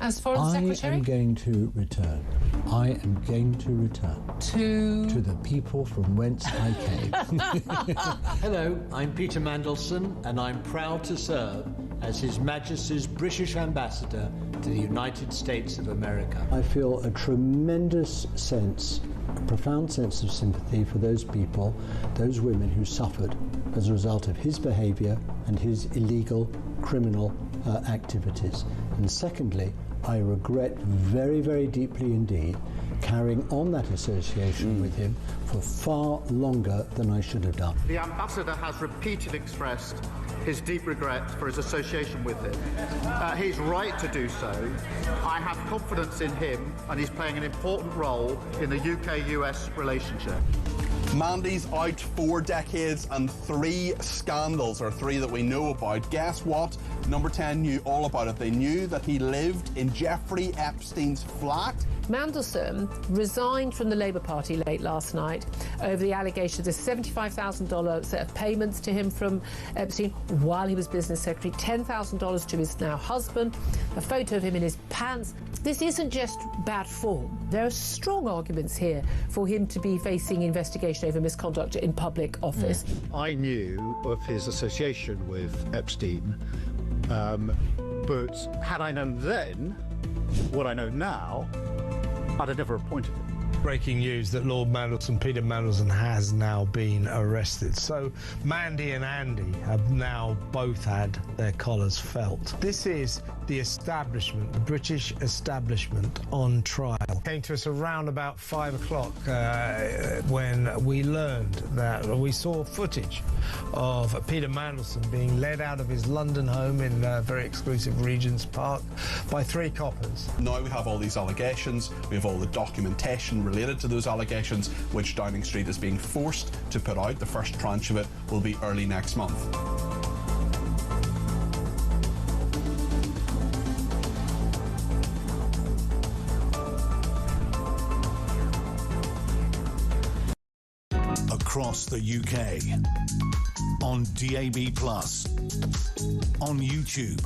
as Foreign Secretary? I am going to return. I am going to return. To the people from whence I came. Hello, I'm Peter Mandelson, and I'm proud to serve as His Majesty's British Ambassador to the United States of America. I feel a tremendous sense, a profound sense of sympathy for those people, those women who suffered as a result of his behaviour and his illegal criminal activities. And secondly, I regret very, very deeply indeed carrying on that association with him for far longer than I should have done. The Ambassador has repeatedly expressed his deep regret for his association with him. He's right to do so. I have confidence in him, and he's playing an important role in the UK-US relationship. Mandy's out 4 decades and 3 scandals, or 3 that we know about. Guess what? Number 10 knew all about it. They knew that he lived in Jeffrey Epstein's flat. Mandelson resigned from the Labour Party late last night over the allegation of the $75,000 set of payments to him from Epstein while he was business secretary, $10,000 to his now husband, a photo of him in his pants. This isn't just bad form. There are strong arguments here for him to be facing investigation over misconduct in public office. I knew of his association with Epstein, but had I known then what I know now, I'd have never appointed him. Breaking news that Lord Mandelson, Peter Mandelson, has now been arrested. So Mandy and Andy have now both had their collars felt. This is the establishment, the British establishment on trial. Came to us around about 5 o'clock when we learned that we saw footage of Peter Mandelson being led out of his London home in very exclusive Regent's Park by 3 coppers. Now we have all these allegations, we have all the documentation related to those allegations, which Downing Street is being forced to put out. The first tranche of it will be early next month. Across the UK, on DAB+, on YouTube,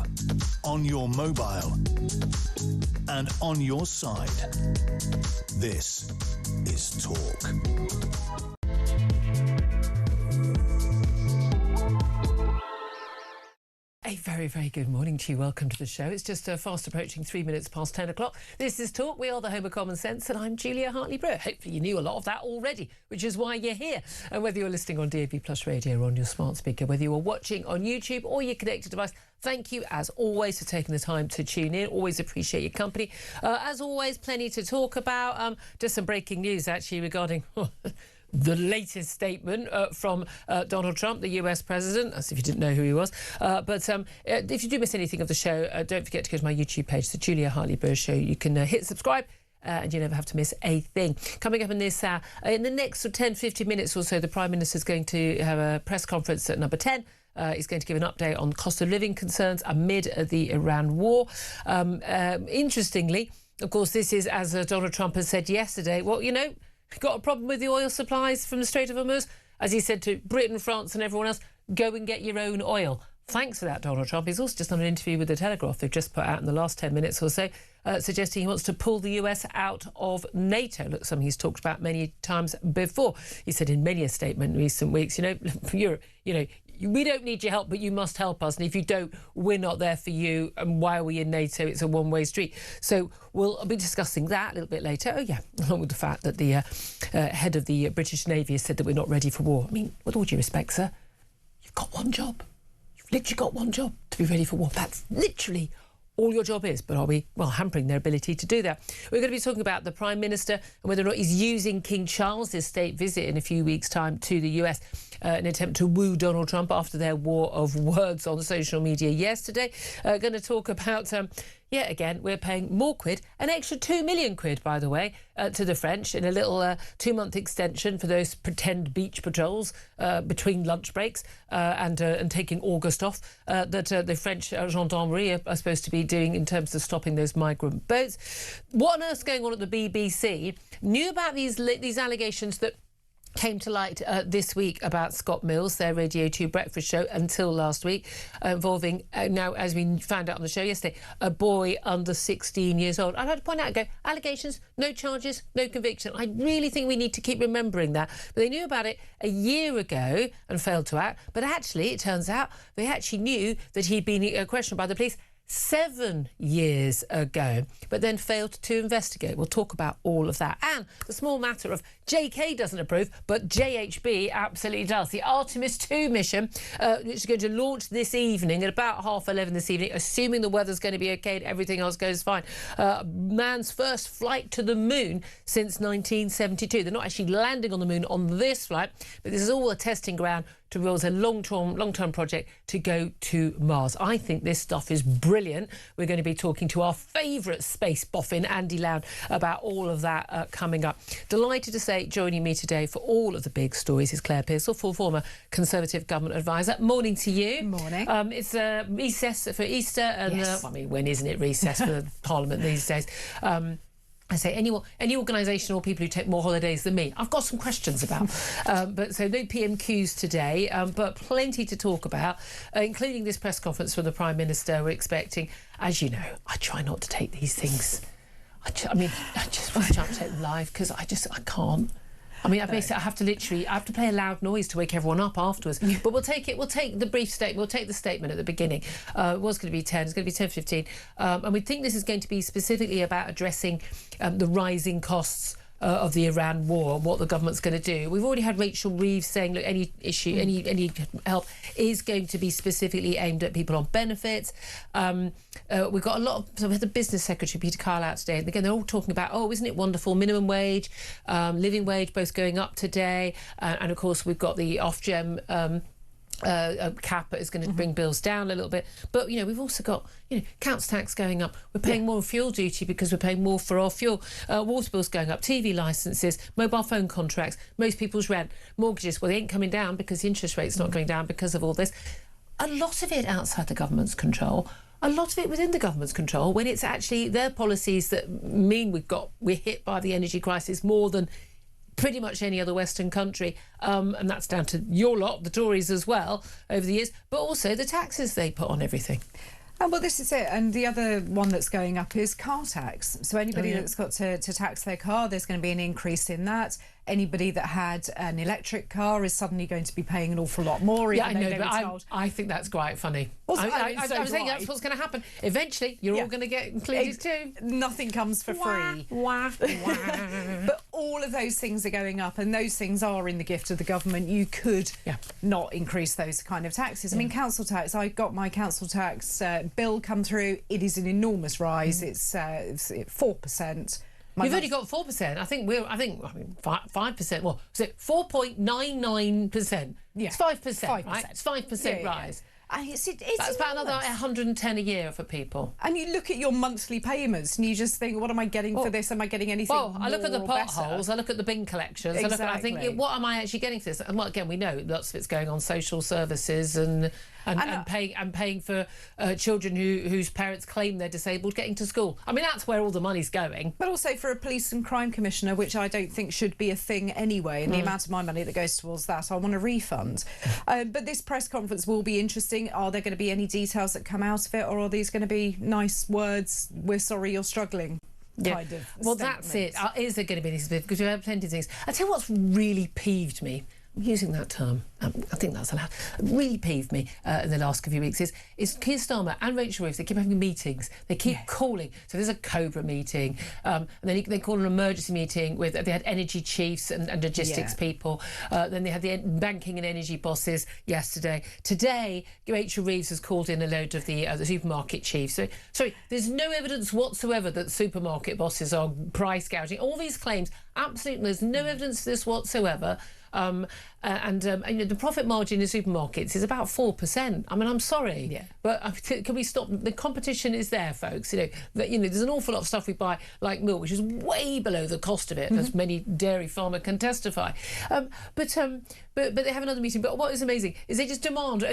on your mobile, and on your side. This is Talk. A very, very good morning to you. Welcome to the show. It's just fast approaching 3 minutes past 10 o'clock. This is Talk. We are the home of common sense, and I'm Julia Hartley-Brewer. Hopefully you knew a lot of that already, which is why you're here. And whether you're listening on DAB+ radio or on your smart speaker, whether you are watching on YouTube or your connected device, thank you, as always, for taking the time to tune in. Always appreciate your company. As always, plenty to talk about. Just some breaking news, actually, regarding... the latest statement from Donald Trump, the US president, as if you didn't know who he was. But if you do miss anything of the show, don't forget to go to my YouTube page, the Julia Hartley-Brewer Show. You can hit subscribe. And you never have to miss a thing. Coming up in this in the next 10-15 minutes or so, the Prime Minister is going to have a press conference at number 10. He's going to give an update on cost of living concerns amid the Iran war. Interestingly, of course, this is, as Donald Trump has said yesterday, well, you know, got a problem with the oil supplies from the Strait of Hormuz? As he said to Britain, France and everyone else, go and get your own oil. Thanks for that, Donald Trump. He's also just done an interview with The Telegraph they've just put out in the last 10 minutes or so, suggesting he wants to pull the US out of NATO. Look, something he's talked about many times before. He said in many a statement in recent weeks, Europe, we don't need your help, but you must help us. And if you don't, we're not there for you. And why are we in NATO? It's a one-way street. So we'll be discussing that a little bit later. Oh, yeah, along with the fact that the head of the British Navy has said that we're not ready for war. I mean, with all due respect, sir, you've got one job. You've literally got one job to be ready for war. That's literally all your job is. But are we, well, hampering their ability to do that? We're going to be talking about the Prime Minister and whether or not he's using King Charles's state visit in a few weeks' time to the US in an attempt to woo Donald Trump after their war of words on social media yesterday. Going to talk about... yet again, we're paying more quid, an extra 2 million quid, by the way, to the French in a little 2-month extension for those pretend beach patrols between lunch breaks and taking August off that the French gendarmerie are supposed to be doing in terms of stopping those migrant boats. What on earth's going on at the BBC? Knew about these allegations that came to light this week about Scott Mills, their Radio 2 breakfast show, until last week, involving, now, as we found out on the show yesterday, a boy under 16 years old. I'd like to point out, allegations, no charges, no conviction. I really think we need to keep remembering that. But they knew about it a year ago and failed to act. But actually, it turns out they actually knew that he'd been questioned by the police 7 years ago, but then failed to investigate. We'll talk about all of that. And the small matter of JK doesn't approve, but JHB absolutely does. The Artemis 2 mission, which is going to launch this evening at about 11:30 this evening, assuming the weather's going to be OK and everything else goes fine. Man's first flight to the moon since 1972. They're not actually landing on the moon on this flight, but this is all a testing ground to build a long-term project to go to Mars. I think this stuff is brilliant. We're going to be talking to our favourite space boffin, Andy Loud, about all of that coming up. Delighted to say, joining me today for all of the big stories is Claire Pearsall, former Conservative government advisor. Morning to you. Morning. It's recess for Easter, and yes. When isn't it recess for Parliament these days? I say any organisation or people who take more holidays than me, I've got some questions about. But so no PMQs today, but plenty to talk about, including this press conference from the Prime Minister we're expecting. As you know, I try not to take these things. I just try to take them live because I can't. I have to play a loud noise to wake everyone up afterwards. But we'll take the brief statement. We'll take the statement at the beginning. It was going to be 10. It's going to be 10:15. And we think this is going to be specifically about addressing the rising costs of the Iran war, what the government's going to do. We've already had Rachel Reeves saying, look, any issue, any help is going to be specifically aimed at people on benefits. We've got so we had the Business Secretary, Peter Kyle, out today, and again, they're all talking about, isn't it wonderful, minimum wage, living wage, both going up today, and of course, we've got the Ofgem cap is going to bring bills down a little bit, but we've also got council tax going up. We're paying more fuel duty because we're paying more for our fuel. Water bills going up, TV licences, mobile phone contracts, most people's rent, mortgages. Well, they ain't coming down because the interest rate's not going down because of all this. A lot of it outside the government's control. A lot of it within the government's control, when it's actually their policies that mean we're hit by the energy crisis more than pretty much any other Western country, and that's down to your lot, the Tories, as well, over the years, but also the taxes they put on everything. Well, this is it. And the other one that's going up is car tax. So anybody that's got to tax their car, there's going to be an increase in that. Anybody that had an electric car is suddenly going to be paying an awful lot more. Yeah, I know, but I think that's quite funny. I was saying that's what's going to happen. Eventually, you're all going to get included too. Nothing comes for free. Wah. But all of those things are going up, and those things are in the gift of the government. You could not increase those kind of taxes. I mean, council tax, I got my council tax bill come through. It is an enormous rise. It's 4%. You've only got 4%. I think 5%. Well, so 4.99%. Yeah, it's 5%, right? It's 5% rise. That's about another 110 a year for people. And you look at your monthly payments and you just think, what am I getting for this? Am I getting anything more? I look at the potholes, better? I look at the bin collections, Exactly. I think, what am I actually getting for this? And well, again, we know lots of it's going on social services and paying for children whose parents claim they're disabled getting to school. I mean, that's where all the money's going. But also for a police and crime commissioner, which I don't think should be a thing anyway, and the amount of my money that goes towards that, I want a refund. But this press conference will be interesting. Are there going to be any details that come out of it, or are these going to be nice words, we're sorry you're struggling? Kind of well, that's it. Is there going to be any specific? Because we've had plenty of things. I'll tell you what's really peeved me. I'm using that term. I think that's allowed. Really peeved me in the last few weeks is Keir Starmer and Rachel Reeves. They keep having meetings. They keep calling. So there's a Cobra meeting, and then they call an emergency meeting with. They had energy chiefs and logistics people. Then they had the banking and energy bosses yesterday. Today, Rachel Reeves has called in a load of the supermarket chiefs. So sorry, there's no evidence whatsoever that supermarket bosses are price gouging. All these claims, absolutely, there's no evidence for this whatsoever. The profit margin in supermarkets is about 4%. I mean, I'm sorry, but can we stop? The competition is there, folks. There's an awful lot of stuff we buy, like milk, which is way below the cost of it, as many dairy farmer can testify. But they have another meeting. But what is amazing is they just demand,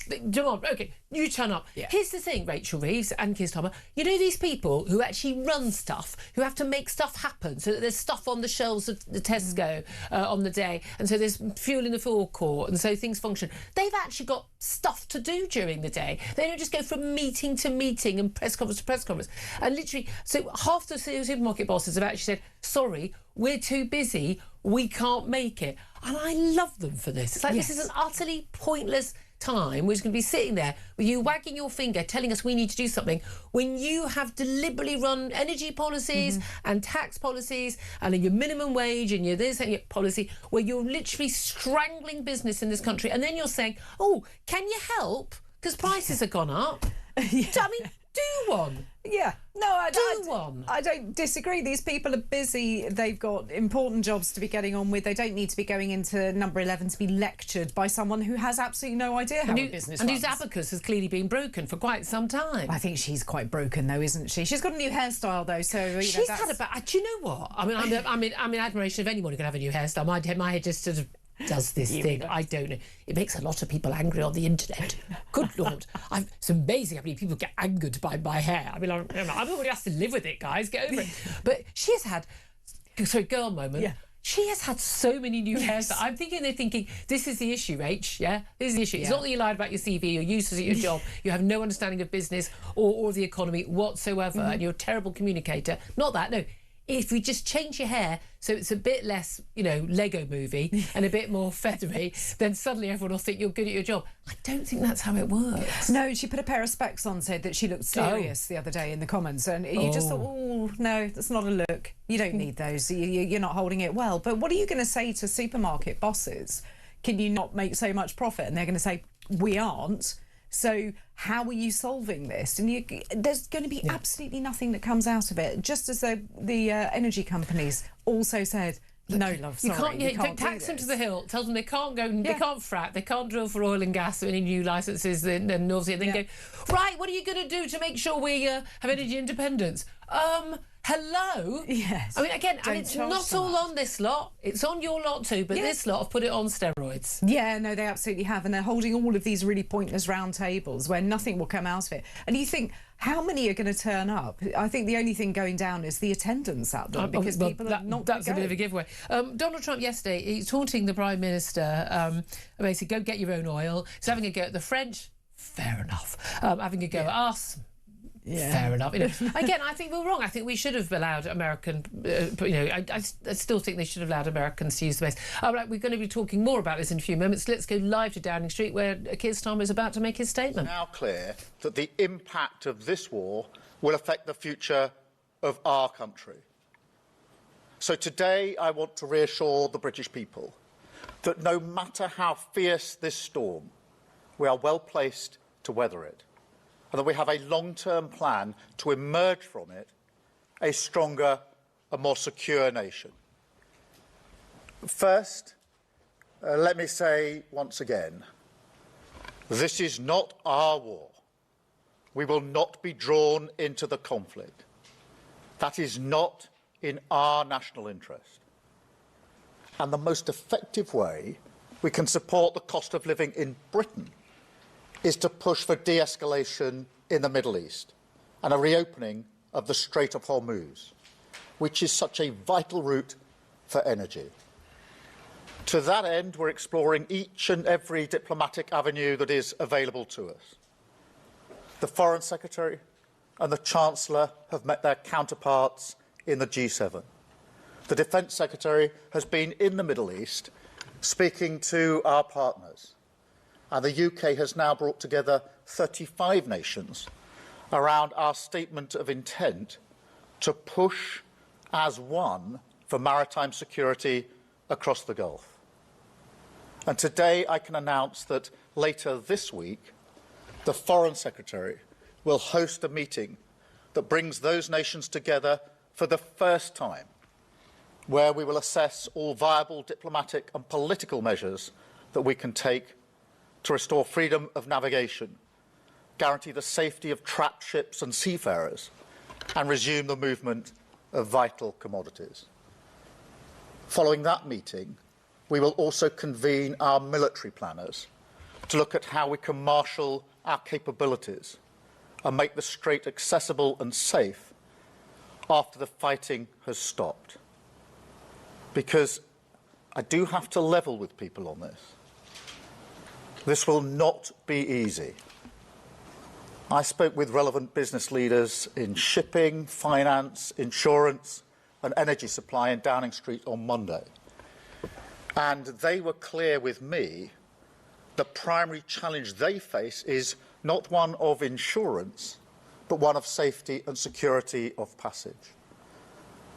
Demand. OK, you turn up. Yeah. Here's the thing, Rachel Reeves and Keir Starmer. You know these people who actually run stuff, who have to make stuff happen, so that there's stuff on the shelves of the Tesco on the day, and so there's fuel in the forecourt, and so things function. They've actually got stuff to do during the day. They don't just go from meeting to meeting and press conference to press conference. And literally, so half the supermarket bosses have actually said, sorry, we're too busy, we can't make it. And I love them for this. It's like, this is an utterly pointless time. We're just going to be sitting there with you wagging your finger telling us we need to do something when you have deliberately run energy policies and tax policies and your minimum wage and your this and your policy where you're literally strangling business in this country, and then you're saying, oh, can you help because prices have gone up. I mean, do one. Yeah. No, I don't disagree. These people are busy. They've got important jobs to be getting on with. They don't need to be going into number 11 to be lectured by someone who has absolutely no idea how a business runs. And whose abacus has clearly been broken for quite some time. I think she's quite broken, though, isn't she? She's got a new hairstyle, though, so... She's had a... Do you know what? I mean, I'm in admiration of anyone who can have a new hairstyle. My head just sort of does this thing. I don't know. It makes a lot of people angry on the internet. Good Lord. It's amazing how many people get angered by my hair. I mean, I'm the one who has to live with it, guys. Get over it. But she has had... Sorry, girl moment. Yeah. She has had so many new hairstyles. I'm thinking they're thinking, this is the issue, Rach, yeah? This is the issue. It's not that you lied about your CV, you're useless at your job, you have no understanding of business or the economy whatsoever, and you're a terrible communicator. Not that, no. If we just change your hair so it's a bit less, Lego movie and a bit more feathery, then suddenly everyone will think you're good at your job. I don't think that's how it works. No, she put a pair of specs on, said that she looked serious the other day in the comments, and you just thought, oh, no, that's not a look. You don't need those. You're not holding it well. But what are you going to say to supermarket bosses? Can you not make so much profit? And they're going to say, we aren't. So how are you solving this? And there's going to be absolutely nothing that comes out of it. Just as the energy companies also said, no, love, sorry, you can't tax them to the hill. Tell them they can't go, they can't frack, they can't drill for oil and gas or any new licences in North Sea. And then go, right, what are you going to do to make sure we have energy independence? Hello? Yes. I mean, again, and it's not all on this lot. It's on your lot too, but this lot have put it on steroids. Yeah, no, they absolutely have. And they're holding all of these really pointless round tables where nothing will come out of it. And you think, how many are going to turn up? I think the only thing going down is the attendance at them because people are not That's a bit of a giveaway. Donald Trump yesterday, he's taunting the Prime Minister, basically, go get your own oil. He's having a go at the French. Fair enough. Having a go at us. Yeah. Fair enough. Again, I think we're wrong. I think we should have allowed American... I still think they should have allowed Americans to use the base. Right, we're going to be talking more about this in a few moments. Let's go live to Downing Street, where Keir Starmer is about to make his statement. It's now clear that the impact of this war will affect the future of our country. So today I want to reassure the British people that no matter how fierce this storm, we are well placed to weather it, and that we have a long-term plan to emerge from it a stronger and more secure nation. First, let me say once again, this is not our war. We will not be drawn into the conflict. That is not in our national interest. And the most effective way we can support the cost of living in Britain is to push for de-escalation in the Middle East and a reopening of the Strait of Hormuz, which is such a vital route for energy. To that end, we're exploring each and every diplomatic avenue that is available to us. The Foreign Secretary and the Chancellor have met their counterparts in the G7. The Defence Secretary has been in the Middle East speaking to our partners. And the UK has now brought together 35 nations around our statement of intent to push as one for maritime security across the Gulf. And today I can announce that later this week, the Foreign Secretary will host a meeting that brings those nations together for the first time, where we will assess all viable diplomatic and political measures that we can take to restore freedom of navigation, guarantee the safety of trapped ships and seafarers, and resume the movement of vital commodities. Following that meeting, we will also convene our military planners to look at how we can marshal our capabilities and make the Strait accessible and safe after the fighting has stopped. Because I do have to level with people on this. This will not be easy. I spoke with relevant business leaders in shipping, finance, insurance and energy supply in Downing Street on Monday. And they were clear with me the primary challenge they face is not one of insurance, but one of safety and security of passage.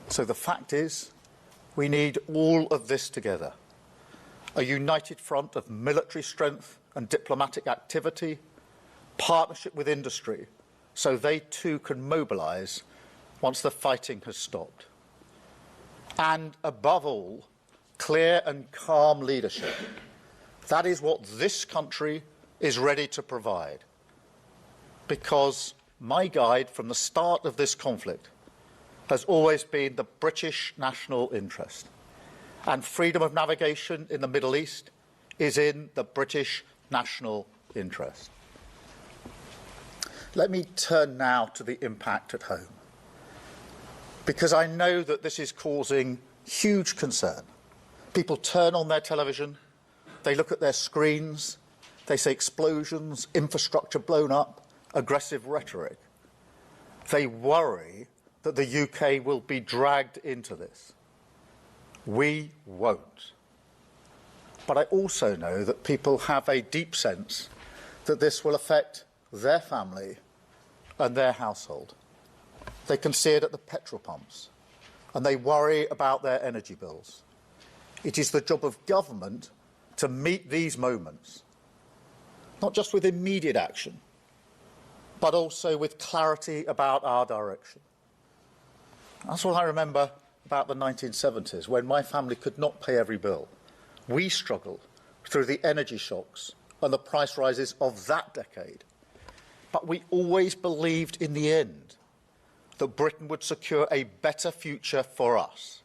So the fact is, we need all of this together. A united front of military strength and diplomatic activity, partnership with industry, so they too can mobilise once the fighting has stopped. And above all, clear and calm leadership. That is what this country is ready to provide. Because my guide from the start of this conflict has always been the British national interest. And freedom of navigation in the Middle East is in the British national interest. Let me turn now to the impact at home, because I know that this is causing huge concern. People turn on their television, they look at their screens, they say explosions, infrastructure blown up, aggressive rhetoric. They worry that the UK will be dragged into this. We won't. But I also know that people have a deep sense that this will affect their family and their household. They can see it at the petrol pumps, and they worry about their energy bills. It is the job of government to meet these moments, not just with immediate action, but also with clarity about our direction. That's what I remember about the 1970s, when my family could not pay every bill. We struggled through the energy shocks and the price rises of that decade. But we always believed in the end that Britain would secure a better future for us.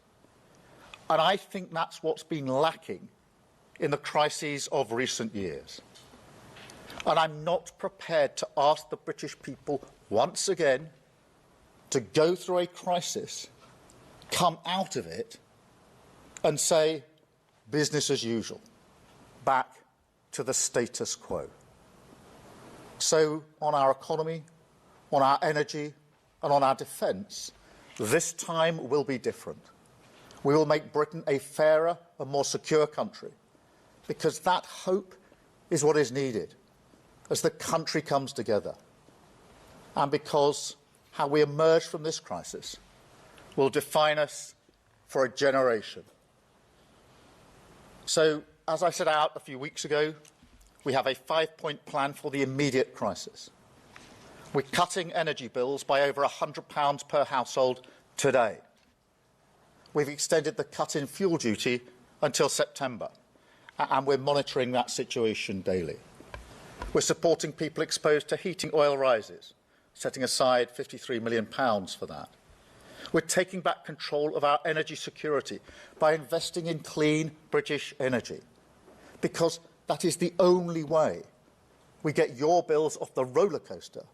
And I think that's what's been lacking in the crises of recent years. And I'm not prepared to ask the British people once again to go through a crisis, come out of it, and say, business as usual, back to the status quo. So on our economy, on our energy, and on our defence, this time will be different. We will make Britain a fairer and more secure country, because that hope is what is needed as the country comes together, and because how we emerge from this crisis will define us for a generation. So, as I set out a few weeks ago, we have a 5-point plan for the immediate crisis. We're cutting energy bills by over £100 per household today. We've extended the cut in fuel duty until September, and we're monitoring that situation daily. We're supporting people exposed to heating oil rises, setting aside £53 million for that. We're taking back control of our energy security by investing in clean British energy, because that is the only way we get your bills off the roller coaster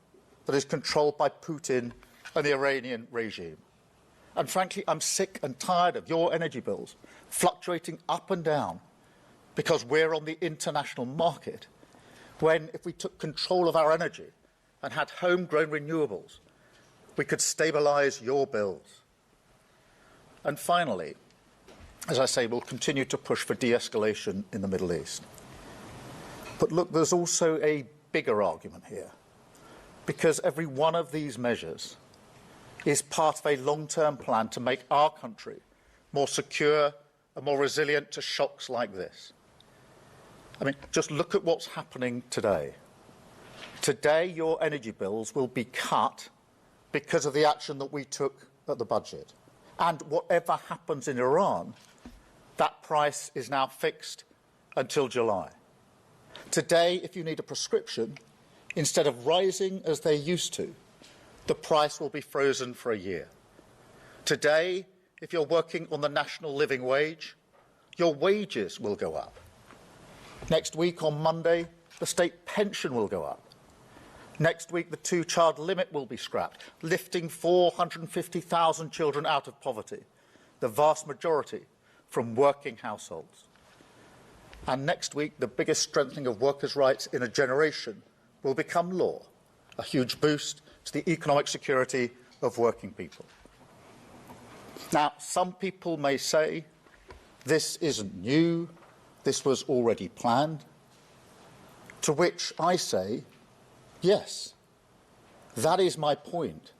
that is controlled by Putin and the Iranian regime. And frankly, I'm sick and tired of your energy bills fluctuating up and down because we're on the international market, when if we took control of our energy and had homegrown renewables, we could stabilise your bills. And finally, as I say, we'll continue to push for de-escalation in the Middle East. But look, there's also a bigger argument here, because every one of these measures is part of a long-term plan to make our country more secure and more resilient to shocks like this. I mean, just look at what's happening today. Today, your energy bills will be cut because of the action that we took at the budget. And whatever happens in Iran, that price is now fixed until July. Today, if you need a prescription, instead of rising as they used to, the price will be frozen for a year. Today, if you're working on the national living wage, your wages will go up. Next week, on Monday, the state pension will go up. Next week, the two-child limit will be scrapped, lifting 450,000 children out of poverty, the vast majority from working households. And next week, the biggest strengthening of workers' rights in a generation will become law, a huge boost to the economic security of working people. Now, some people may say this isn't new, this was already planned, to which I say, yes, that is my point.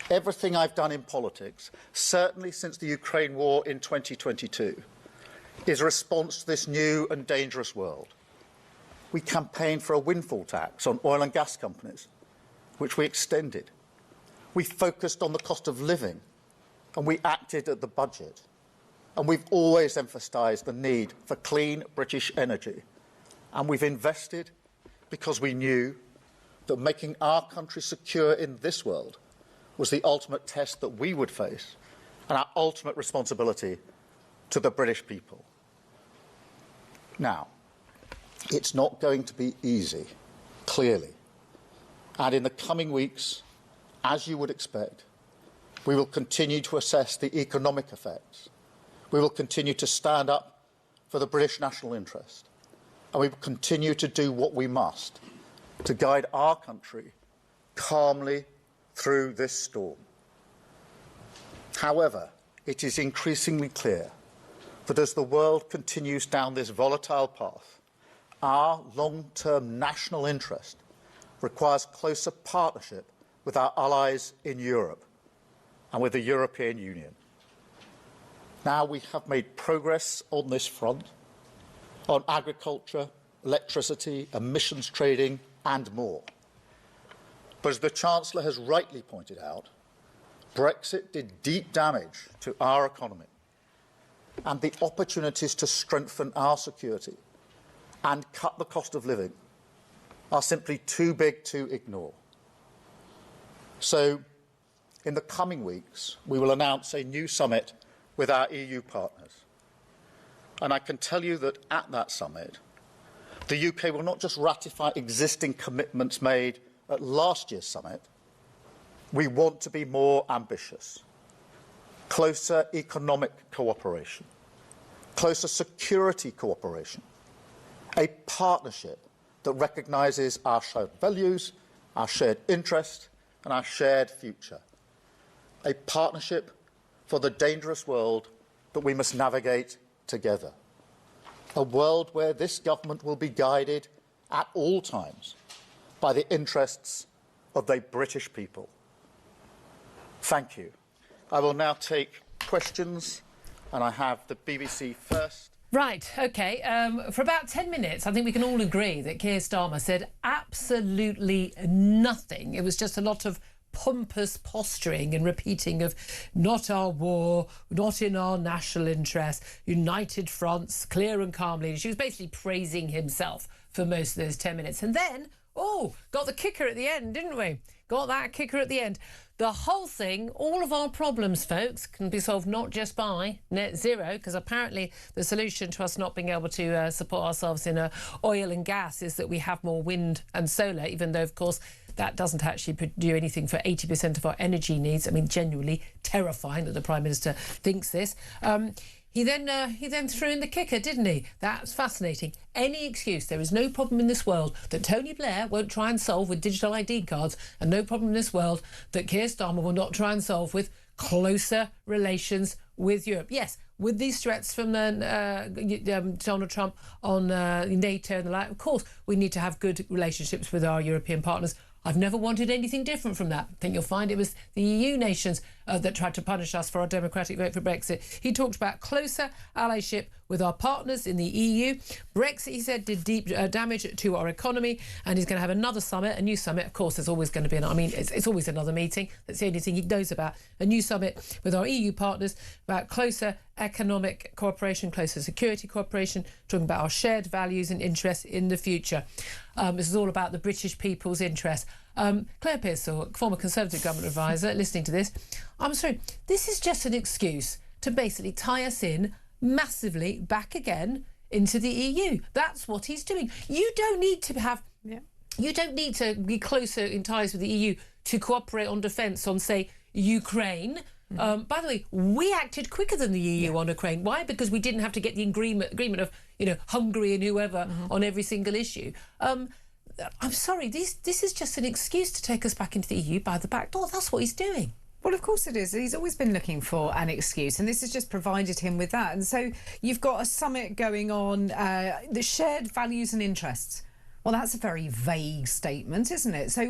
Everything I've done in politics, certainly since the Ukraine war in 2022, is a response to this new and dangerous world. We campaigned for a windfall tax on oil and gas companies, which we extended. We focused on the cost of living, and we acted at the budget. And we've always emphasised the need for clean British energy. And we've invested because we knew that making our country secure in this world was the ultimate test that we would face and our ultimate responsibility to the British people. Now, it's not going to be easy, clearly. And in the coming weeks, as you would expect, we will continue to assess the economic effects. We will continue to stand up for the British national interest. And we will continue to do what we must to guide our country calmly through this storm. However, it is increasingly clear that as the world continues down this volatile path, our long-term national interest requires closer partnership with our allies in Europe and with the European Union. Now we have made progress on this front, on agriculture, electricity, emissions trading and more. But as the Chancellor has rightly pointed out, Brexit did deep damage to our economy, and the opportunities to strengthen our security and cut the cost of living are simply too big to ignore. So, in the coming weeks, we will announce a new summit with our EU partners. And I can tell you that at that summit, the UK will not just ratify existing commitments made at last year's summit. We want to be more ambitious. Closer economic cooperation, closer security cooperation, a partnership that recognises our shared values, our shared interest and our shared future. A partnership for the dangerous world that we must navigate together. A world where this government will be guided at all times by the interests of the British people. Thank you. I will now take questions, and I have the BBC first. Right, OK. For about 10 minutes, I think we can all agree that Keir Starmer said absolutely nothing. It was just a lot of pompous posturing and repeating of not our war, not in our national interest, united fronts, clear and calm leadership. She was basically praising himself for most of those 10 minutes. And then, got the kicker at the end, didn't we? Got that kicker at the end. The whole thing, all of our problems, folks, can be solved not just by net zero, because apparently the solution to us not being able to support ourselves in oil and gas is that we have more wind and solar, even though, of course, that doesn't actually do anything for 80% of our energy needs. I mean, genuinely terrifying that the Prime Minister thinks this. He then threw in the kicker, didn't he? That's fascinating. Any excuse. There is no problem in this world that Tony Blair won't try and solve with digital ID cards, and no problem in this world that Keir Starmer will not try and solve with closer relations with Europe. Yes, with these threats from Donald Trump on NATO and the like, of course, we need to have good relationships with our European partners. I've never wanted anything different from that. I think you'll find it was the EU nations that tried to punish us for our democratic vote for Brexit. He talked about closer allyship with our partners in the EU. Brexit, he said, did deep damage to our economy, and he's going to have another summit, a new summit. Of course, there's always going to be it's always another meeting. That's the only thing he knows about. A new summit with our EU partners about closer economic cooperation, closer security cooperation, talking about our shared values and interests in the future. This is all about the British people's interest. Claire Pearsall, former Conservative government advisor, listening to this, I'm sorry, this is just an excuse to basically tie us in massively back again into the EU. That's what he's doing. You don't need to have... Yeah. You don't need to be closer in ties with the EU to cooperate on defence on, say, Ukraine. By the way, we acted quicker than the EU on Ukraine. Why? Because we didn't have to get the agreement of, Hungary and whoever on every single issue. I'm sorry, this is just an excuse to take us back into the EU by the back door. That's what he's doing. Well, of course it is. He's always been looking for an excuse, and this has just provided him with that. And so you've got a summit going on, the shared values and interests. Well, that's a very vague statement, isn't it? So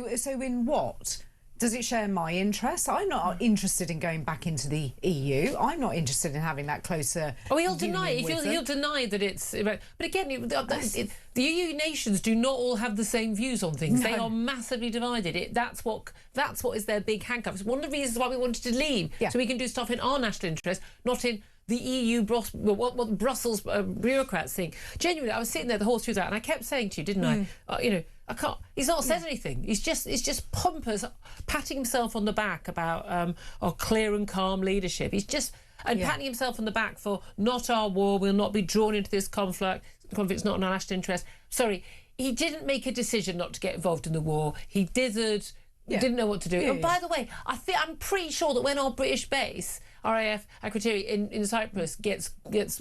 in what? Does it share my interests? I'm not interested in going back into the EU. I'm not interested in having that closer. Oh, he'll deny. He'll deny that it's. But again, the EU nations do not all have the same views on things. No. They are massively divided. That's what is their big handcuff. It's one of the reasons why we wanted to leave, so we can do stuff in our national interest, not in the EU, what Brussels bureaucrats think. Genuinely, I was sitting there the whole through that, and I kept saying to you, didn't I? I can't. He's not said anything. He's just pompous, patting himself on the back about clear and calm leadership. He's just patting himself on the back for not our war. We'll not be drawn into this conflict. Conflict's not in our national interest. Sorry, he didn't make a decision not to get involved in the war. He dithered. Didn't know what to do. And by the way, I'm pretty sure that when our British base, RAF Akrotiri in Cyprus, gets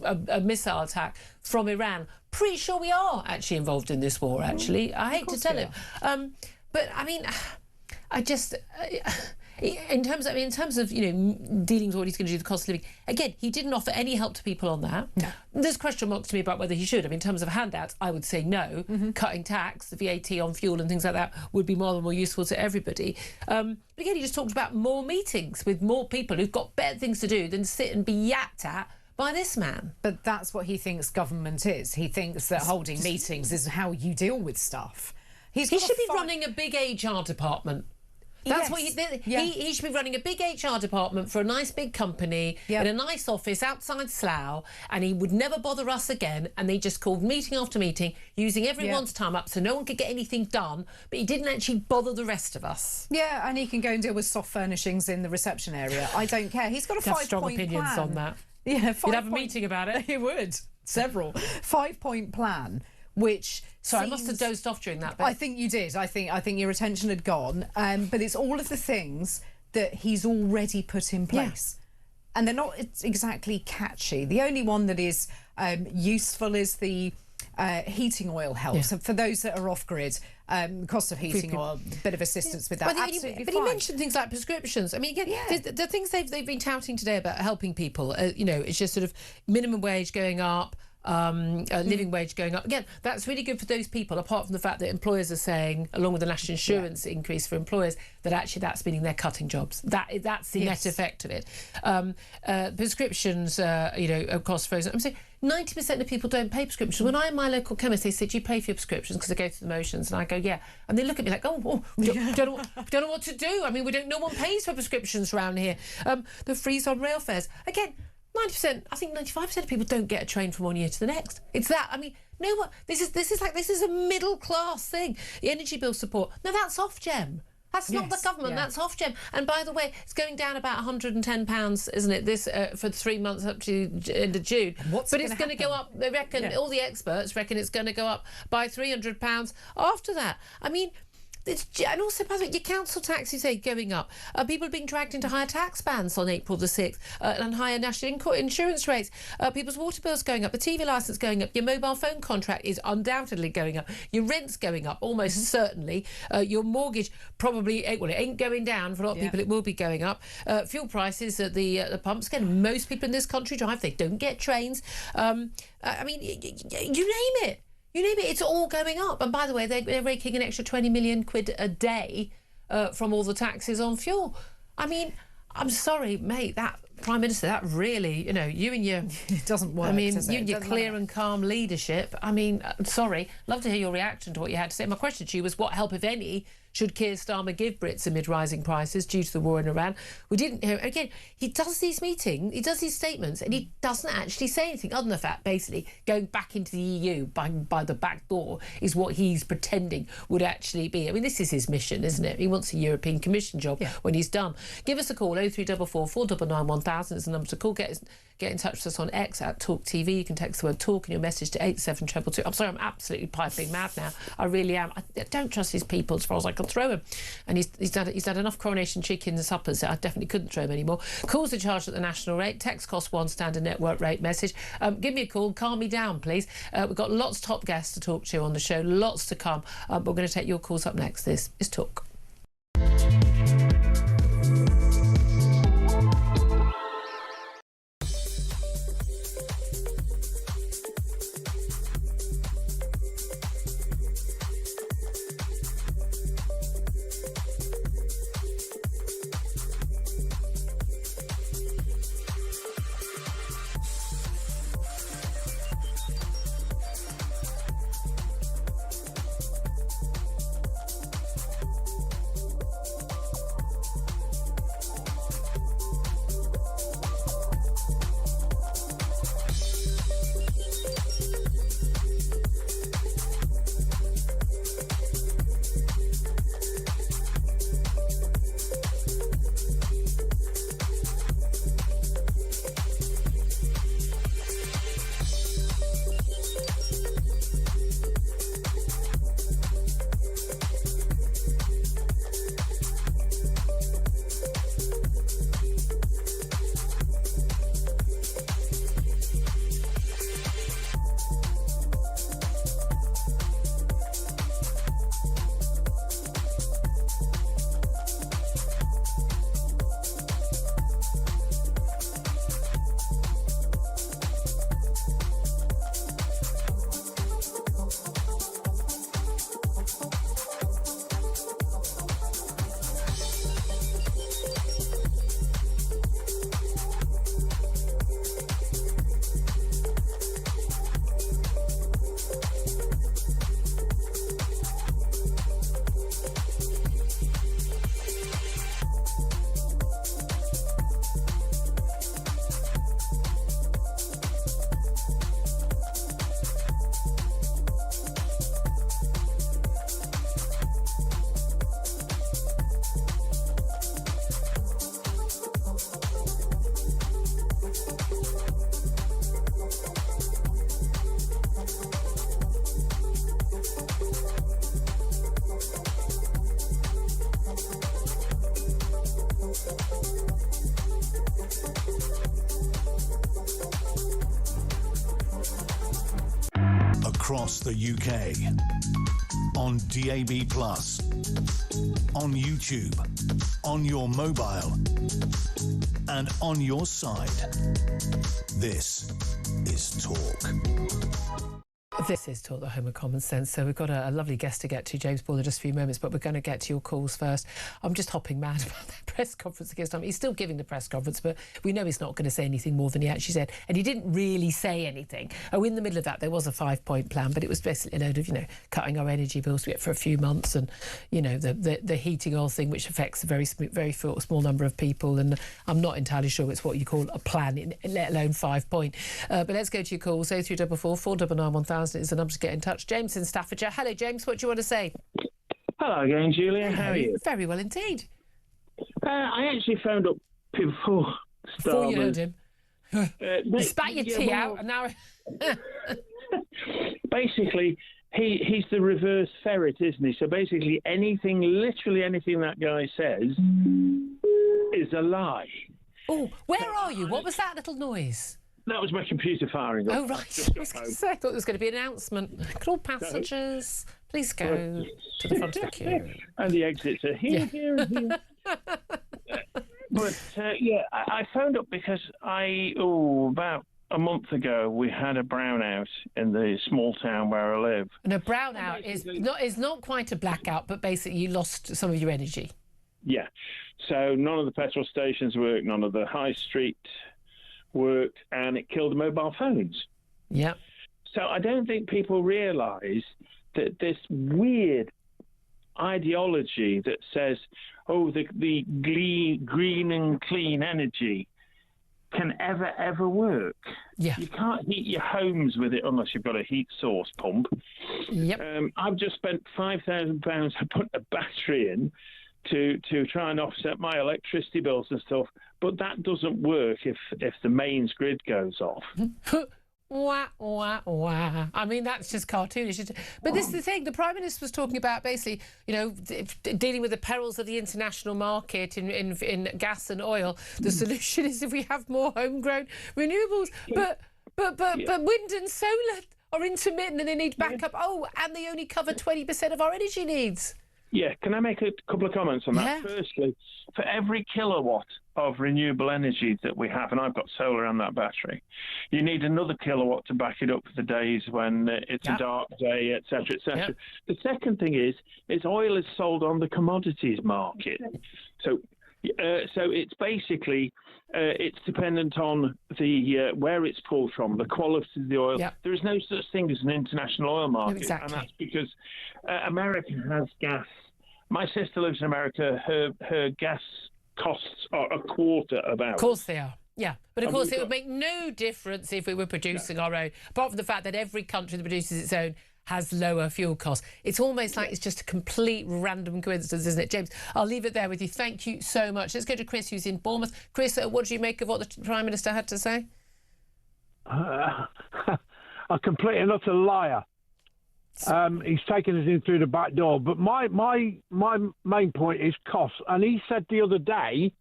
a missile attack from Iran, pretty sure we are actually involved in this war. Actually, I hate to tell him, but I mean, I just. In terms of dealing with what he's going to do with the cost of living, again, he didn't offer any help to people on that. No. There's question marks to me about whether he should. I mean, in terms of handouts, I would say no. Cutting tax, the VAT on fuel and things like that would be more useful to everybody. But again, he just talked about more meetings with more people who've got better things to do than sit and be yapped at by this man. But that's what he thinks government is. He thinks that holding meetings is how you deal with stuff. He should be running a big HR department. That's what he should be running, a big HR department for a nice big company in a nice office outside Slough, and he would never bother us again. And they just called meeting after meeting, using everyone's time up so no one could get anything done, but he didn't actually bother the rest of us. Yeah, and he can go and deal with soft furnishings in the reception area. I don't care. He's got a 5-point strong opinions plan on that. Yeah, you'd have a meeting about it. He would. Several. 5-point plan. Which I must have dozed off during that bit. I think you did. I think your attention had gone. But it's all of the things that he's already put in place. And they're not exactly catchy. The only one that is useful is the heating oil help. So for those that are off-grid, cost of heating oil, a bit of assistance with that. Absolutely but fine. he mentioned things like prescriptions. I mean, again, the things they've been touting today about helping people, it's just sort of minimum wage going up, living wage going up. Again, that's really good for those people, apart from the fact that employers are saying, along with the national insurance increase for employers, that actually that's meaning they're cutting jobs. That's the net effect of it. Prescriptions, cost frozen. I'm saying 90% of people don't pay prescriptions. When I'm my local chemist, they say, do you pay for your prescriptions? Because I go through the motions, and I go, yeah. And they look at me like, don't know what to do. I mean, no one pays for prescriptions around here. The freeze on rail fares. Again, 90%, I think 95% of people don't get a train from one year to the next. It's that. I mean, no one. This is a middle class thing. The energy bill support. No, that's Ofgem. That's not the government. That's Ofgem. And by the way, it's going down about £110, isn't it? This for 3 months up to the end of June. But it's going to go up. They reckon all the experts reckon it's going to go up by £300 after that. I mean. And also, by the way, your council tax, you say, going up. People are being dragged into higher tax bands on April the 6th and higher national insurance rates. People's water bills going up, the TV licence going up, your mobile phone contract is undoubtedly going up, your rent's going up, almost certainly. Your mortgage probably, it ain't going down. For a lot of people, it will be going up. Fuel prices at the pumps. Again, most people in this country drive. They don't get trains. I mean, you name it. You name it, it's all going up. And by the way, they're raking an extra 20 million quid a day from all the taxes on fuel. I mean, I'm sorry, mate, that Prime Minister, that really, you and your... It doesn't work, I mean, does it? You and your clear and calm leadership. I mean, sorry, love to hear your reaction to what you had to say. My question to you was, what help, if any, Should Keir Starmer give Brits amid rising prices due to the war in Iran? We didn't hear. Again, he does these meetings, he does these statements, and he doesn't actually say anything other than the fact, basically, going back into the EU by the back door is what he's pretending would actually be. I mean, this is his mission, isn't it? He wants a European Commission job when he's done. Give us a call, 0344 499 1000 is the number to call. Get in touch with us on X at Talk TV. You can text the word talk and your message to 87222. I'm sorry, I'm absolutely piping mad now. I really am. I don't trust these people as far as I can throw him. And he's had enough coronation chicken and suppers that I definitely couldn't throw him anymore. Calls are charged at the national rate. Text costs one standard network rate message. Give me a call. Calm me down, please. We've got lots of top guests to talk to on the show. Lots to come. But we're going to take your calls up next. This is Talk. Across the UK, on DAB+, on YouTube, on your mobile, and on your side. This is Talk. This is Talk, the home of common sense. So we've got a lovely guest to get to, James Ball, in just a few moments, but we're going to get to your calls first. I'm just hopping mad about that press conference against him. He's still giving the press conference, but we know he's not going to say anything more than he actually said. And he didn't really say anything. Oh, in the middle of that, there was a 5-point plan, but it was basically a load of, cutting our energy bills for a few months and, the heating oil thing, which affects a very small number of people. And I'm not entirely sure it's what you call a plan, let alone 5-point. But let's go to your calls. 0344 499 1000 is the number to get in touch. James in Staffordshire. Hello, James. What do you want to say? Hello again, Julia. How are you? Very well indeed. I actually phoned up before you heard him. You spat your tea well, out and now... Basically, he's the reverse ferret, isn't he? So basically literally anything that guy says is a lie. Oh, where are you? What was that little noise? That was my computer firing up. Oh, right. I was going to say, I thought there was going to be an announcement. Could all passengers please go to the front of the queue? And the exits are here, here, and here. But, I phoned up because about a month ago, we had a brownout in the small town where I live. And a brownout is not quite a blackout, but basically you lost some of your energy. Yeah. So none of the petrol stations worked, none of the high street worked, and it killed the mobile phones. Yeah. So I don't think people realise that this weird ideology that says, oh, the green and clean energy can ever work. Yeah. You can't heat your homes with it unless you've got a heat source pump. Yep. I've just spent £5,000 to put a battery in to try and offset my electricity bills and stuff, but that doesn't work if the mains grid goes off. Wah, wah, wah. I mean, that's just cartoonish. But this is the thing. The Prime Minister was talking about basically, dealing with the perils of the international market in gas and oil. The solution is if we have more homegrown renewables. But wind and solar are intermittent and they need backup. Oh, and they only cover 20% of our energy needs. Yeah, can I make a couple of comments on that? Yeah. Firstly, for every kilowatt of renewable energy that we have, and I've got solar and that battery, you need another kilowatt to back it up for the days when it's a dark day, etc., etc. Yeah. The second thing is oil is sold on the commodities market. So it's basically it's dependent on the where it's pulled from, the quality of the oil. Yep. There is no such thing as an international oil market, Exactly. and that's because America has gas. My sister lives in America. Her gas costs are a quarter of ours. Of course they are. Yeah, but of And course we've it would make no difference if we were producing our own, apart from the fact that every country that produces its own has lower fuel costs. It's almost like it's just a complete random coincidence, isn't it? James, I'll leave it there with you. Thank you so much. Let's go to Chris, who's in Bournemouth. Chris, what do you make of what the Prime Minister had to say? A complete and utter liar. He's taken us in through the back door. But my main point is cost. And he said the other day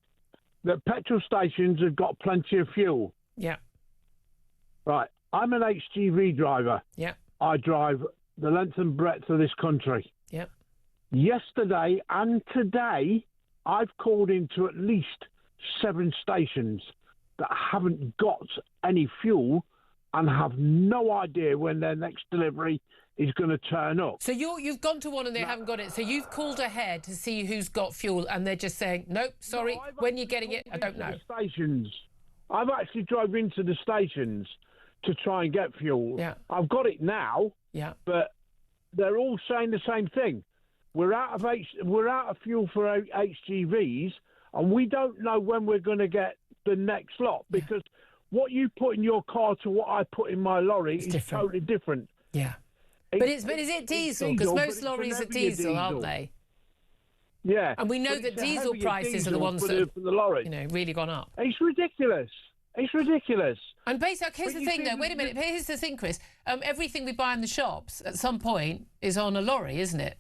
that petrol stations have got plenty of fuel. Yeah. Right. I'm an HGV driver. Yeah. I drive the length and breadth of this country. Yeah. Yesterday and today, I've called into at least 7 stations that haven't got any fuel and have no idea when their next delivery is going to turn up. So you've gone to one and they haven't got it. So you've called ahead to see who's got fuel and they're just saying, nope, sorry, when you're getting it, I don't know. Stations. I've actually drove into the stations to try and get fuel. Yeah. I've got it now. Yeah. But they're all saying the same thing. We're out of fuel for HGVs, and we don't know when we're going to get the next lot because what you put in your car to what I put in my lorry is totally different. Yeah. But is it diesel? Because most lorries are diesel, aren't they? Yeah. And we know that diesel prices are the ones that have, really gone up. It's ridiculous. It's ridiculous. And basically, here's the thing, though. Wait a minute. Here's the thing, Chris. Everything we buy in the shops at some point is on a lorry, isn't it?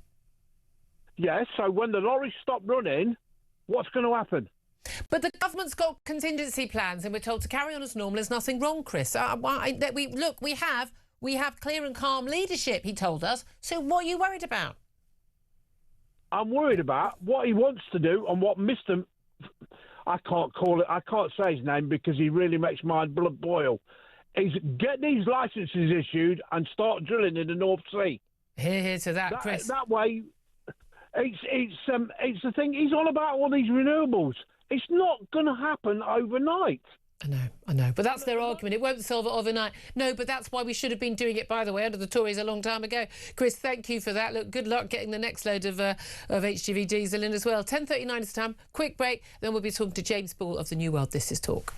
Yes. So when the lorries stop running, what's going to happen? But the government's got contingency plans, and we're told to carry on as normal. There's nothing wrong, Chris. We have clear and calm leadership, he told us. So what are you worried about? I'm worried about what he wants to do and what Mr. I can't say his name because he really makes my blood boil. Is get these licenses issued and start drilling in the North Sea. Hear to that, Chris. That way, it's the thing. He's on about all these renewables. It's not going to happen overnight. I know. But that's their argument. It won't solve it overnight. No, but that's why we should have been doing it, by the way, under the Tories a long time ago. Chris, thank you for that. Look, good luck getting the next load of HGV diesel in as well. 10:39 is time. Quick break. Then we'll be talking to James Ball of the New World. This is Talk.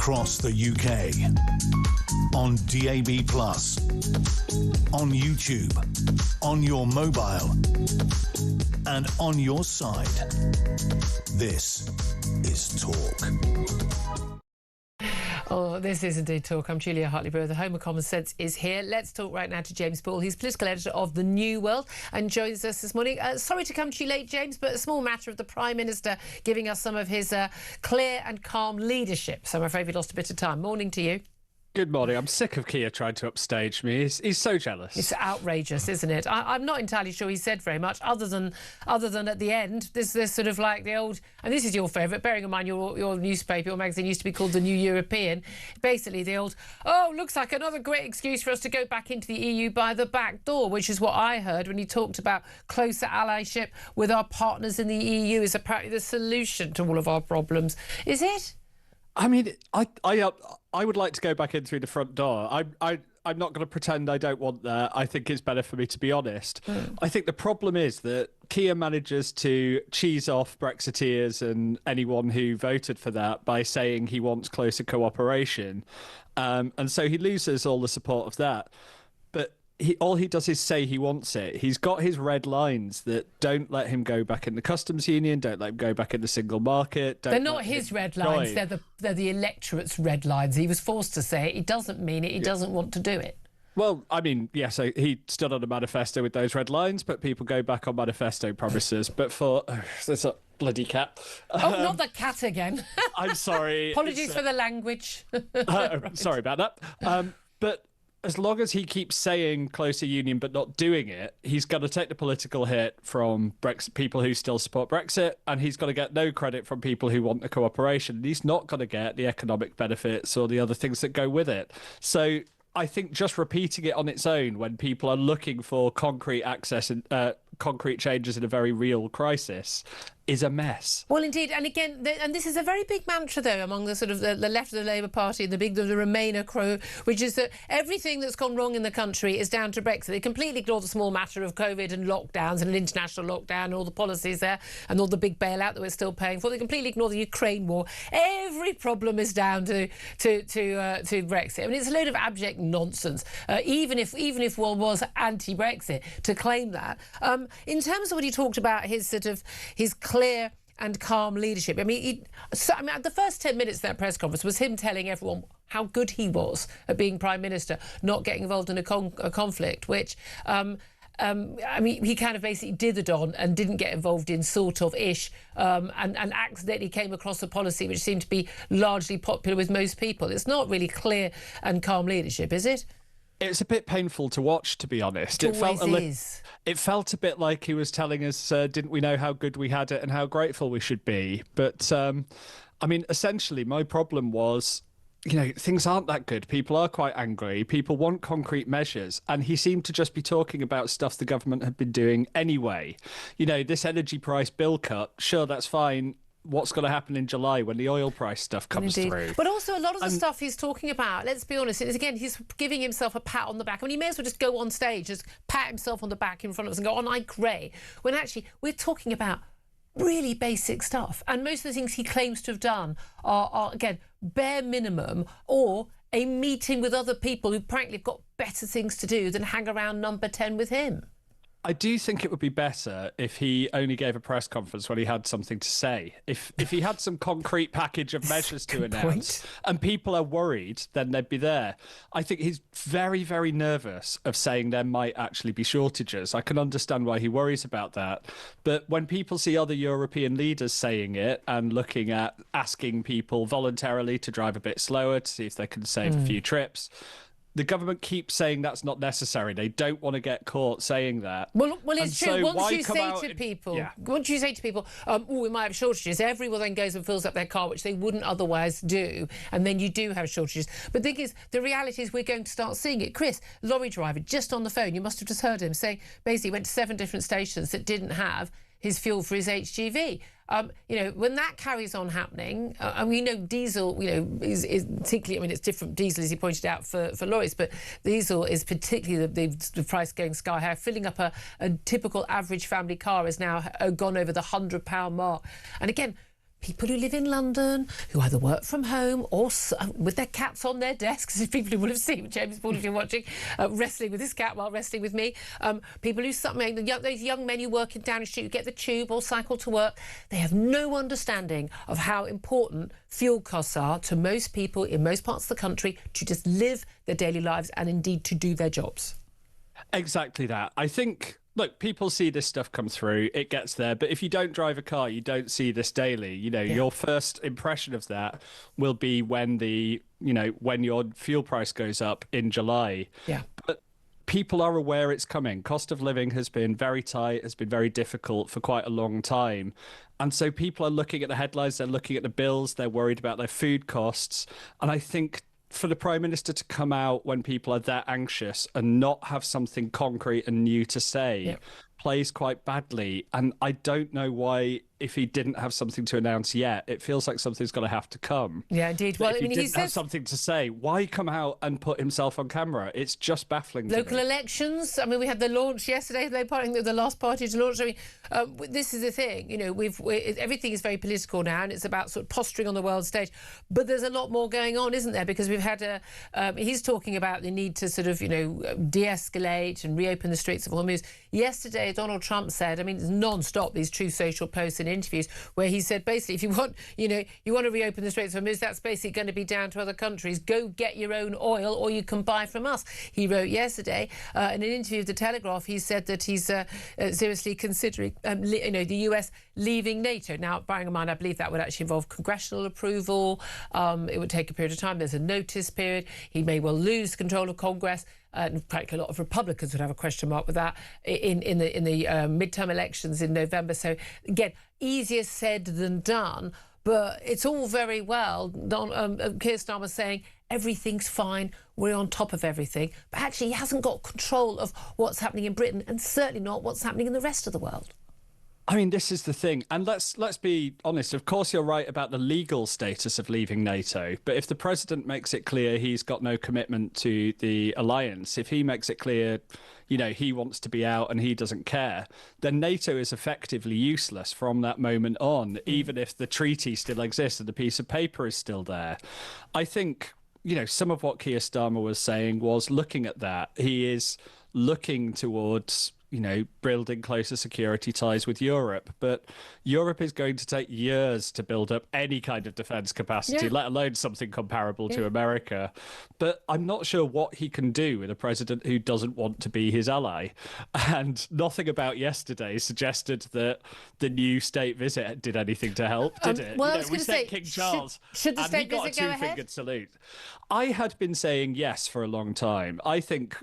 across the UK. On DAB+, on YouTube, on your mobile, and on your side. This is Talk. Oh, this is indeed Talk. I'm Julia Hartley-Brewer. The home of common sense is here. Let's talk right now to James Ball. He's political editor of The New World and joins us this morning. Sorry to come to you late, James, but a small matter of the Prime Minister giving us some of his clear and calm leadership. So I'm afraid we lost a bit of time. Morning to you. Good morning. I'm sick of Keir trying to upstage me. He's so jealous. It's outrageous, isn't it? I'm not entirely sure he said very much, other than at the end. This sort of like the old, and this is your favourite. Bearing in mind your newspaper, your magazine used to be called The New European. Basically, the old, oh, looks like another great excuse for us to go back into the EU by the back door, which is what I heard when he talked about closer allyship with our partners in the EU is apparently the solution to all of our problems. Is it? I mean, I would like to go back in through the front door. I'm not going to pretend I don't want that. I think it's better for me to be honest. I think the problem is that Keir manages to cheese off Brexiteers and anyone who voted for that by saying he wants closer cooperation. And so he loses all the support of that. But all he does is say he wants it. He's got his red lines that don't let him go back in the customs union, don't let him go back in the single market. They're not his red lines, they're the electorate's red lines. He was forced to say it. He doesn't mean it. He doesn't want to do it. Well, I mean, yes, he stood on a manifesto with those red lines, but people go back on manifesto promises. But for... there's a bloody cat. Oh, not the cat again. I'm sorry. Apologies for the language. Right. Sorry about that. But as long as he keeps saying closer union but not doing it, he's going to take the political hit from people who still support Brexit, and he's going to get no credit from people who want the cooperation. He's not going to get the economic benefits or the other things that go with it. So I think just repeating it on its own when people are looking for concrete access and concrete changes in a very real crisis is a mess. Well, indeed, and again, and this is a very big mantra, though, among the sort of the left of the Labour Party, the Remainer crew, which is that everything that's gone wrong in the country is down to Brexit. They completely ignore the small matter of COVID and lockdowns and an international lockdown and all the policies there and all the big bailout that we're still paying for. They completely ignore the Ukraine war. Every problem is down to Brexit. I mean, it's a load of abject nonsense. Even if one was anti-Brexit, to claim that. In terms of what he talked about, his clear and calm leadership. I mean, the first 10 minutes of that press conference was him telling everyone how good he was at being Prime Minister, not getting involved in a conflict, which, I mean, he kind of basically dithered on and didn't get involved in and accidentally came across a policy which seemed to be largely popular with most people. It's not really clear and calm leadership, is it? It's a bit painful to watch, to be honest. It felt a bit like he was telling us, didn't we know how good we had it and how grateful we should be? But, I mean, essentially, my problem was, things aren't that good. People are quite angry. People want concrete measures. And he seemed to just be talking about stuff the government had been doing anyway. This energy price bill cut, sure, that's fine. What's going to happen in July when the oil price stuff comes through? But also a lot of the stuff he's talking about, let's be honest, he's giving himself a pat on the back. I mean, he may as well just go on stage, just pat himself on the back in front of us and go, "Oh, I'm great," when actually we're talking about really basic stuff. And most of the things he claims to have done are again, bare minimum or a meeting with other people who frankly have got better things to do than hang around number 10 with him. I do think it would be better if he only gave a press conference when he had something to say. If he had some concrete package of measures to announce and people are worried, then they'd be there. I think he's very, very nervous of saying there might actually be shortages. I can understand why he worries about that. But when people see other European leaders saying it and looking at asking people voluntarily to drive a bit slower to see if they can save a few trips, the government keeps saying that's not necessary. They don't want to get caught saying that. Well, it's true. Once you say to people, oh, we might have shortages, everyone then goes and fills up their car, which they wouldn't otherwise do, and then you do have shortages. But the thing is, the reality is we're going to start seeing it. Chris, lorry driver, just on the phone, you must have just heard him saying, basically went to 7 different stations that didn't have his fuel for his HGV. When that carries on happening, and we know diesel, is particularly, I mean, it's different diesel, as you pointed out, for lorries, but diesel is particularly the price going sky high. Filling up a typical average family car has now gone over the £100 mark. And again, people who live in London, who either work from home or with their cats on their desks, as people who will have seen James Paul, if you're watching, wrestling with his cat while wrestling with me. People who, those young men who work in Downing Street, who get the tube or cycle to work, they have no understanding of how important fuel costs are to most people in most parts of the country to just live their daily lives and indeed to do their jobs. Exactly that. I think, look, people see this stuff come through, it gets there, but if you don't drive a car, you don't see this daily. Your first impression of that will be when when your fuel price goes up in July. Yeah. But people are aware it's coming. Cost of living has been very tight, has been very difficult for quite a long time. And so people are looking at the headlines, they're looking at the bills, they're worried about their food costs. And I think for the Prime Minister to come out when people are that anxious and not have something concrete and new to say plays quite badly. And I don't know why, if he didn't have something to announce yet, it feels like something's going to have to come. Yeah, indeed. Well, if he didn't have something to say, why come out and put himself on camera? It's just baffling. Local elections. I mean, we had the launch yesterday. The last party to launch. I mean, this is the thing. Everything is very political now, and it's about sort of posturing on the world stage. But there's a lot more going on, isn't there? Because we've had he's talking about the need to sort of de-escalate and reopen the Straits of Hormuz. Yesterday, Donald Trump said, I mean, it's non-stop, these Truth Social posts and interviews, where he said basically, if you want to reopen the Straits of Hormuz, that's basically going to be down to other countries. Go get your own oil, or you can buy from us. He wrote yesterday in an interview with The Telegraph. He said that he's seriously considering, the US leaving NATO. Now, bearing in mind, I believe that would actually involve congressional approval. It would take a period of time. There's a notice period. He may well lose control of Congress. And practically a lot of Republicans would have a question mark with that in the midterm elections in November. So again, easier said than done. But it's all very well. Keir Starmer saying everything's fine, we're on top of everything. But actually, he hasn't got control of what's happening in Britain, and certainly not what's happening in the rest of the world. I mean, this is the thing. And let's be honest. Of course, you're right about the legal status of leaving NATO. But if the president makes it clear he's got no commitment to the alliance, if he makes it clear, he wants to be out and he doesn't care, then NATO is effectively useless from that moment on, even if the treaty still exists and the piece of paper is still there. I think, some of what Keir Starmer was saying was looking at that. He is looking towards building closer security ties with Europe. But Europe is going to take years to build up any kind of defence capacity, let alone something comparable to America. But I'm not sure what he can do with a president who doesn't want to be his ally. And nothing about yesterday suggested that the new state visit did anything to help, did it? Well, I was going to say, King Charles, should the state visit go ahead? And he got a two-fingered salute. I had been saying yes for a long time. I think,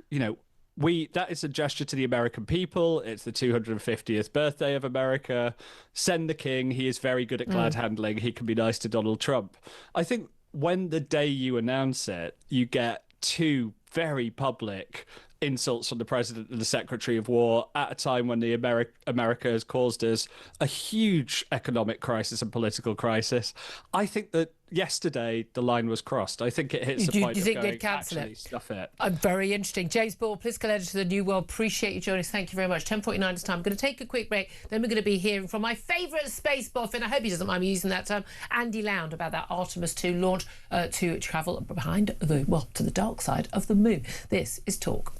that is a gesture to the American people. It's the 250th birthday of America. Send the king. He is very good at glad handling. He can be nice to Donald Trump. I think when the day you announce it, you get two very public insults from the president and the secretary of war at a time when the America has caused us a huge economic crisis and political crisis. I think that yesterday the line was crossed. I think it hits the point of going, actually, stuff it. Very interesting. James Ball, political editor to the New World. Appreciate you joining us. Thank you very much. 10:49 is time. I'm going to take a quick break. Then we're going to be hearing from my favourite space buff, and I hope he doesn't mind me using that term, Andy Lound, about that Artemis 2 launch to travel to the dark side of the moon. This is Talk.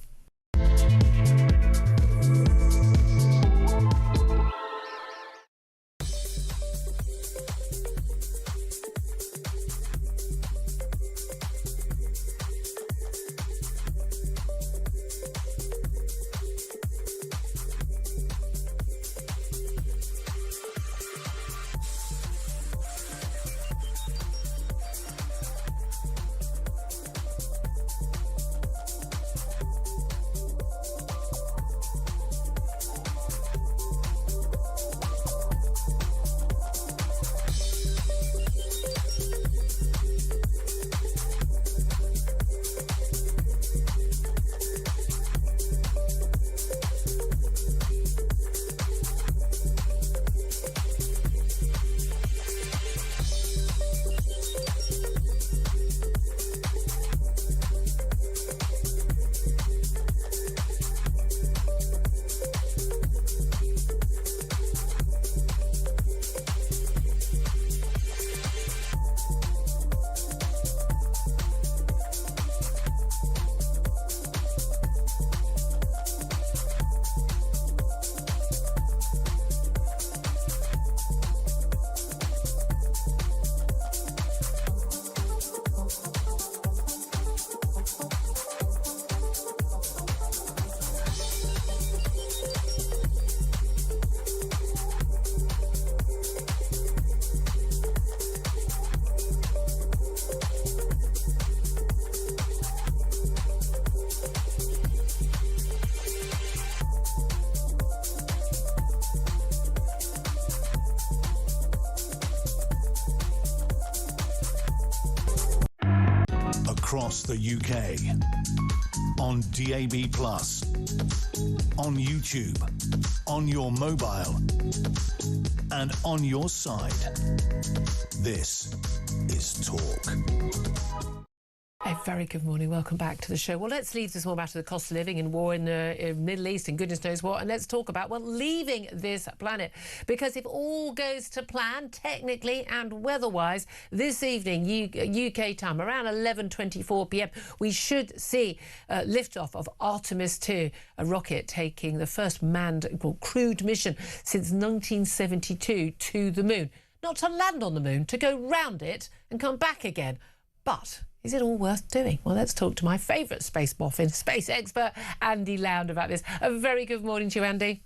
across the UK. On DAB+, on YouTube, on your mobile, and on your side. This is Talk. A very good morning. Welcome back to the show. Well, let's leave this all matter of the cost of living and war in the Middle East and goodness knows what, and let's talk about, well, leaving this planet. Because if all goes to plan, technically and weather-wise, this evening, UK time, around 11:24 p.m, we should see liftoff of Artemis 2, a rocket taking the first manned crewed mission since 1972 to the moon. Not to land on the moon, to go round it and come back again. But is it all worth doing? Well, let's talk to my favourite space boffin, space expert, Andy Lound, about this. A very good morning to you, Andy.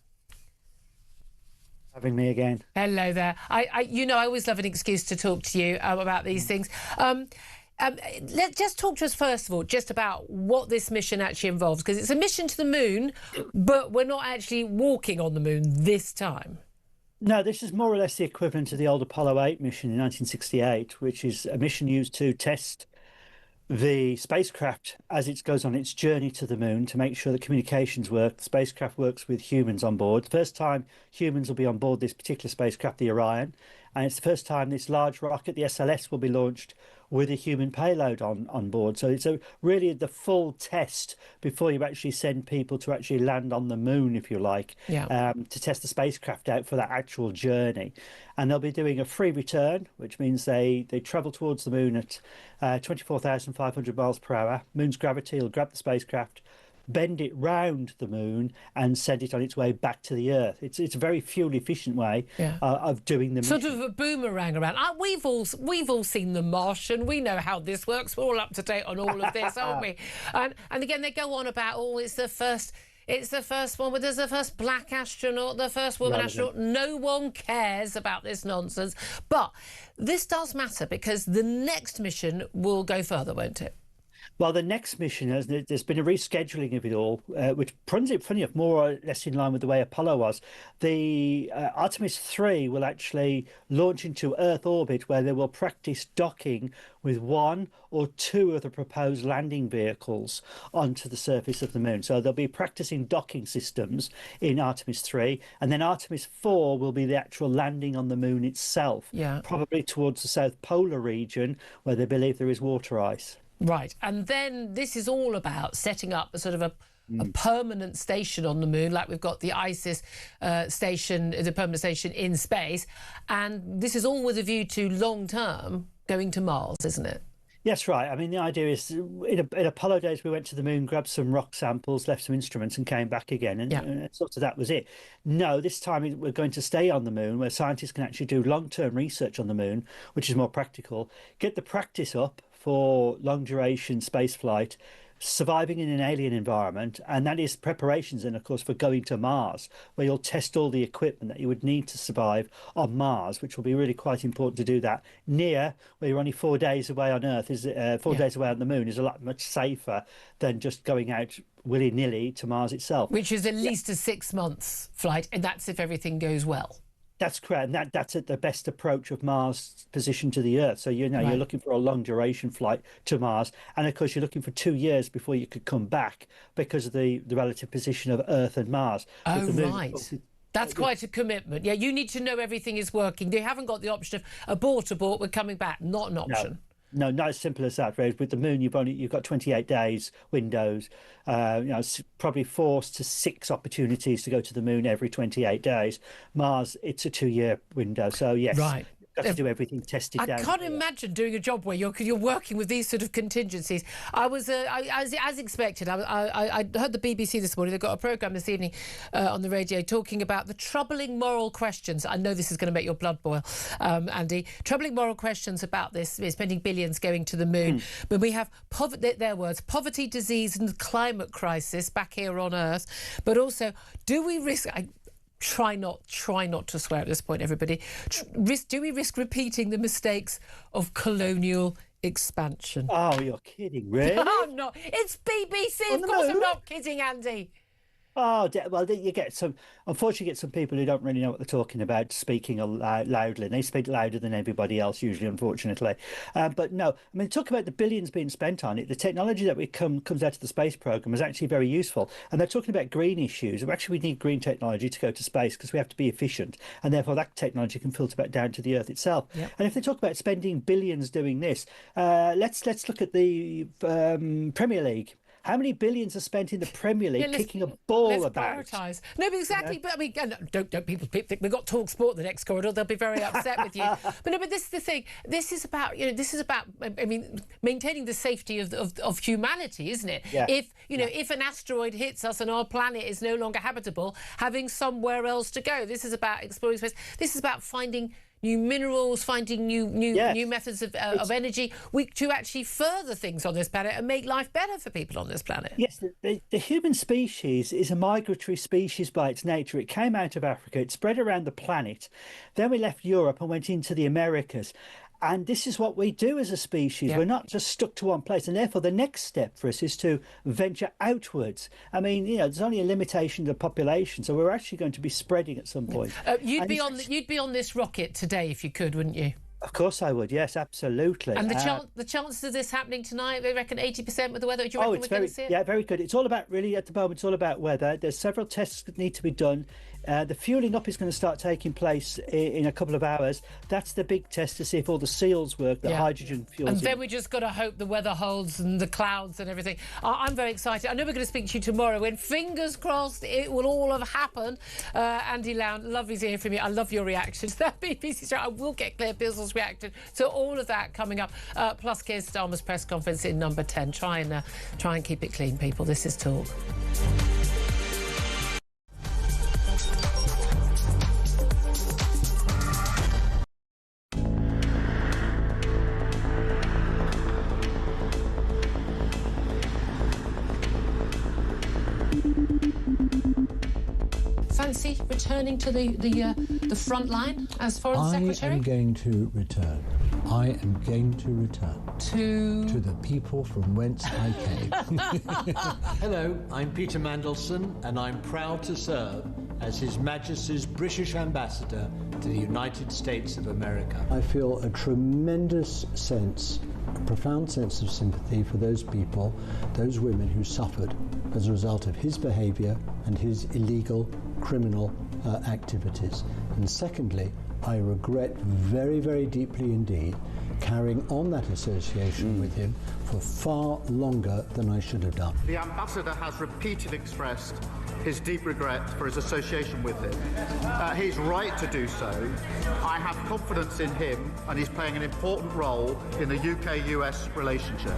Having me again. Hello there. I always love an excuse to talk to you about these things. Let's just talk to us, first of all, just about what this mission actually involves, because it's a mission to the moon, but we're not actually walking on the moon this time. No, this is more or less the equivalent to the old Apollo 8 mission in 1968, which is a mission used to test the spacecraft as it goes on its journey to the moon to make sure that communications work. The spacecraft works with humans on board. The first time humans will be on board this particular spacecraft, the Orion, and it's the first time this large rocket, the SLS, will be launched with a human payload on board. So it's really the full test before you actually send people to actually land on the moon, if you like, to test the spacecraft out for that actual journey. And they'll be doing a free return, which means they travel towards the moon at 24,500 miles per hour. Moon's gravity will grab the spacecraft, bend it round the moon and send it on its way back to the Earth. It's a very fuel efficient way of doing the mission. Sort of a boomerang around. We've all seen The Martian. We know how this works. We're all up to date on all of this, aren't we? And again, they go on about, it's the first one, but there's the first black astronaut, the first woman astronaut. No one cares about this nonsense. But this does matter because the next mission will go further, won't it? Well, the next mission, there's been a rescheduling of it all, which runs it, funny enough, more or less in line with the way Apollo was. The Artemis 3 will actually launch into Earth orbit, where they will practice docking with one or two of the proposed landing vehicles onto the surface of the moon. So they'll be practicing docking systems in Artemis 3, and then Artemis 4 will be the actual landing on the moon itself, probably towards the South Polar region, where they believe there is water ice. Right, and then this is all about setting up a sort of a permanent station on the moon, like we've got the ISIS station, the permanent station in space, and this is all with a view to long-term going to Mars, isn't it? Yes, right. I mean, the idea is, in Apollo days, we went to the moon, grabbed some rock samples, left some instruments and came back again, and sort of that was it. No, this time we're going to stay on the moon, where scientists can actually do long-term research on the moon, which is more practical, get the practice up for long-duration space flight, surviving in an alien environment, and that is preparations, and of course, for going to Mars, where you'll test all the equipment that you would need to survive on Mars, which will be really quite important to do that. Near, where you're only 4 days away on Earth, is 4 days away on the moon, is a lot much safer than just going out willy-nilly to Mars itself. Which is at least a 6 months flight, and that's if everything goes well. That's correct, and that's at the best approach of Mars' position to the Earth. So you're looking for a long duration flight to Mars, and of course you're looking for 2 years before you could come back because of the relative position of Earth and Mars. Oh, right. That's quite a commitment. Yeah, you need to know everything is working. They haven't got the option of abort, we're coming back. Not an option. No, not as simple as that. Whereas with the moon, you've got 28 days windows. Probably 4 to 6 opportunities to go to the moon every 28 days. Mars, it's a 2-year window. So yes, right. Got to do everything tested down. I can't imagine doing a job where you're working with these sort of contingencies. I was as expected. I heard the BBC this morning. They've got a programme this evening on the radio talking about the troubling moral questions. I know this is going to make your blood boil, Andy. Troubling moral questions about this. Spending billions going to the moon, but we have their words: poverty, disease, and the climate crisis back here on Earth. But also, do we risk? Try not to swear at this point, everybody. Do we risk repeating the mistakes of colonial expansion? Oh, you're kidding, really? I'm not. It's BBC. Of course I'm not kidding, Andy. Oh, well, you get unfortunately, get some people who don't really know what they're talking about speaking loudly. And they speak louder than everybody else, usually, unfortunately. But no, I mean, talk about the billions being spent on it. The technology that comes out of the space program is actually very useful. And they're talking about green issues. Actually, we need green technology to go to space because we have to be efficient. And therefore, that technology can filter back down to the Earth itself. Yep. And if they talk about spending billions doing this, let's look at the Premier League. How many billions are spent in the Premier League kicking a ball about? Prioritise. No, but exactly. You know? But I mean, don't people think we've got Talk Sport the next corridor? They'll be very upset with you. But no, but this is the thing. This is about I mean, maintaining the safety of humanity, isn't it? Yeah. If an asteroid hits us and our planet is no longer habitable, having somewhere else to go. This is about exploring space. This is about finding new minerals, finding new methods of energy to actually further things on this planet and make life better for people on this planet. Yes, the human species is a migratory species by its nature. It came out of Africa, it spread around the planet. Then we left Europe and went into the Americas. And this is what we do as a species. We're not just stuck to one place. And therefore, the next step for us is to venture outwards. I mean, there's only a limitation to the population. So we're actually going to be spreading at some point. You'd be on this rocket today if you could, wouldn't you? Of course I would, yes, absolutely. And the chances of this happening tonight, they reckon 80% with the weather. Do you reckon we're going to see it? Yeah, very good. It's all about, really, at the moment, it's all about weather. There's several tests that need to be done. The fuelling up is going to start taking place in a couple of hours. That's the big test to see if all the seals work, the hydrogen fuels. And then we just got to hope the weather holds and the clouds and everything. I'm very excited. I know we're going to speak to you tomorrow, and fingers crossed it will all have happened. Andy Lown, lovely to hear from you. I love your reaction to that BBC show. I will get Claire Pearsall's reaction to all of that coming up. Plus Keir Starmer's press conference in number 10. Try and keep it clean, people. This is Talk. Fancy returning to the front line as Foreign Secretary? I am going to return. I am going to return. To the people from whence I came. Hello, I'm Peter Mandelson, and I'm proud to serve as His Majesty's British Ambassador to the United States of America. I feel a tremendous profound sense of sympathy for those people, those women who suffered as a result of his behaviour and his illegal criminal activities. And secondly, I regret very, very deeply indeed carrying on that association with him for far longer than I should have done. The Ambassador has repeatedly expressed his deep regret for his association with him. He's right to do so. I have confidence in him, and he's playing an important role in the UK-US relationship.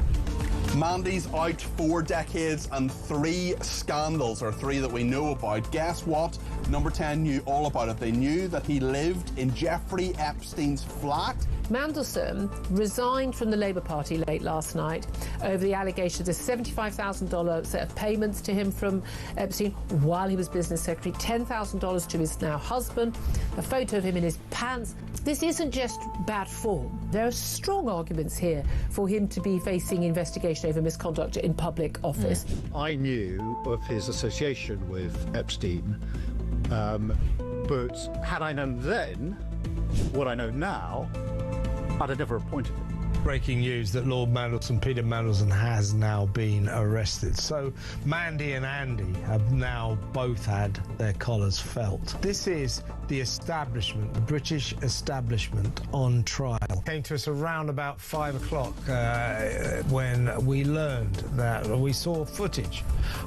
Mandy's out 4 decades and 3 scandals, or 3 that we know about. Guess what? Number 10 knew all about it. They knew that he lived in Jeffrey Epstein's flat. Mandelson resigned from the Labour Party late last night over the allegation of this $75,000 set of payments to him from Epstein while he was business secretary, $10,000 to his now husband, a photo of him in his pants. This isn't just bad form. There are strong arguments here for him to be facing investigation over misconduct in public office. I knew of his association with Epstein, but had I known then what I know now, I'd have never appointed him. Breaking news that Lord Mandelson, Peter Mandelson, has now been arrested. So Mandy and Andy have now both had their collars felt. This is the establishment, the British establishment on trial. Came to us around about 5 o'clock when we learned that we saw footage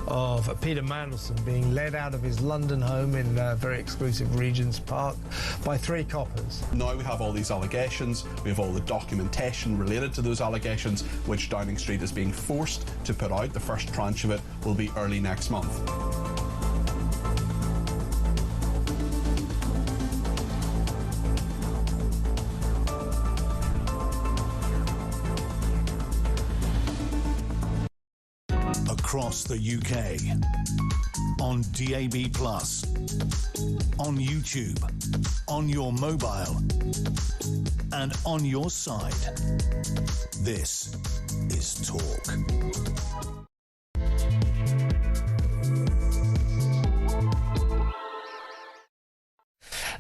of Peter Mandelson being led out of his London home in very exclusive Regent's Park by 3 coppers. Now we have all these allegations, we have all the documentation related to those allegations, which Downing Street is being forced to put out. The first tranche of it will be early next month. Across the UK, on DAB+, on YouTube, on your mobile, and on your side. This is Talk.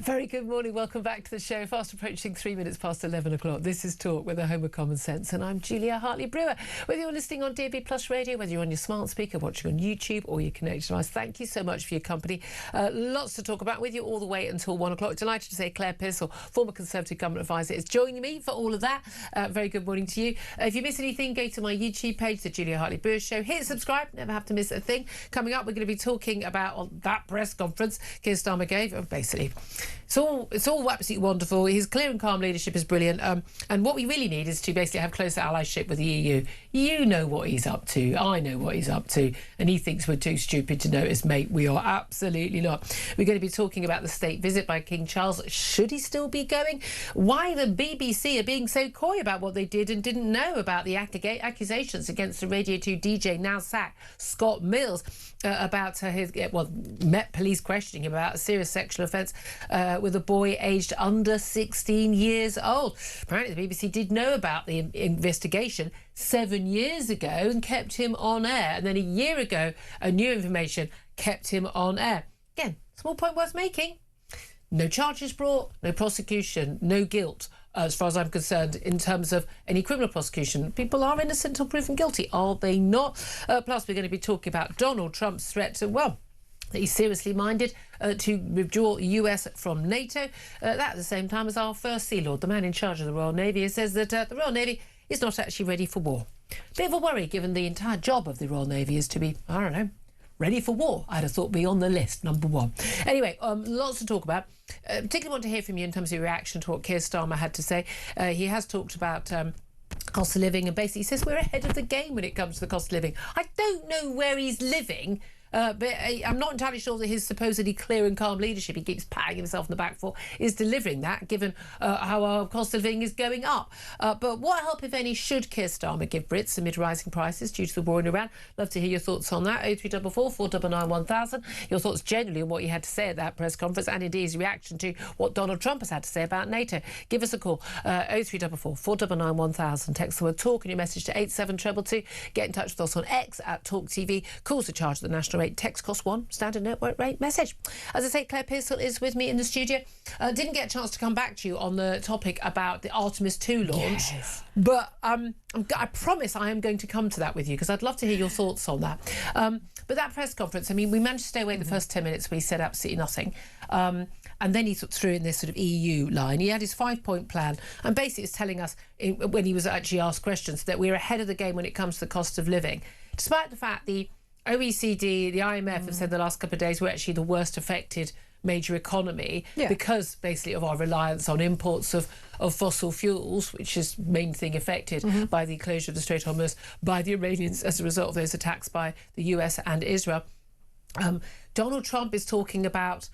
Very good morning. Welcome back to the show. Fast approaching 3 minutes past 11 o'clock. This is Talk with the home of common sense, and I'm Julia Hartley-Brewer. Whether you're listening on DAB Plus Radio, whether you're on your smart speaker, watching on YouTube or your connected device, thank you so much for your company. Lots to talk about with you all the way until 1 o'clock. Delighted to say Claire Pearsall, former Conservative Government Advisor, is joining me for all of that. Very good morning to you. If you miss anything, go to my YouTube page, The Julia Hartley-Brewer Show. Hit subscribe, never have to miss a thing. Coming up, we're going to be talking about that press conference Keir Starmer gave. Basically, it's all absolutely wonderful. His clear and calm leadership is brilliant. And what we really need is to basically have closer allyship with the EU. You know what he's up to. I know what he's up to. And he thinks we're too stupid to notice, mate. We are absolutely not. We're going to be talking about the state visit by King Charles. Should he still be going? Why the BBC are being so coy about what they did and didn't know about the accusations against the Radio 2 DJ, now sacked, Scott Mills, about Met Police questioning him about a serious sexual offence with a boy aged under 16 years old. Apparently the BBC did know about the investigation 7 years ago and kept him on air, and then a year ago new information kept him on air. Again, small point worth making. No charges brought, no prosecution, no guilt, as far as I'm concerned, in terms of any criminal prosecution. People are innocent until proven guilty, are they not? Plus, we're going to be talking about Donald Trump's threat to, that he's seriously minded to withdraw the US from NATO. That at the same time as our first Sea Lord, the man in charge of the Royal Navy, says that the Royal Navy is not actually ready for war. Bit of a worry, given the entire job of the Royal Navy is to be, I don't know, ready for war. I'd have thought be on the list, number one. Anyway, lots to talk about. Particularly want to hear from you in terms of your reaction to what Keir Starmer had to say. He has talked about cost of living, and basically says we're ahead of the game when it comes to the cost of living. I don't know where he's living, but I'm not entirely sure that his supposedly clear and calm leadership he keeps patting himself on the back for is delivering that, given how our cost of living is going up. But what help, if any, should Keir Starmer give Brits amid rising prices due to the war in Iran? Love to hear your thoughts on that. 0344 499 1000. Your thoughts generally on what you had to say at that press conference, and indeed his reaction to what Donald Trump has had to say about NATO. Give us a call. 0344 499 1000. Text the word talk and your message to 87222. Get in touch with us on X at Talk TV. Calls are charged at the national rate. Text cost £1, standard network rate message. As I say, Claire Pearsall is with me in the studio. Didn't get a chance to come back to you on the topic about the Artemis 2 launch, but I promise I am going to come to that with you, because I'd love to hear your thoughts on that. But that press conference, I mean, we managed to stay awake the first 10 minutes where he said absolutely nothing. And then he threw in this sort of EU line. He had his 5-point plan, and basically was telling us, when he was actually asked questions, that we're ahead of the game when it comes to the cost of living, despite the fact the OECD, the IMF have said the last couple of days we're actually the worst affected major economy because basically of our reliance on imports of fossil fuels, which is the main thing affected by the closure of the Strait of Hormuz by the Iranians as a result of those attacks by the US and Israel. Donald Trump is talking about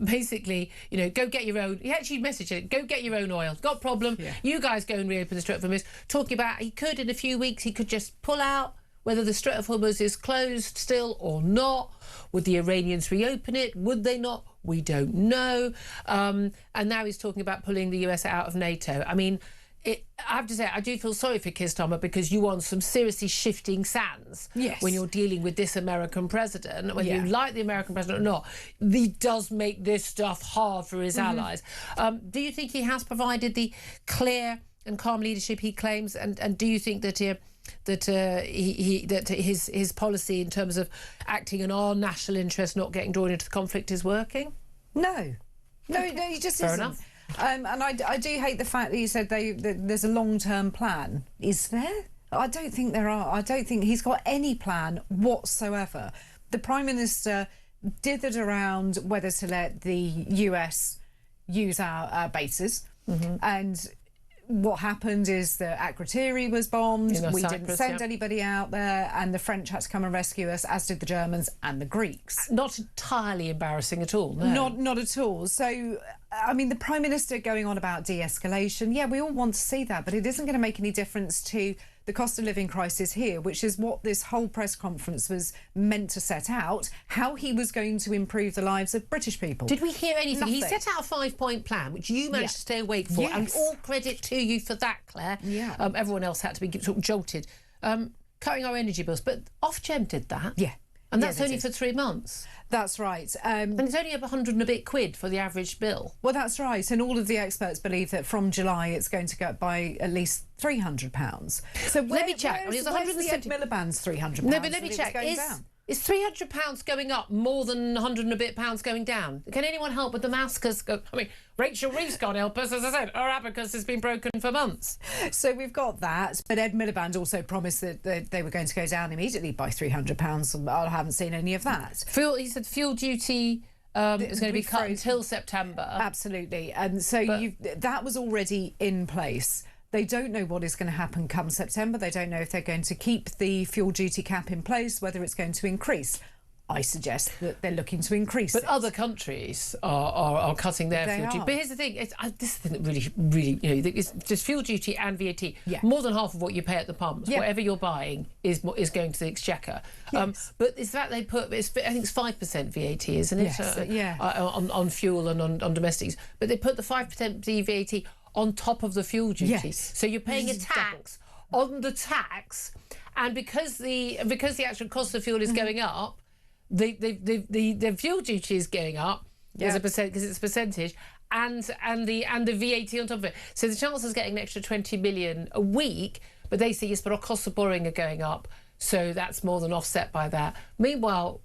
basically, go get your own. He actually messaged it, go get your own oil. Got a problem? You guys go and reopen the Strait of Hormuz. Talking about he could, in a few weeks, he could just pull out. Whether the Strait of Hormuz is closed still or not. Would the Iranians reopen it? Would they not? We don't know. And now he's talking about pulling the US out of NATO. I mean, I have to say, I do feel sorry for Keir Starmer, because you on some seriously shifting sands when you're dealing with this American president, whether you like the American president or not. He does make this stuff hard for his allies. Do you think he has provided the clear and calm leadership he claims? And do you think that his policy in terms of acting in our national interest, not getting drawn into the conflict, is working? No, he just Fair isn't. enough. And I do hate the fact that you said that there's a long-term plan. Is there? I don't think there are. I don't think he's got any plan whatsoever. The Prime Minister dithered around whether to let the US use our bases, and what happened is that Akrotiri was bombed. We didn't send anybody out there, and the French had to come and rescue us, as did the Germans and the Greeks. Not entirely embarrassing at all. No. Not at all. So, I mean, the Prime Minister going on about de-escalation, we all want to see that, but it isn't going to make any difference to the cost of living crisis here, which is what this whole press conference was meant to set out, how he was going to improve the lives of British people. Did we hear anything? Nothing. He set out a 5-point plan, which you managed to stay awake for, and all credit to you for that, Claire. Everyone else had to be sort of jolted. Cutting our energy bills, but Ofgem did that. And that's only for 3 months. That's right. And it's only up 100 and a bit quid for the average bill. Well, that's right. And all of the experts believe that from July it's going to go up by at least £300. So let me check. Where's the Ed Miliband's £300? No, but let me check. Is £300 going up more than 100 and a bit pounds going down? Can anyone help with the maths? Because, I mean, Rachel Reeves can't help us, as I said. Our abacus has been broken for months. So we've got that. But Ed Miliband also promised that they were going to go down immediately by £300. I haven't seen any of that. He said fuel duty is going to be cut until September. Absolutely. And so that was already in place. They don't know what is going to happen come September. They don't know if they're going to keep the fuel duty cap in place, whether it's going to increase. I suggest that they're looking to increase it. But other countries are cutting their fuel duty. But here's the thing, this is really, it's just fuel duty and VAT. Yeah. More than half of what you pay at the pumps, whatever you're buying, is going to the exchequer. Yes. But it's that they put, I think it's 5% VAT, isn't it? Yes, on fuel and on domestics. But they put the 5% VAT on top of the fuel duty. Yes. So you're paying a tax on the tax, and because the actual cost of fuel is going up, the fuel duty is going up as a percent, because it's a percentage, and the VAT on top of it. So the Chancellor's getting an extra 20 million a week, but they say yes, but our costs of borrowing are going up, so that's more than offset by that. Meanwhile,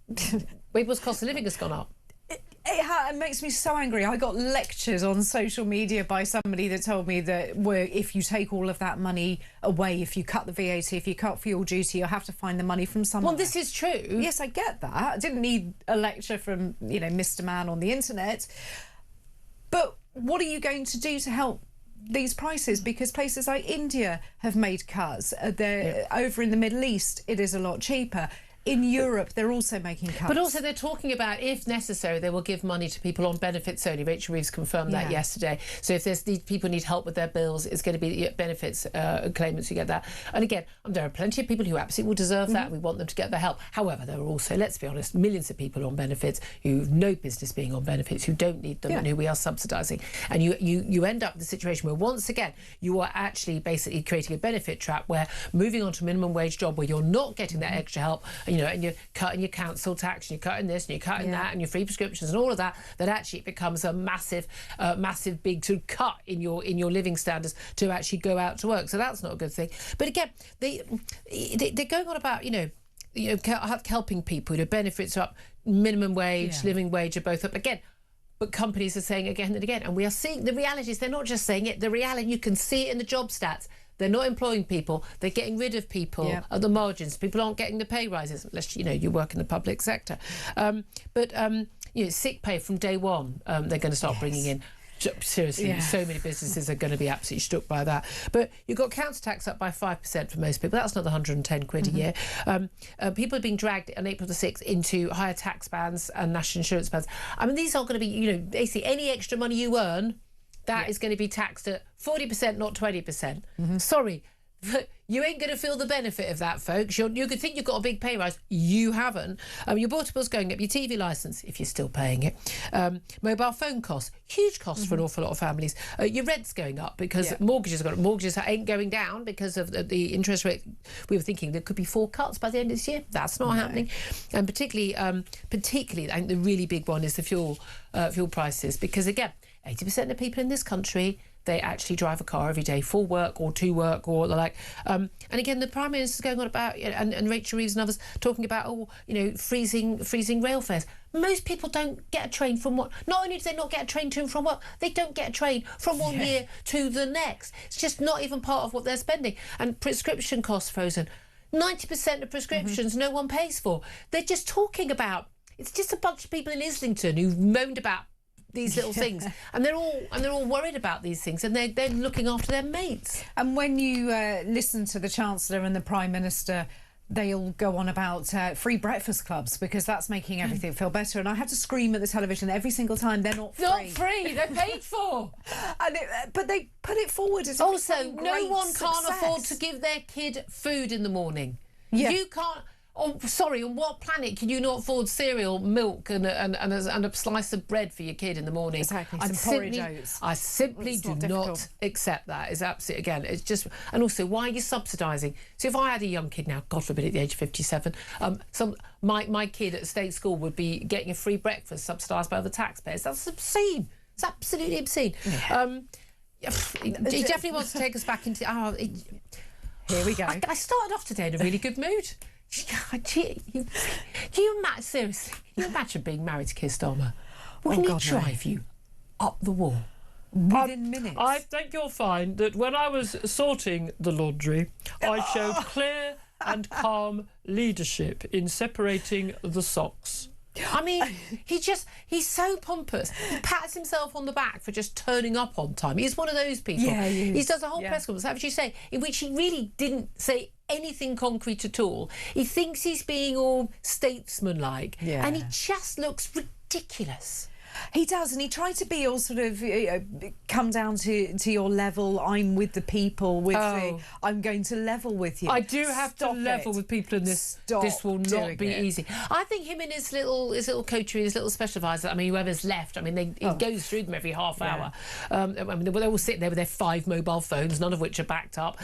people's cost of living has gone up. It makes me so angry. I got lectured on social media by somebody that told me that if you take all of that money away, if you cut the VAT, if you cut fuel duty, you'll have to find the money from somewhere. Well, this is true. Yes, I get that. I didn't need a lecture from, Mr. Man on the internet. But what are you going to do to help these prices? Because places like India have made cuts. Over in the Middle East, it is a lot cheaper. In Europe, they're also making cuts. But also they're talking about, if necessary, they will give money to people on benefits only. Rachel Reeves confirmed that yesterday. So if people need help with their bills, it's going to be benefits claimants who get that. And again, there are plenty of people who absolutely will deserve that. We want them to get the help. However, there are also, let's be honest, millions of people on benefits who have no business being on benefits, who don't need them and who we are subsidising. And you end up in the situation where, once again, you are actually basically creating a benefit trap where moving on to a minimum wage job where you're not getting that extra help, and you're cutting your council tax, and you're cutting this, and you're cutting that, and your free prescriptions, and all of that actually it becomes a massive big sort of cut in your living standards to actually go out to work. So that's not a good thing. But again, they're going on about helping people. Benefits are up, minimum wage, living wage are both up again. But companies are saying again and again, and we are seeing the reality is they're not just saying it. The reality, you can see it in the job stats. They're not employing people. They're getting rid of people at the margins. People aren't getting the pay rises unless you work in the public sector. Sick pay from day one. They're going to start bringing in. Seriously, so many businesses are going to be absolutely struck by that. But you've got council tax up by 5% for most people. That's another 110 quid a year. People are being dragged on April the 6th into higher tax bans and national insurance bans. I mean, these are going to be, basically any extra money you earn, that is going to be taxed at 40%, not 20%. Sorry, but you ain't going to feel the benefit of that, folks. You could think you've got a big pay rise. You haven't. Your water bill's going up, your TV licence, if you're still paying it. Mobile phone costs, huge costs for an awful lot of families. Your rent's going up because mortgages ain't going down because of the interest rate. We were thinking there could be 4 cuts by the end of this year. That's not happening. And particularly, I think the really big one is the fuel prices, because again, 80% of people in this country, they actually drive a car every day for work or to work or the like. And again, the Prime Minister's going on about, and Rachel Reeves and others talking about, freezing rail fares. Most people don't get a train from what. Not only do they not get a train to and from work, they don't get a train from one year to the next. It's just not even part of what they're spending. And prescription costs frozen. 90% of prescriptions no one pays for. They're just talking about. It's just a bunch of people in Islington who've moaned about these little things, and they're all worried about these things, and they're looking after their mates. And when you listen to the Chancellor and the Prime Minister, they'll go on about free breakfast clubs, because that's making everything feel better. And I had to scream at the television every single time, they're not free. Not free, they're paid for. But they put it forward as also, no one can't afford to give their kid food in the morning. You can't. Oh, sorry, on what planet can you not afford cereal, milk, and a slice of bread for your kid in the morning? Exactly, some porridge oats. I simply It's do not not difficult. accept that. It's absolutely, again, it's just... And also, why are you subsidising? So if I had a young kid now, God forbid at the age of 57, my kid at state school would be getting a free breakfast subsidised by other taxpayers. That's obscene. It's absolutely obscene. Yeah. He definitely wants to take us back into... Here we go. I started off today in a really good mood. Seriously, can you imagine being married to Keir Starmer? Wouldn't he drive you up the wall? Within minutes. I think you'll find that when I was sorting the laundry, I showed clear and leadership in separating the socks. I mean, he's so pompous. He pats himself on the back for just turning up on time. He's one of those people. Yeah, he does a whole press conference, how would you say, in which he really didn't say anything concrete at all. He thinks he's being all statesman-like, and he just looks ridiculous. He does, and he tried to be all sort of come down to your level. I'm with the people. I'm going to level with you. I do have to level with people in this. This will not be easy. I think him and his little coterie, his little special advisor. I mean, whoever's left. I mean, he goes through them every half hour. I mean, they all sit there with their 5 mobile phones, none of which are backed up.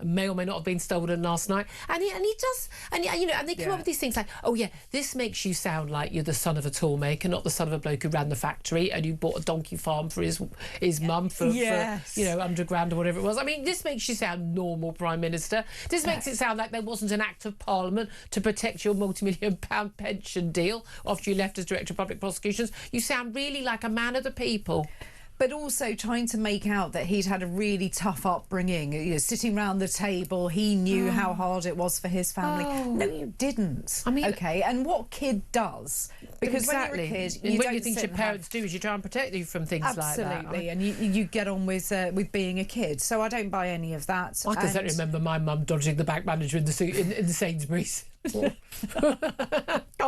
May or may not have been stolen last night. And he does. And they come up with these things like, oh yeah, this makes you sound like you're the son of a toolmaker, not the son of a bloke who ran the factory and who bought a donkey farm for his mum for £100,000 or whatever it was. I mean, this makes you sound normal, Prime Minister. This makes it sound like there wasn't an act of Parliament to protect your multi-million-pound pension deal after you left as Director of Public Prosecutions. You sound really like a man of the people. But also trying to make out that he'd had a really tough upbringing. Sitting round the table, he knew how hard it was for his family. No, you didn't. I mean, okay, and what kid does? Because when you're a kid, what you think your parents do is you try and protect you from things like that. Absolutely, and you get on with being a kid. So I don't buy any of that. I can certainly remember my mum dodging the bank manager in the Sainsbury's. Can't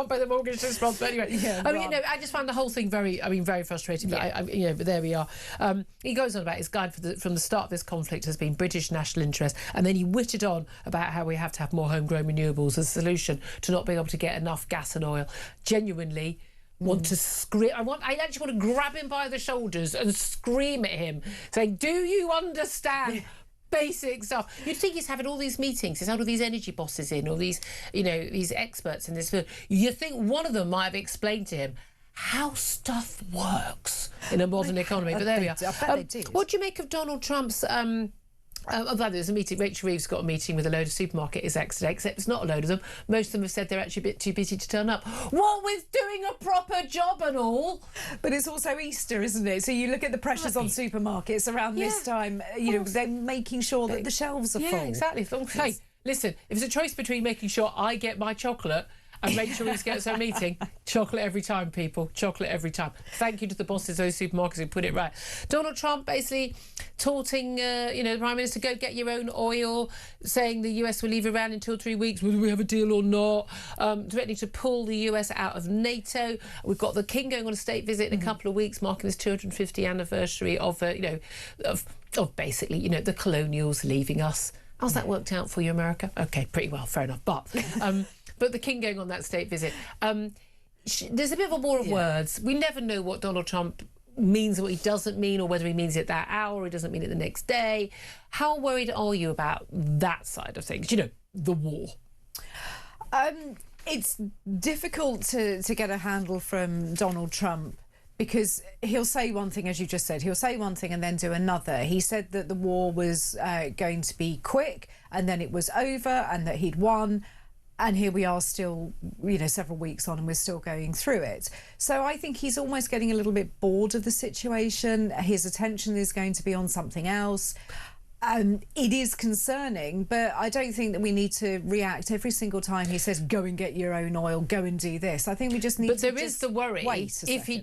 pay the mortgage this month, but anyway. I just found the whole thing very frustrating. But but there we are. He goes on about his guide from the start of this conflict has been British national interest, and then he whittled on about how we have to have more homegrown renewables as a solution to not being able to get enough gas and oil. Genuinely want to scream. I actually want to grab him by the shoulders and scream at him, saying, "Do you understand?" Basic stuff. You'd think he's having all these meetings. He's had all these energy bosses in, all these, these experts in this field. You think one of them might have explained to him how stuff works in a modern economy. But there we are. I bet they did. What do you make of Donald Trump's... there's a meeting. Rachel Reeves got a meeting with a load of supermarket execs today, except it's not a load of them. Most of them have said they're actually a bit too busy to turn up. What with doing a proper job and all. But it's also Easter, isn't it? So you look at the pressures on supermarkets around this time. They're making sure that the shelves are full. Yeah, exactly. Hey, listen, if it's a choice between making sure I get my chocolate and Rachel Reeves gets her meeting, chocolate every time, people. Chocolate every time. Thank you to the bosses of those supermarkets who put it right. Donald Trump basically taunting, the Prime Minister, go get your own oil, saying the US will leave Iran in 2 or 3 weeks, whether we have a deal or not, threatening to pull the US out of NATO. We've got the King going on a state visit in a couple of weeks, marking this 250th anniversary of basically, the colonials leaving us. How's that worked out for you, America? Okay, pretty well, fair enough. But the King going on that state visit, there's a bit of a war of words. We never know what Donald Trump means or what he doesn't mean, or whether he means it that hour or he doesn't mean it the next day. How worried are you about that side of things? The war. It's difficult to get a handle from Donald Trump, because he'll say one thing, as you just said, he'll say one thing and then do another. He said that the war was going to be quick and then it was over and that he'd won. And here we are still, several weeks on and we're still going through it. So I think he's almost getting a little bit bored of the situation. His attention is going to be on something else. It is concerning, but I don't think that we need to react every single time he says, go and get your own oil, go and do this. I think we just need to But there is the worry, if he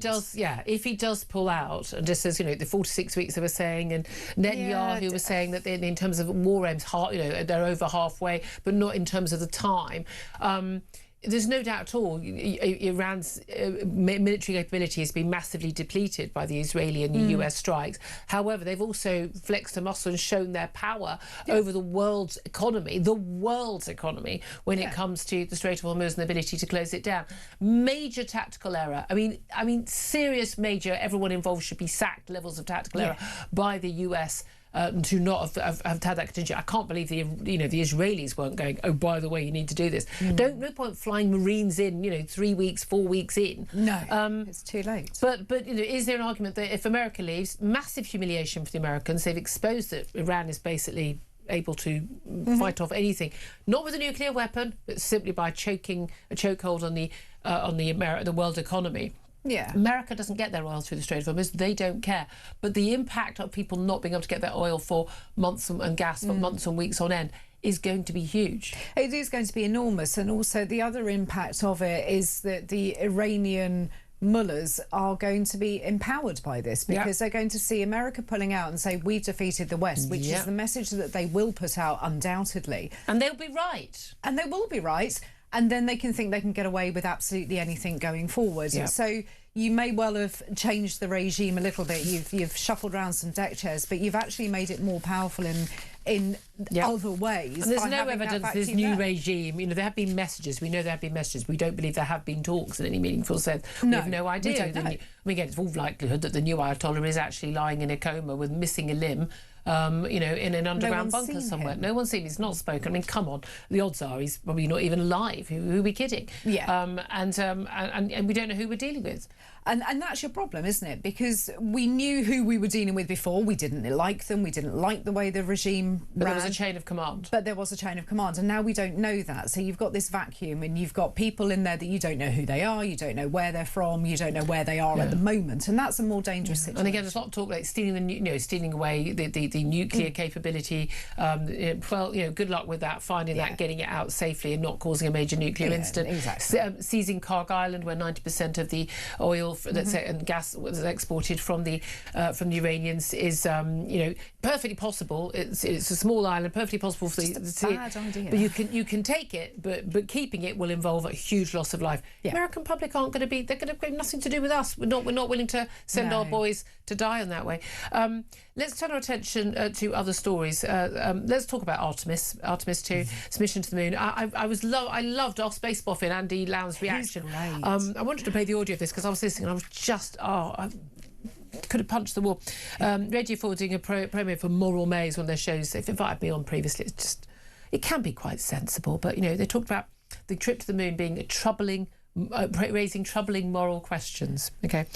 does pull out, and just as, the 4 to 6 weeks they were saying, and Netanyahu was saying that in terms of war aims, they're over halfway, but not in terms of the time. there's no doubt at all Iran's military capability has been massively depleted by the Israeli and the US strikes. However, they've also flexed a muscle and shown their power over the world's economy, when it comes to the Strait of Hormuz and the ability to close it down. Major tactical error. I mean, serious major. Everyone involved should be sacked. Levels of tactical error by the US. To not have had that contingency. I can't believe the Israelis weren't going, oh, by the way, you need to do this. No point flying Marines in, 3 weeks, 4 weeks in. No, it's too late. But is there an argument that if America leaves, massive humiliation for the Americans, they've exposed that Iran is basically able to fight off anything, not with a nuclear weapon, but simply by choking a chokehold on the world economy. Yeah. America doesn't get their oil through the Strait of Hormuz. They don't care. But the impact of people not being able to get their oil for months and gas for months and weeks on end is going to be huge. It is going to be enormous. And also the other impact of it is that the Iranian mullahs are going to be empowered by this, because they're going to see America pulling out and say, we've defeated the West, which is the message that they will put out undoubtedly. And they'll be right. And they will be right. And then they can think they can get away with absolutely anything going forward. Yeah. So you may well have changed the regime a little bit. You've shuffled around some deck chairs, but you've actually made it more powerful in other ways. And there's no evidence this new regime, there have been messages. We know there have been messages. We don't believe there have been talks in any meaningful sense. We have no idea. We don't know. Again, it's all likelihood that the new Ayatollah is actually lying in a coma with missing a limb. In an underground bunker somewhere. No one's seen him. He's not spoken. I mean, come on. The odds are he's probably not even alive. Who are we kidding? Yeah. And we don't know who we're dealing with. And that's your problem, isn't it? Because we knew who we were dealing with before. We didn't like them. We didn't like the way the regime ran. There was a chain of command. But there was a chain of command. And now we don't know that. So you've got this vacuum and you've got people in there that you don't know who they are. You don't know where they're from. You don't know where they are at the moment. And that's a more dangerous situation. And again, there's a lot of talk like stealing away the nuclear capability. Good luck with that, finding that, getting it out safely and not causing a major nuclear incident. Exactly. Seizing Carg Island, where 90% of the oil and gas was exported from the Iranians is perfectly possible. It's a small island, perfectly possible for the bad idea. But you can take it, but keeping it will involve a huge loss of life. The American public aren't going to be. They're going to have nothing to do with us. We're not willing to send our boys to die in that way. Let's turn our attention to other stories. Let's talk about Artemis 2, its mission to the moon. I loved our space boffin Andy Lowndes' reaction. I wanted to play the audio of this because I was listening and I was just I could have punched the wall. Radio 4 doing a promo for Moral Maze, one of their shows. They've invited me on previously. It can be quite sensible, but they talked about the trip to the moon being a troubling. Raising troubling moral questions. Okay,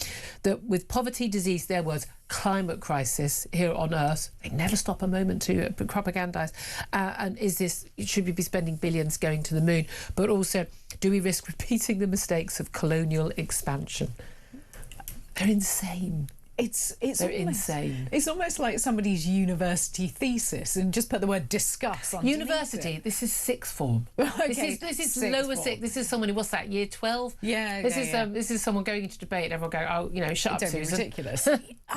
that with poverty, disease, their words, climate crisis here on Earth, they never stop a moment to propagandise. And should we be spending billions going to the moon? But also, do we risk repeating the mistakes of colonial expansion? They're insane. They're insane. It's almost like somebody's university thesis and just put the word discuss on university. This is sixth form. Okay, this is lower sixth. This is someone who, what's that, year 12? This is someone going into debate and everyone going, shut up, Susan. Ridiculous.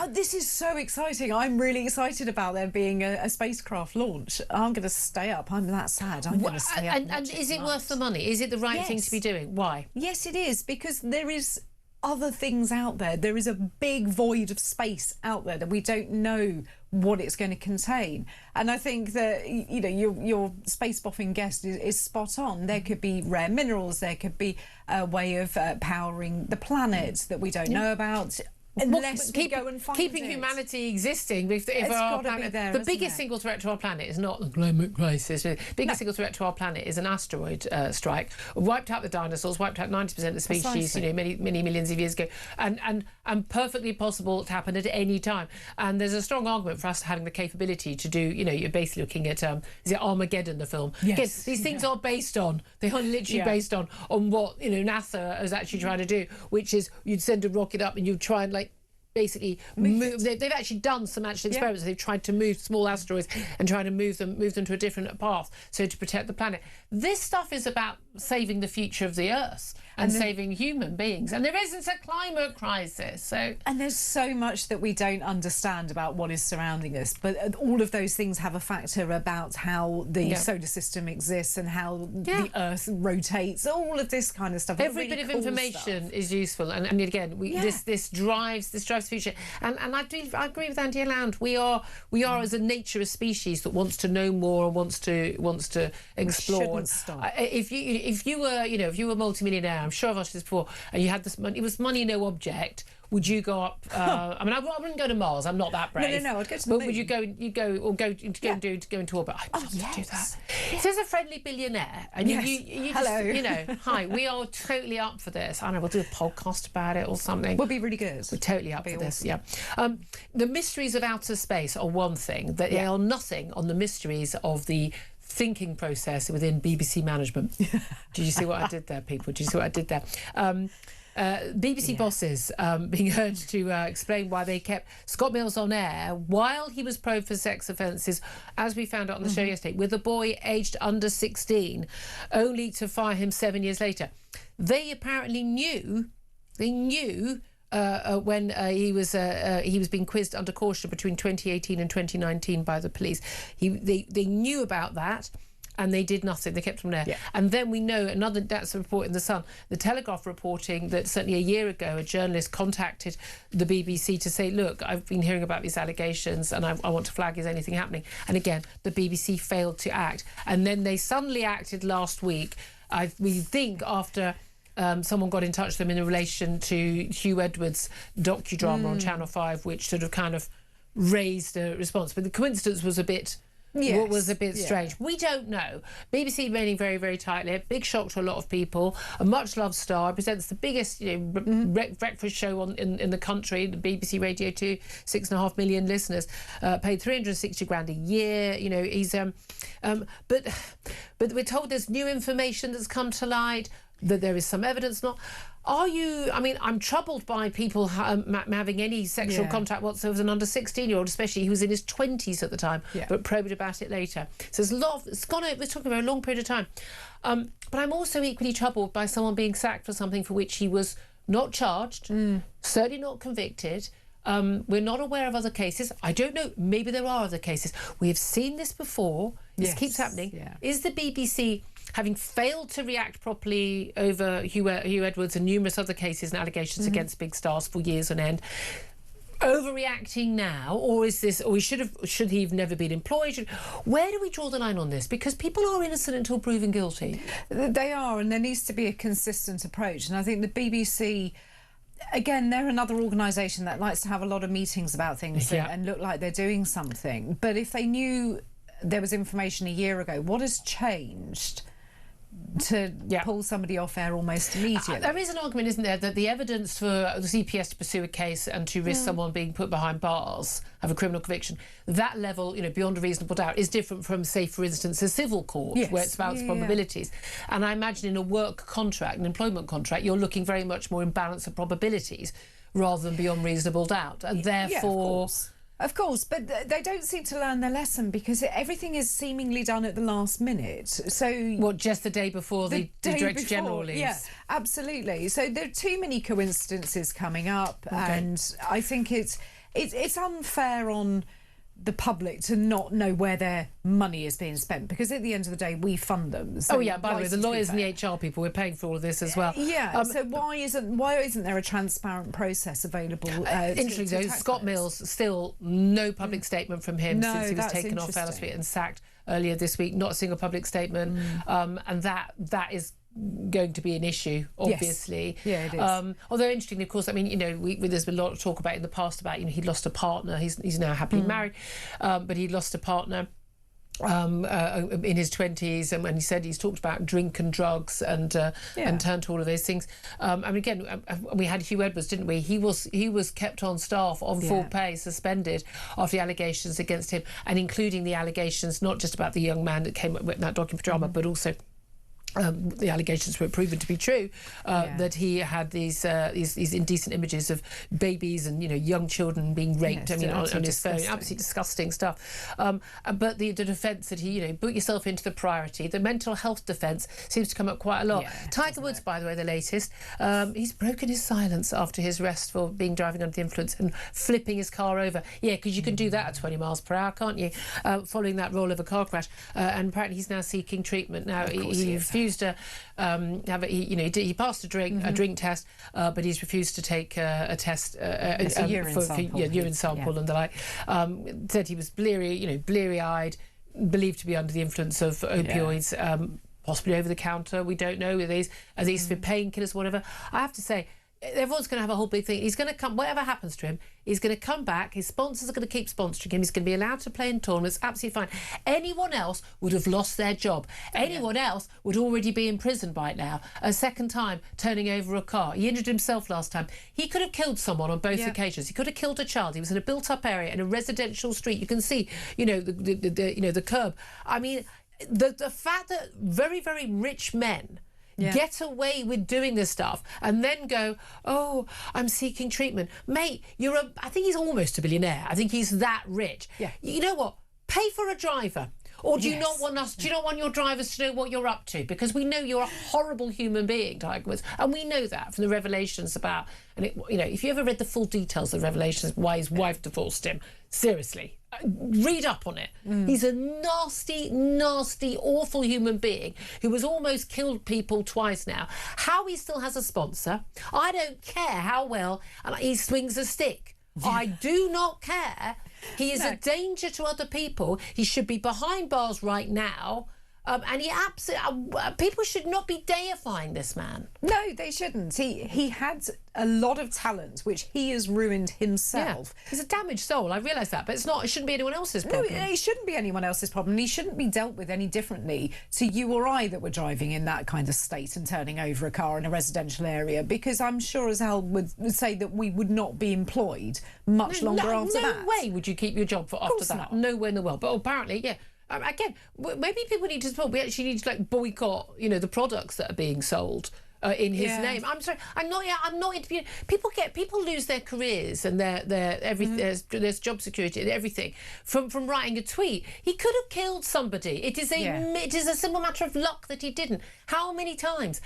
This is so exciting. I'm really excited about there being a spacecraft launch. I'm going to stay up. I'm that sad. I'm going to stay up. And is it worth the money? Is it the right thing to be doing? Why? Yes, it is, because there is other things out there. There is a big void of space out there that we don't know what it's going to contain. And I think that your space boffing guest is spot on. There could be rare minerals. There could be a way of powering the planet that we don't know about. Unless we go and find keeping humanity existing. If our planet, the biggest single threat to our planet is not the climate crisis. The biggest single threat to our planet is an asteroid strike. Wiped out the dinosaurs, wiped out 90% of the species. Many millions of years ago, and perfectly possible to happen at any time. And there's a strong argument for us having the capability to do. You're basically looking at is it Armageddon, the film? Yes. Again, these things are based on. They are literally based on what NASA is actually trying to do, which is you'd send a rocket up and you'd try and basically move. They've actually done some actual experiments. They've tried to move small asteroids and trying to move them to a different path, so to protect the planet. This stuff is about saving the future of the Earth and saving human beings. And there isn't a climate crisis. And there's so much that we don't understand about what is surrounding us. But all of those things have a factor about how the solar system exists and how the Earth rotates. All of this kind of stuff. Every bit of information is useful. And again, this drives the future. And I agree with Andy Alland. We are as a nature, a species that wants to know more and wants to explore. If you were multimillionaire, I'm sure I've asked this before, and you had this money, it was money no object. Would you go up? I mean, I wouldn't go to Mars. I'm not that brave. No. I'd go to the moon. But would you go into orbit? I'd love to do that. If there's a friendly billionaire, and you just, hi, we are totally up for this. I don't know, we'll do a podcast about it or something. We'll be really good. We're totally up for this. Yeah. The mysteries of outer space are one thing. That they are nothing on the mysteries of the thinking process within BBC management. Did you see what I did there, people? Did you see what I did there? BBC bosses being urged to explain why they kept Scott Mills on air while he was probed for sex offences, as we found out on the show yesterday, with a boy aged under 16, only to fire him 7 years later. They apparently knew when he was being quizzed under caution between 2018 and 2019 by the police. They knew about that. And they did nothing. They kept him there. Yeah. And then we know that's a report in The Sun, the Telegraph reporting that certainly a year ago, a journalist contacted the BBC to say, look, I've been hearing about these allegations and I want to flag, is anything happening? And again, the BBC failed to act. And then they suddenly acted last week, we think after someone got in touch with them in relation to Hugh Edwards' docudrama on Channel 5, which sort of kind of raised a response. But the coincidence was a bit... What was a bit strange. We don't know. BBC remaining very, very tight-lipped. Big shock to a lot of people. A much-loved star. Presents the biggest breakfast show in the country, the BBC Radio 2, 6.5 million listeners. Paid 360 grand a year. He's... But we're told there's new information that's come to light, that there is some evidence not... I'm troubled by people having any sexual contact whatsoever with an under 16-year-old, especially who was in his 20s at the time, but probed about it later. So there's a lot of, we're talking about a long period of time. But I'm also equally troubled by someone being sacked for something for which he was not charged, certainly not convicted. We're not aware of other cases. I don't know, maybe there are other cases. We have seen this before. This keeps happening. Yeah. Is the BBC, having failed to react properly over Hugh Edwards and numerous other cases and allegations against big stars for years on end, overreacting now, or should he have never been employed? Where do we draw the line on this? Because people are innocent until proven guilty. They are, and there needs to be a consistent approach. And I think the BBC... Again, they're another organisation that likes to have a lot of meetings about things and look like they're doing something. But if they knew there was information a year ago, what has changed to pull somebody off air almost immediately? There is an argument, isn't there, that the evidence for the CPS to pursue a case and to risk someone being put behind bars, have a criminal conviction, that level, beyond a reasonable doubt, is different from, say, for instance, a civil court, where it's about probabilities. And I imagine in a work contract, an employment contract, you're looking very much more in balance of probabilities rather than beyond reasonable doubt. And therefore... Of course, but they don't seem to learn their lesson because everything is seemingly done at the last minute. So just the day before the Director General leaves? Yeah, absolutely. So there are too many coincidences coming up, and I think it's unfair on the public to not know where their money is being spent, because at the end of the day we fund them. So by the way, the lawyers and the HR people, we're paying for all of this as well. So why isn't there a transparent process available? Interesting though, Scott Mills, still no public statement from him since he was taken off last week and sacked earlier this week. Not a single public statement, and that is going to be an issue, obviously. Yes. Yeah, it is. Although interestingly, of course, I mean, there's been a lot of talk about in the past about, he'd lost a partner. He's now happily married, but he'd lost a partner in his 20s, and when he's talked about drink and drugs and turned to all of those things. We had Hugh Edwards, didn't we? He was kept on staff on full pay, suspended after the allegations against him, and including the allegations not just about the young man that came up with that docudrama, but also the allegations were proven to be true, that he had these indecent images of babies and young children being raped. On his phone, absolutely disgusting stuff. But the defence that he put yourself into the priority. The mental health defence seems to come up quite a lot. Tiger Woods, by the way, the latest, he's broken his silence after his arrest for driving under the influence and flipping his car over. Yeah, because you can do that at 20 miles per hour, can't you? Following that rollover car crash, and apparently he's now seeking treatment. Now he refused to he passed a drink test, but he's refused to take a test, a urine sample, urine sample and the like. Said he was bleary-eyed, believed to be under the influence of opioids, possibly over the counter. We don't know. Are these for painkillers, whatever? I have to say, everyone's going to have a whole big thing. He's going to come, whatever happens to him, he's going to come back. His sponsors are going to keep sponsoring him. He's going to be allowed to play in tournaments. Absolutely fine. Anyone else would have lost their job. Anyone else would already be in prison by now. A second time turning over a car. He injured himself last time. He could have killed someone on both occasions. He could have killed a child. He was in a built-up area in a residential street. You can see, the curb. I mean, the fact that very, very rich men get away with doing this stuff and then go, oh, I'm seeking treatment. Mate, I think he's almost a billionaire. I think he's that rich. Yeah. You know what? Pay for a driver. Or do you not want your drivers to know what you're up to? Because we know you're a horrible human being, Tiger Woods, and we know that from the revelations about. And if you ever read the full details of the revelations why his wife divorced him, seriously, read up on it. He's a nasty, nasty, awful human being who has almost killed people twice now. How he still has a sponsor, I don't care how well he swings a stick. I do not care. He is a danger to other people. He should be behind bars right now. And he absolutely, people should not be deifying this man. No, they shouldn't. He had a lot of talent, which he has ruined himself. Yeah. He's a damaged soul. I realise that, but it shouldn't be anyone else's problem. No, it shouldn't be anyone else's problem. He shouldn't be dealt with any differently to you or I that were driving in that kind of state and turning over a car in a residential area, because I'm sure as hell would say that we would not be employed much longer after that. No way would you keep your job for after that. No way in the world. But apparently, again, maybe people need to. We actually need to boycott, the products that are being sold in his name. I'm sorry, I'm not interviewing. People lose their careers and their everything, their job security and everything from writing a tweet. He could have killed somebody. It is a simple matter of luck that he didn't. How many times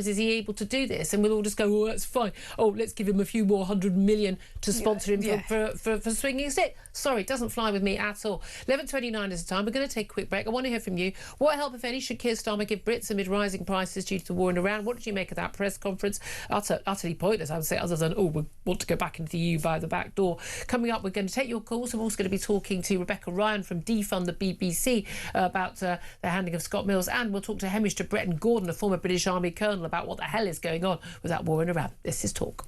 is he able to do this? And we'll all just go, oh, that's fine. Oh, let's give him a few more 100 million to sponsor him for swinging a stick. Sorry, it doesn't fly with me at all. 11:29 is the time. We're going to take a quick break. I want to hear from you. What help, if any, should Keir Starmer give Brits amid rising prices due to the war in Iran? What did you make of that press conference? Utterly pointless, I would say, other than, we want to go back into the EU via the back door. Coming up, we're going to take your calls. We're also going to be talking to Rebecca Ryan from Defund the BBC about the handing of Scott Mills, and we'll talk to Hamish de Bretton Gordon, a former British Army colonel, about what the hell is going on with that war in Iran. This is Talk.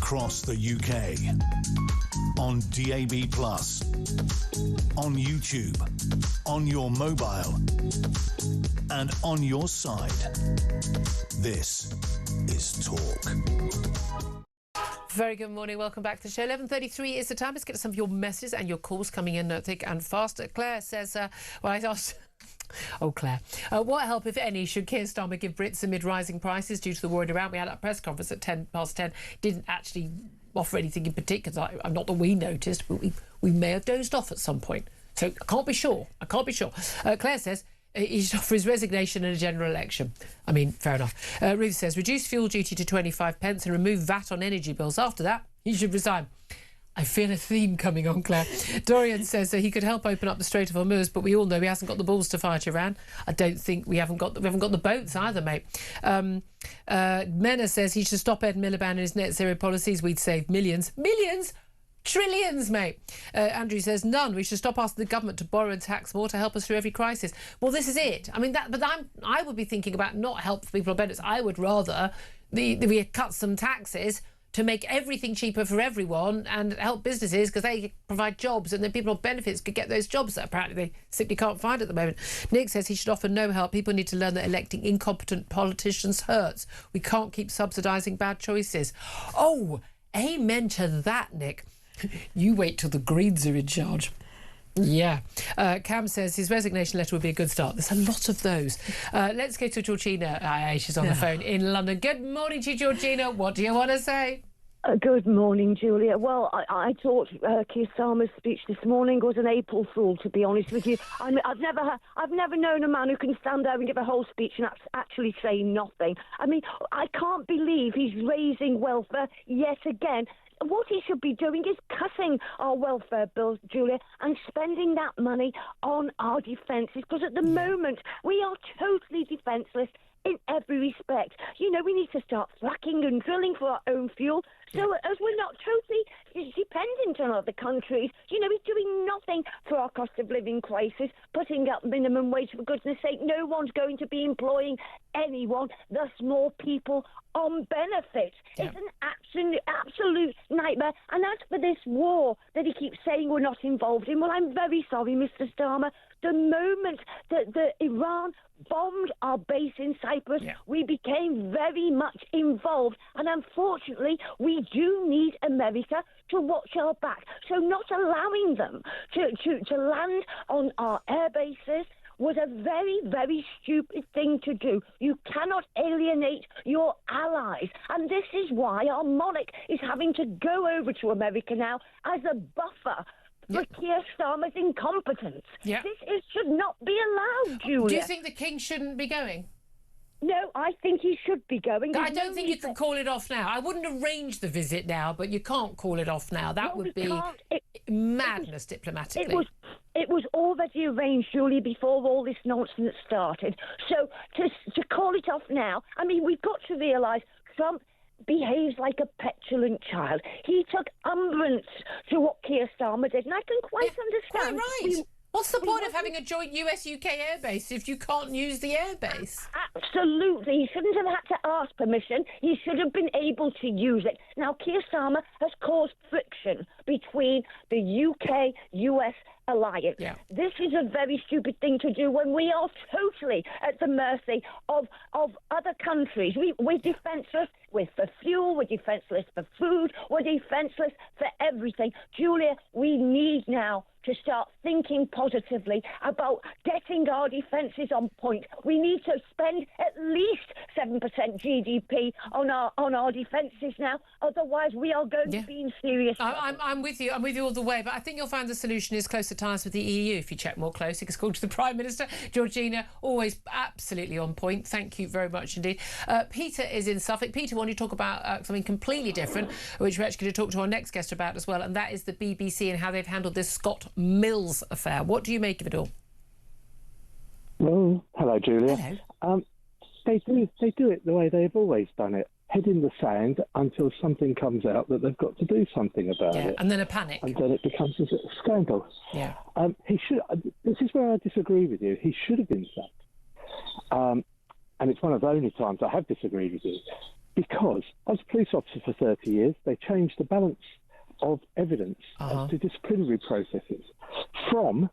across the UK. On DAB+, on YouTube, on your mobile, and on your side. This is Talk. Very good morning. Welcome back to the show. 11:33 is the time. Let's get to some of your messages and your calls coming in thick and fast. Claire says, well, I asked... Oh, Claire. What help, if any, should Keir Starmer give Brits amid rising prices due to the war in Iran? We had a press conference at 10:10. Didn't actually offer anything in particular. Not that we noticed, but we may have dozed off at some point. So I can't be sure. Claire says he should offer his resignation in a general election. I mean, fair enough. Ruth says reduce fuel duty to 25 pence and remove VAT on energy bills. After that, he should resign. I feel a theme coming on, Claire. Dorian says that he could help open up the Strait of Hormuz, but we all know he hasn't got the balls to fight Iran. I don't think we haven't got the boats either, mate. Mena says he should stop Ed Miliband and his net zero policies. We'd save millions, trillions, mate. Andrew says none. We should stop asking the government to borrow and tax more to help us through every crisis. Well, this is it. I mean, I would be thinking about not help for people on benefits. I would rather we cut some taxes to make everything cheaper for everyone and help businesses because they provide jobs, and then people on benefits could get those jobs that apparently they simply can't find at the moment. Nick says he should offer no help. People need to learn that electing incompetent politicians hurts. We can't keep subsidising bad choices. Oh, amen to that, Nick. You wait till the Greens are in charge. Yeah. Cam says his resignation letter would be a good start. There's a lot of those. Let's go to Georgina. She's on the phone in London. Good morning to you, Georgina. What do you want to say? Good morning, Julia. Well, I thought Keir Starmer's speech this morning was an April Fool, to be honest with you. I've never known a man who can stand there and give a whole speech and actually say nothing. I mean, I can't believe he's raising welfare yet again. What he should be doing is cutting our welfare bills, Julia, and spending that money on our defences, because at the moment we are totally defenceless in every respect. You know, we need to start fracking and drilling for our own fuel, so as we're not totally dependent on other countries. You know, he's doing nothing for our cost of living crisis, putting up minimum wage, for goodness sake. No one's going to be employing anyone, thus more people on benefits. It's an absolute nightmare. And as for this war that he keeps saying we're not involved in, well, I'm very sorry, Mr. Starmer. The moment that Iran bombed our base in Cyprus, we became very much involved. And unfortunately, we do need America to watch our back. So not allowing them to land on our air bases was a very, very stupid thing to do. You cannot alienate your allies. And this is why our monarch is having to go over to America now as a buffer for Keir Starmer's incompetence. This should not be allowed, Julia. Do you think the King shouldn't be going? No, I think he should be going. I don't think you can call it off now. I wouldn't arrange the visit now, but you can't call it off now. That would be madness diplomatically. It was already arranged, Julie, before all this nonsense started. So to call it off now, I mean, we've got to realise Trump behaves like a petulant child. He took umbrance to what Keir Starmer did, and I can quite understand. Quite right. What's the point of having a joint US-UK airbase if you can't use the airbase? Absolutely. He shouldn't have had to ask permission. He should have been able to use it. Now, Keir Starmer has caused friction between the UK-US alliance. This is a very stupid thing to do when we are totally at the mercy of other countries. We're defenceless for fuel, we're defenceless for food, we're defenceless for everything. Julia, we need now to start thinking positively about getting our defences on point. We need to spend at least 7% GDP on our defences now. Otherwise, we are going to be in serious trouble. I'm with you. I'm with you all the way. But I think you'll find the solution is closer ties with the EU if you check more closely. Because according to the Prime Minister, Georgina, always absolutely on point. Thank you very much indeed. Peter is in Suffolk. Peter, wanted to talk about something completely different, which we're actually going to talk to our next guest about as well, and that is the BBC and how they've handled this Scott Mills affair. What do you make of it all? Well, hello, Julia. Hello. They do it the way they've always done it. Head in the sand until something comes out that they've got to do something about it. And then a panic. And then it becomes a scandal. Yeah. He should. This is where I disagree with you. He should have been sacked. And it's one of the only times I have disagreed with you. because I was a police officer for 30 years. They changed the balance of evidence as to disciplinary processes from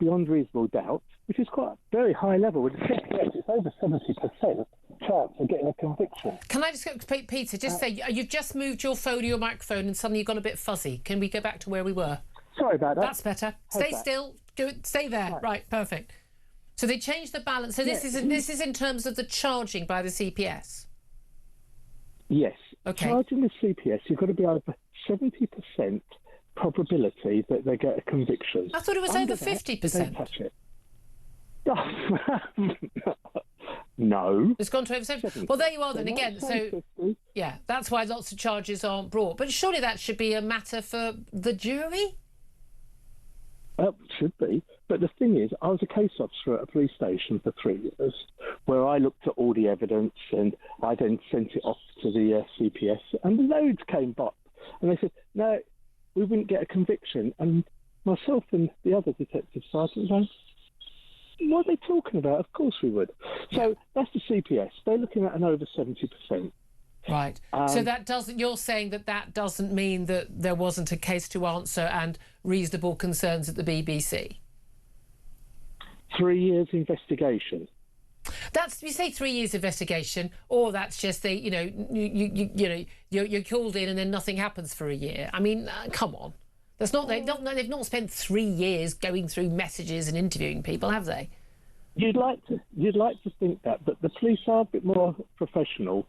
beyond reasonable doubt, which is quite a very high level. With CPS, it's over 70% chance of getting a conviction. Can I just go, Peter, just say, you've just moved your phone or your microphone and suddenly you've gone a bit fuzzy. Can we go back to where we were? Sorry about that. That's better. Stay still. Stay there. Right, perfect. So they changed the balance. So this is in terms of the charging by the CPS? Yes. Okay. Charging the CPS, you've got to be over 70% probability that they get a conviction. I thought it was over 50%. Don't touch it. No. It's gone to over 70%. Well, there you are then again. So, yeah, that's why lots of charges aren't brought. But surely that should be a matter for the jury? Should be. But the thing is, I was a case officer at a police station for 3 years where I looked at all the evidence and I then sent it off to the CPS and loads came back. And they said, no, we wouldn't get a conviction. And myself and the other detective sergeant were like, what are they talking about? Of course we would. So that's the CPS. They're looking at an over 70%. Right. So that doesn't. You're saying that doesn't mean that there wasn't a case to answer and reasonable concerns at the BBC. 3 years investigation. That's, you say 3 years investigation, or that's just the you're called in and then nothing happens for a year. I mean, come on. That's not. They've not spent 3 years going through messages and interviewing people, have they? You'd like to think that, but the police are a bit more professional.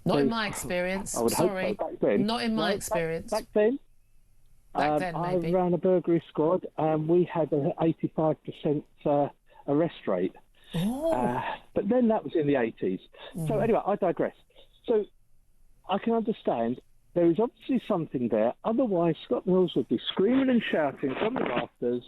Not in my experience. I would Sorry. hope so. Back then. Not in my experience. Back then, maybe. I ran a burglary squad and we had an 85% arrest rate. But then that was in the 80s. So anyway, I digress. So I can understand there is obviously something there. Otherwise, Scott Mills would be screaming and shouting from the rafters,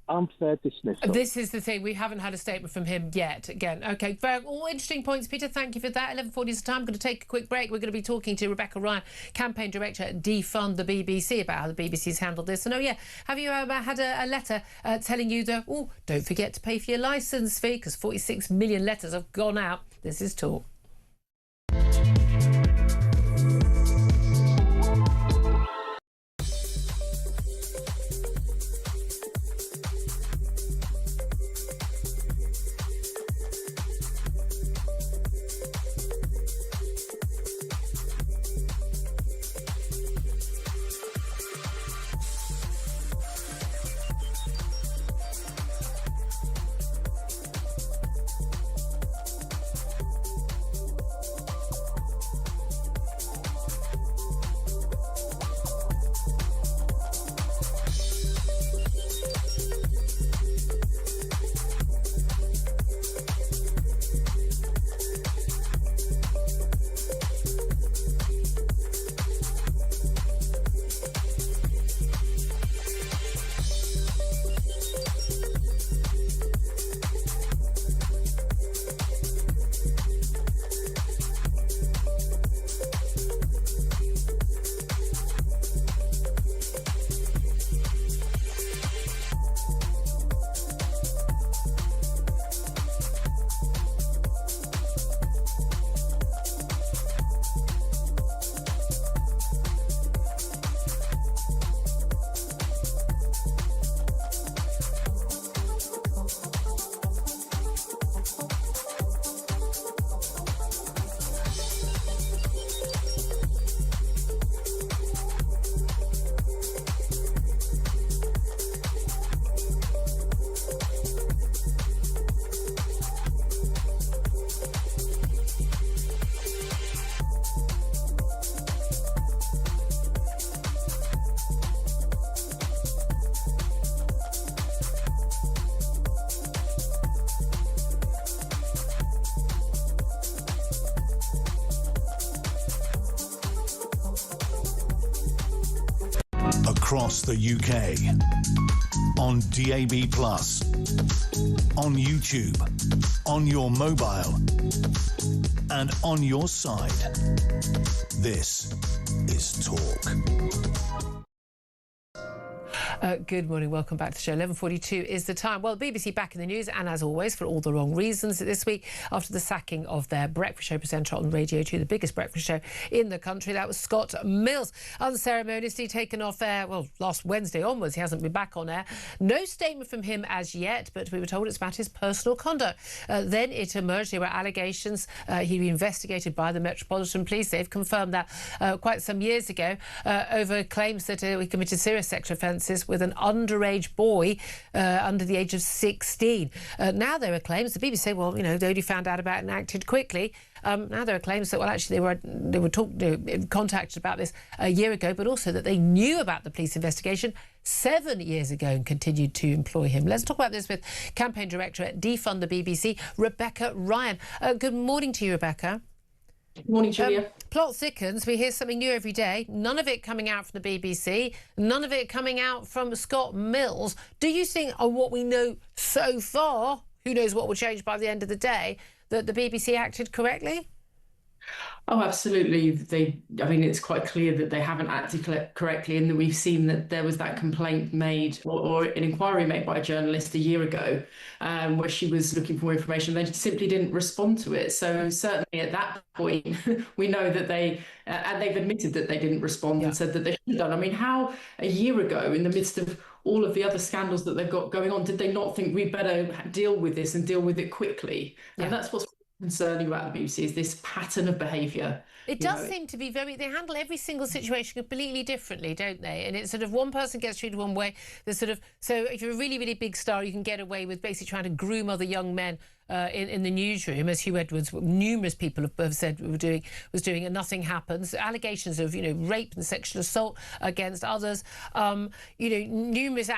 unfair dismissal. This is the thing. We haven't had a statement from him yet. Again, OK, all interesting points, Peter. Thank you for that. 11:40 is the time. I'm going to take a quick break. We're going to be talking to Rebecca Ryan, campaign director at Defund the BBC, about how the BBC's handled this. And have you had a letter telling you that, don't forget to pay for your licence fee, because 46 million letters have gone out? This is Talk. Across the UK, on DAB+, on YouTube, on your mobile, and on your side. This is Talk. Good morning, welcome back to the show. 11:42 is the time. Well, the BBC back in the news, and as always, for all the wrong reasons this week, after the sacking of their breakfast show presenter on Radio 2, the biggest breakfast show in the country. That was Scott Mills, unceremoniously taken off air, well, last Wednesday onwards. He hasn't been back on air. No statement from him as yet, but we were told it's about his personal conduct. Then it emerged there were allegations. He'd been investigated by the Metropolitan Police. They've confirmed that quite some years ago over claims that he committed serious sexual offences with an underage boy under the age of 16. Now there are claims, the BBC say, well, you know, they only found out about it and acted quickly. Now there are claims that, well, actually they were contacted about this a year ago, but also that they knew about the police investigation 7 years ago and continued to employ him. Let's talk about this with campaign director at Defund the BBC, Rebecca Ryan. Good morning to you, Rebecca. Good morning, Julia. Plot thickens. We hear something new every day. None of it coming out from the BBC. None of it coming out from Scott Mills. Do you think, on what we know so far, who knows what will change by the end of the day, that the BBC acted correctly? Oh, absolutely. It's quite clear that they haven't acted correctly, and that we've seen that there was that complaint made or an inquiry made by a journalist a year ago where she was looking for more information. They simply didn't respond to it. So certainly at that point, we know that and they've admitted that they didn't respond and said that they should have done. I mean, how a year ago, in the midst of all of the other scandals that they've got going on, did they not think we better deal with this and deal with it quickly? Yeah. And that's what's concerning about the BBC, is this pattern of behaviour. It does seem to be they handle every single situation completely differently, don't they? And it's sort of one person gets treated one way. So if you're a really, really big star, you can get away with basically trying to groom other young men in the newsroom, as Hugh Edwards, numerous people have said was doing, and nothing happens. Allegations of rape and sexual assault against others, numerous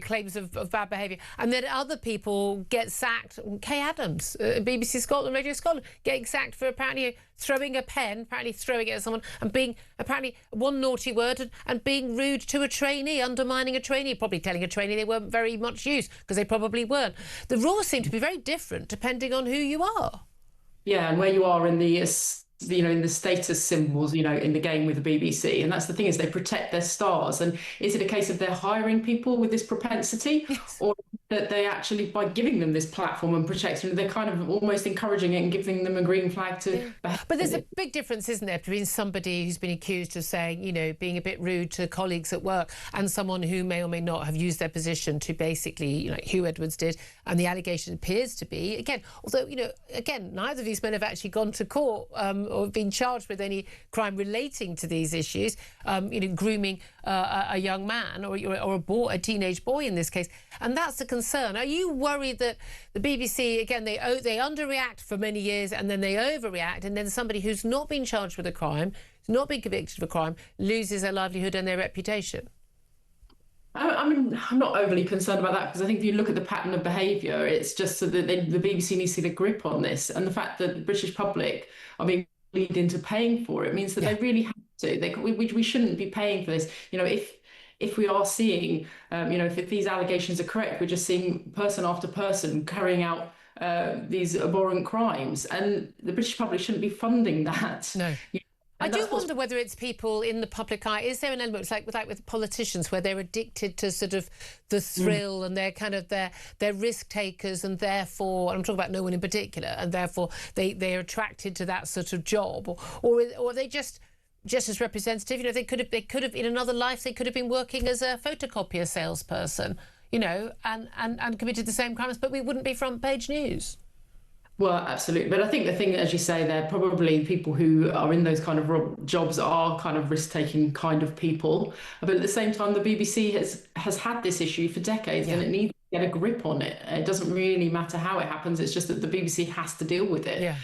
claims of bad behaviour, and then other people get sacked. Kay Adams, BBC Scotland, Radio Scotland, getting sacked for apparently throwing a pen, throwing it at someone, and being apparently one naughty word and being rude to a trainee, undermining a trainee, probably telling a trainee they weren't very much use, because they probably weren't. The rules seem to be very different depending on who you are. Yeah, and where you are in the in the status symbols, in the game with the BBC. And that's the thing, is they protect their stars. And is it a case of they're hiring people with this propensity, or that they actually, by giving them this platform and protection, they're kind of almost encouraging it and giving them a green flag to behave? But there's a big difference, isn't there, between somebody who's been accused of saying, being a bit rude to colleagues at work, and someone who may or may not have used their position to basically, like Hugh Edwards did, and the allegation appears to be, again, although, neither of these men have actually gone to court or been charged with any crime relating to these issues, grooming a young man or a teenage boy in this case. And that's the concern. Are you worried that the BBC, again, they underreact for many years and then they overreact, and then somebody who's not been charged with a crime, who's not been convicted of a crime, loses their livelihood and their reputation? I'm not overly concerned about that, because I think if you look at the pattern of behaviour, it's just that the BBC needs to get a grip on this. And the fact that the British public are being lead into paying for it means that they really have to. We shouldn't be paying for this. If we are seeing, if these allegations are correct, we're just seeing person after person carrying out these abhorrent crimes, and the British public shouldn't be funding that. No. I do wonder whether it's people in the public eye. Is there an element, like with politicians, where they're addicted to sort of the thrill and they're kind of they're risk takers, and therefore, and I'm talking about no one in particular, and therefore they're attracted to that sort of job, or are they just as representative? They could have in another life they could have been working as a photocopier salesperson, and committed the same crimes, but we wouldn't be front page news. Well, absolutely. But I think the thing, as you say, they're probably people who are in those kind of jobs are kind of risk-taking kind of people. But at the same time, the BBC has had this issue for decades, and it needs to get a grip on it. It doesn't really matter how it happens. It's just that the BBC has to deal with it. Yeah.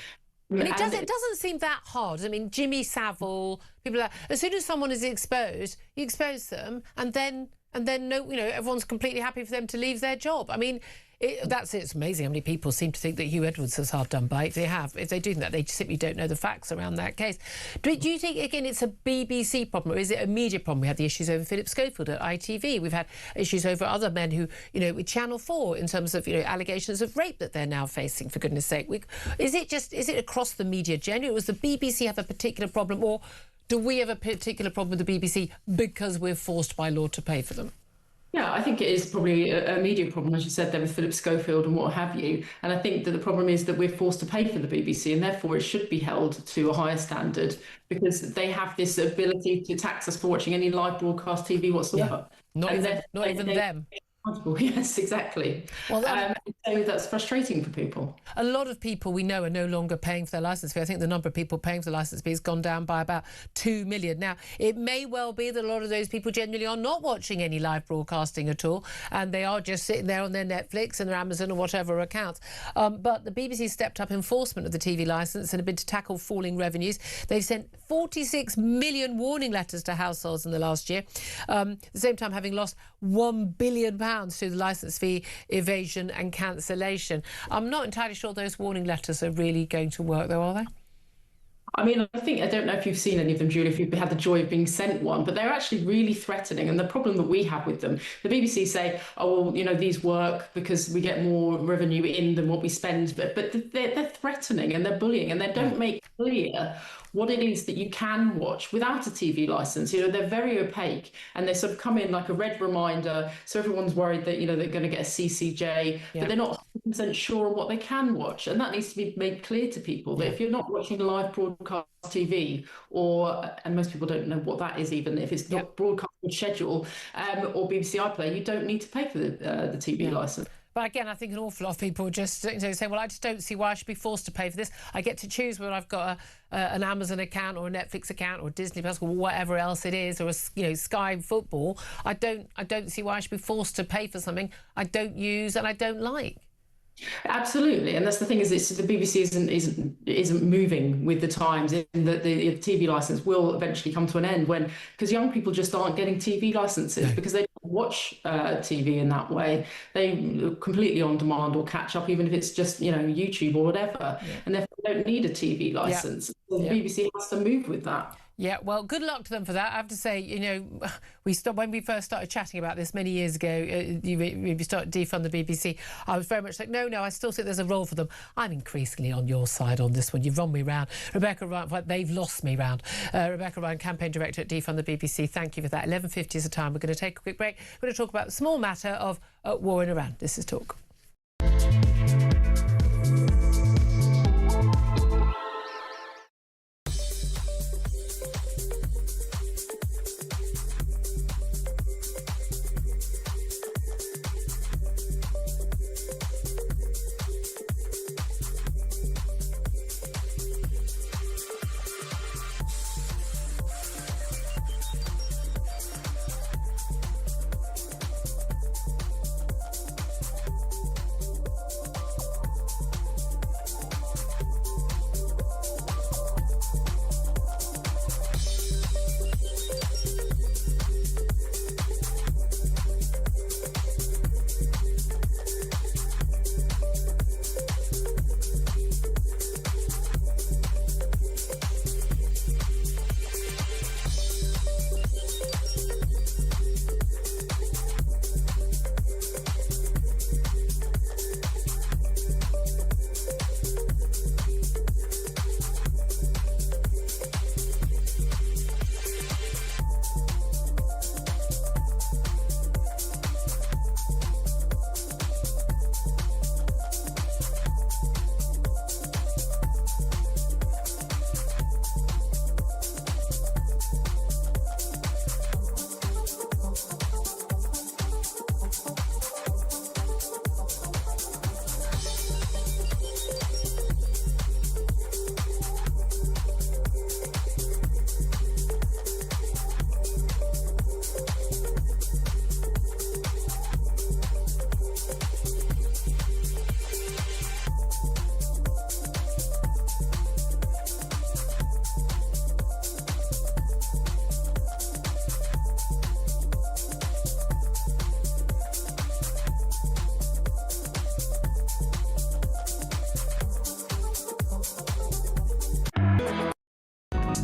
And it doesn't seem that hard. I mean, Jimmy Savile, people like that. As soon as someone is exposed, you expose them, and then everyone's completely happy for them to leave their job. I mean, it's amazing how many people seem to think that Hugh Edwards is hard done by. If they do that, they simply don't know the facts around that case. Do you think, again, it's a BBC problem, or is it a media problem? We had the issues over Philip Schofield at ITV. We've had issues over other men who, with Channel 4 in terms of, allegations of rape that they're now facing, for goodness sake. Is it across the media generally? Does the BBC have a particular problem, or do we have a particular problem with the BBC because we're forced by law to pay for them? Yeah, I think it is probably a media problem, as you said there, with Philip Schofield and what have you. And I think that the problem is that we're forced to pay for the BBC, and therefore it should be held to a higher standard, because they have this ability to tax us for watching any live broadcast TV whatsoever. Not even them. Yes, exactly. Well, so that's frustrating for people. A lot of people we know are no longer paying for their licence fee. I think the number of people paying for the licence fee has gone down by about 2 million. Now, it may well be that a lot of those people genuinely are not watching any live broadcasting at all, and they are just sitting there on their Netflix and their Amazon or whatever accounts. But the BBC stepped up enforcement of the TV licence in a bid to tackle falling revenues. They've sent 46 million warning letters to households in the last year, at the same time having lost £1 billion through the licence fee evasion and cancellation. I'm not entirely sure those warning letters are really going to work, though, are they? I mean, I don't know if you've seen any of them, Julia, if you've had the joy of being sent one, but they're actually really threatening. And the problem that we have with them, the BBC say, oh, well, you know, these work because we get more revenue in than what we spend. But they're threatening and they're bullying, and they don't make clear what it is that you can watch without a TV licence. You know, they're very opaque, and they sort of come in like a red reminder. So everyone's worried that, you know, they're going to get a CCJ, but they're not 100% sure on what they can watch. And that needs to be made clear to people, that if you're not watching a live broadcast TV, and most people don't know what that is, even if it's not broadcast on schedule, or BBC iPlayer, you don't need to pay for the TV licence. But again, I think an awful lot of people just say, well, I just don't see why I should be forced to pay for this. I get to choose whether I've got an Amazon account or a Netflix account or Disney Plus or whatever else it is, or Sky Football. I don't see why I should be forced to pay for something I don't use and I don't like. Absolutely, and that's the thing, is the BBC isn't moving with the times, in that the TV licence will eventually come to an end, because young people just aren't getting TV licences because they don't watch TV in that way. They completely on demand or catch up, even if it's just, you know, YouTube or whatever, and therefore they don't need a TV licence. So the BBC has to move with that. Yeah, well, good luck to them for that. I have to say, you know, when we first started chatting about this many years ago, you started to defund the BBC, I was very much like, no, I still think there's a role for them. I'm increasingly on your side on this one. You've run me round. Rebecca Ryan, they've lost me round. Rebecca Ryan, Campaign Director at Defund the BBC, thank you for that. 11:50 is the time. We're going to take a quick break. We're going to talk about the small matter of war in Iran. This is Talk.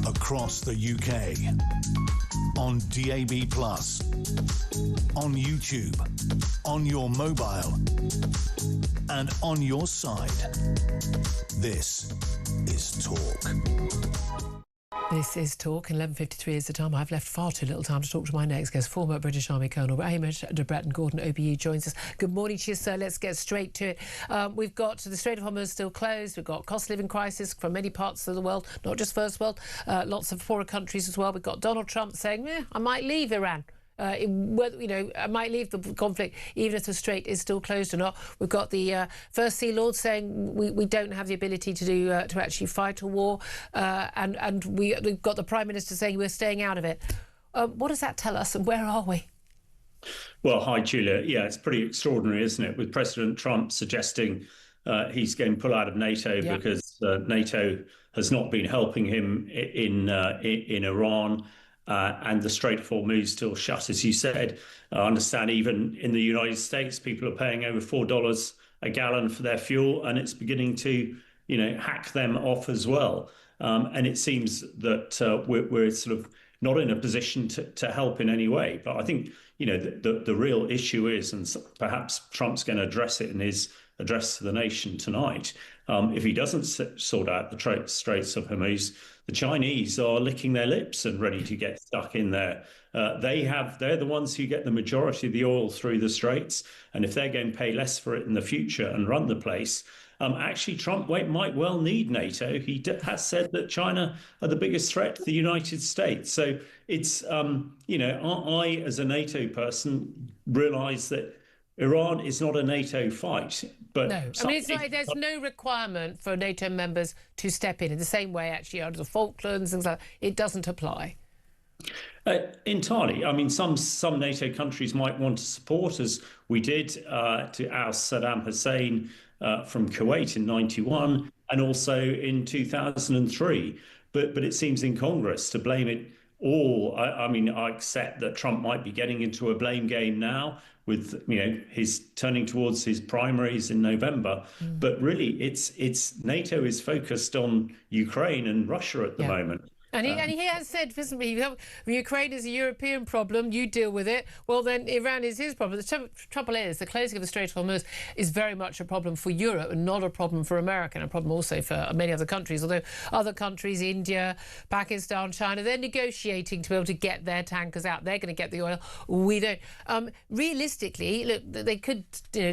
Across the UK, on DAB+, on YouTube, on your mobile, and on your side. This is Talk. This is Talk. 11:53 is the time. I've left far too little time to talk to my next guest. Former British Army Colonel Hamish de Bretton Gordon, OBE, joins us. Good morning to you, sir. Let's get straight to it. We've got the Strait of Hormuz still closed. We've got cost of living crisis from many parts of the world, not just first world, lots of poorer countries as well. We've got Donald Trump saying, I might leave Iran. I might leave the conflict even if the strait is still closed or not. We've got the First Sea Lord saying we don't have the ability to actually fight a war, and we've got the Prime Minister saying we're staying out of it. What does that tell us, and where are we? Well, hi, Julia. Yeah, it's pretty extraordinary, isn't it? With President Trump suggesting he's going to pull out of NATO because NATO has not been helping him in Iran. And the Strait of Hormuz still shut, as you said. I understand even in the United States, people are paying over $4 a gallon for their fuel, and it's beginning to, hack them off as well. And it seems that we're sort of not in a position to help in any way. But I think, the real issue is, and perhaps Trump's going to address it in his address to the nation tonight, if he doesn't sort out the Straits of Hormuz, the Chinese are licking their lips and ready to get stuck in there. They're the ones who get the majority of the oil through the Straits. And if they're going to pay less for it in the future and run the place, actually, Trump might well need NATO. He has said that China are the biggest threat to the United States. So it's, I, as a NATO person, realise that Iran is not a NATO fight. But no, I mean, it's like there's no requirement for NATO members to step in the same way, actually, under the Falklands, things like that. It doesn't apply. Entirely. I mean, some NATO countries might want to support, as we did to oust Saddam Hussein from Kuwait in '91 and also in 2003. But it seems in Congress to blame it all. I mean, I accept that Trump might be getting into a blame game now with his turning towards his primaries in November, but really it's NATO is focused on Ukraine and Russia at the moment. And he has said, isn't he, Ukraine is a European problem, you deal with it. Well, then Iran is his problem. The trouble is the closing of the Strait of Hormuz is very much a problem for Europe and not a problem for America, and a problem also for many other countries, although other countries, India, Pakistan, China, they're negotiating to be able to get their tankers out. They're going to get the oil. We don't. Realistically, look, they could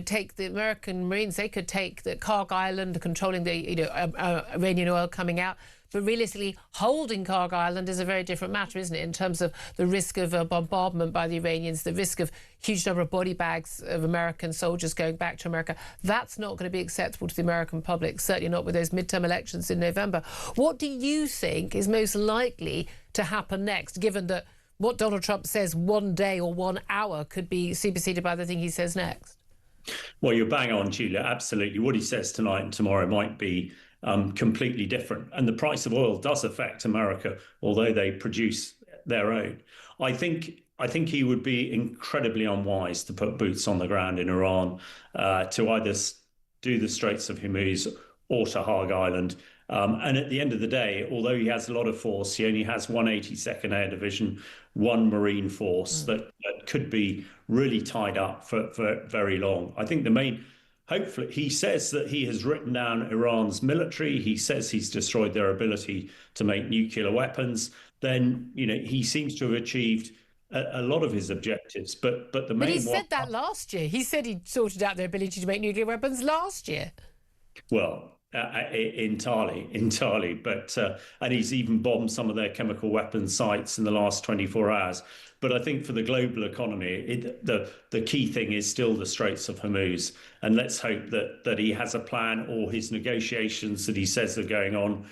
take the American Marines, they could take the Karg Island, controlling the Iranian oil coming out. But realistically, holding Karg Island is a very different matter, isn't it, in terms of the risk of bombardment by the Iranians, the risk of huge number of body bags of American soldiers going back to America. That's not going to be acceptable to the American public, certainly not with those midterm elections in November. What do you think is most likely to happen next, given that what Donald Trump says one day or 1 hour could be superseded by the thing he says next? Well, you're bang on, Julia. Absolutely. What he says tonight and tomorrow might be completely different. And the price of oil does affect America, although they produce their own. I think he would be incredibly unwise to put boots on the ground in Iran to either do the Straits of Hormuz or to Karg Island. And at the end of the day, although he has a lot of force, he only has 182nd Air Division, one Marine force that could be really tied up for very long. I think the main... Hopefully, he says that he has written down Iran's military. He says he's destroyed their ability to make nuclear weapons. Then, he seems to have achieved a lot of his objectives. But the main But he said that last year. He said he'd sorted out their ability to make nuclear weapons last year. Well, entirely. But and he's even bombed some of their chemical weapons sites in the last 24 hours. But I think for the global economy, the key thing is still the Straits of Hormuz. And let's hope that he has a plan, or his negotiations that he says are going on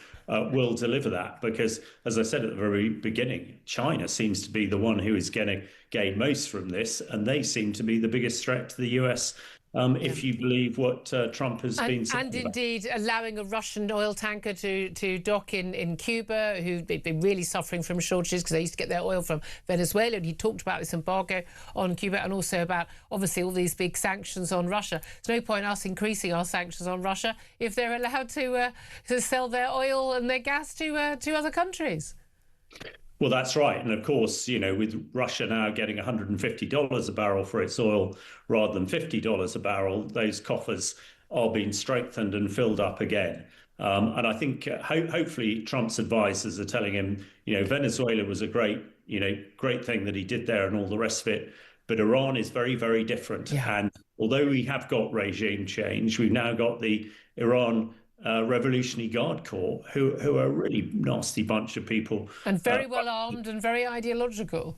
will deliver that. Because, as I said at the very beginning, China seems to be the one who is going to gain most from this. And they seem to be the biggest threat to the US. If you believe what Trump has been saying. And indeed allowing a Russian oil tanker to dock in Cuba, who've been really suffering from shortages because they used to get their oil from Venezuela. And he talked about this embargo on Cuba, and also about, obviously, all these big sanctions on Russia. There's no point us increasing our sanctions on Russia if they're allowed to sell their oil and their gas to other countries. Well, that's right. And of course, with Russia now getting $150 a barrel for its oil rather than $50 a barrel, those coffers are being strengthened and filled up again. And I think hopefully Trump's advisors are telling him, Venezuela was a great thing that he did there and all the rest of it. But Iran is very, very different. Yeah. And although we have got regime change, we've now got the Iran Revolutionary Guard Corps, who are a really nasty bunch of people. And very well armed and very ideological.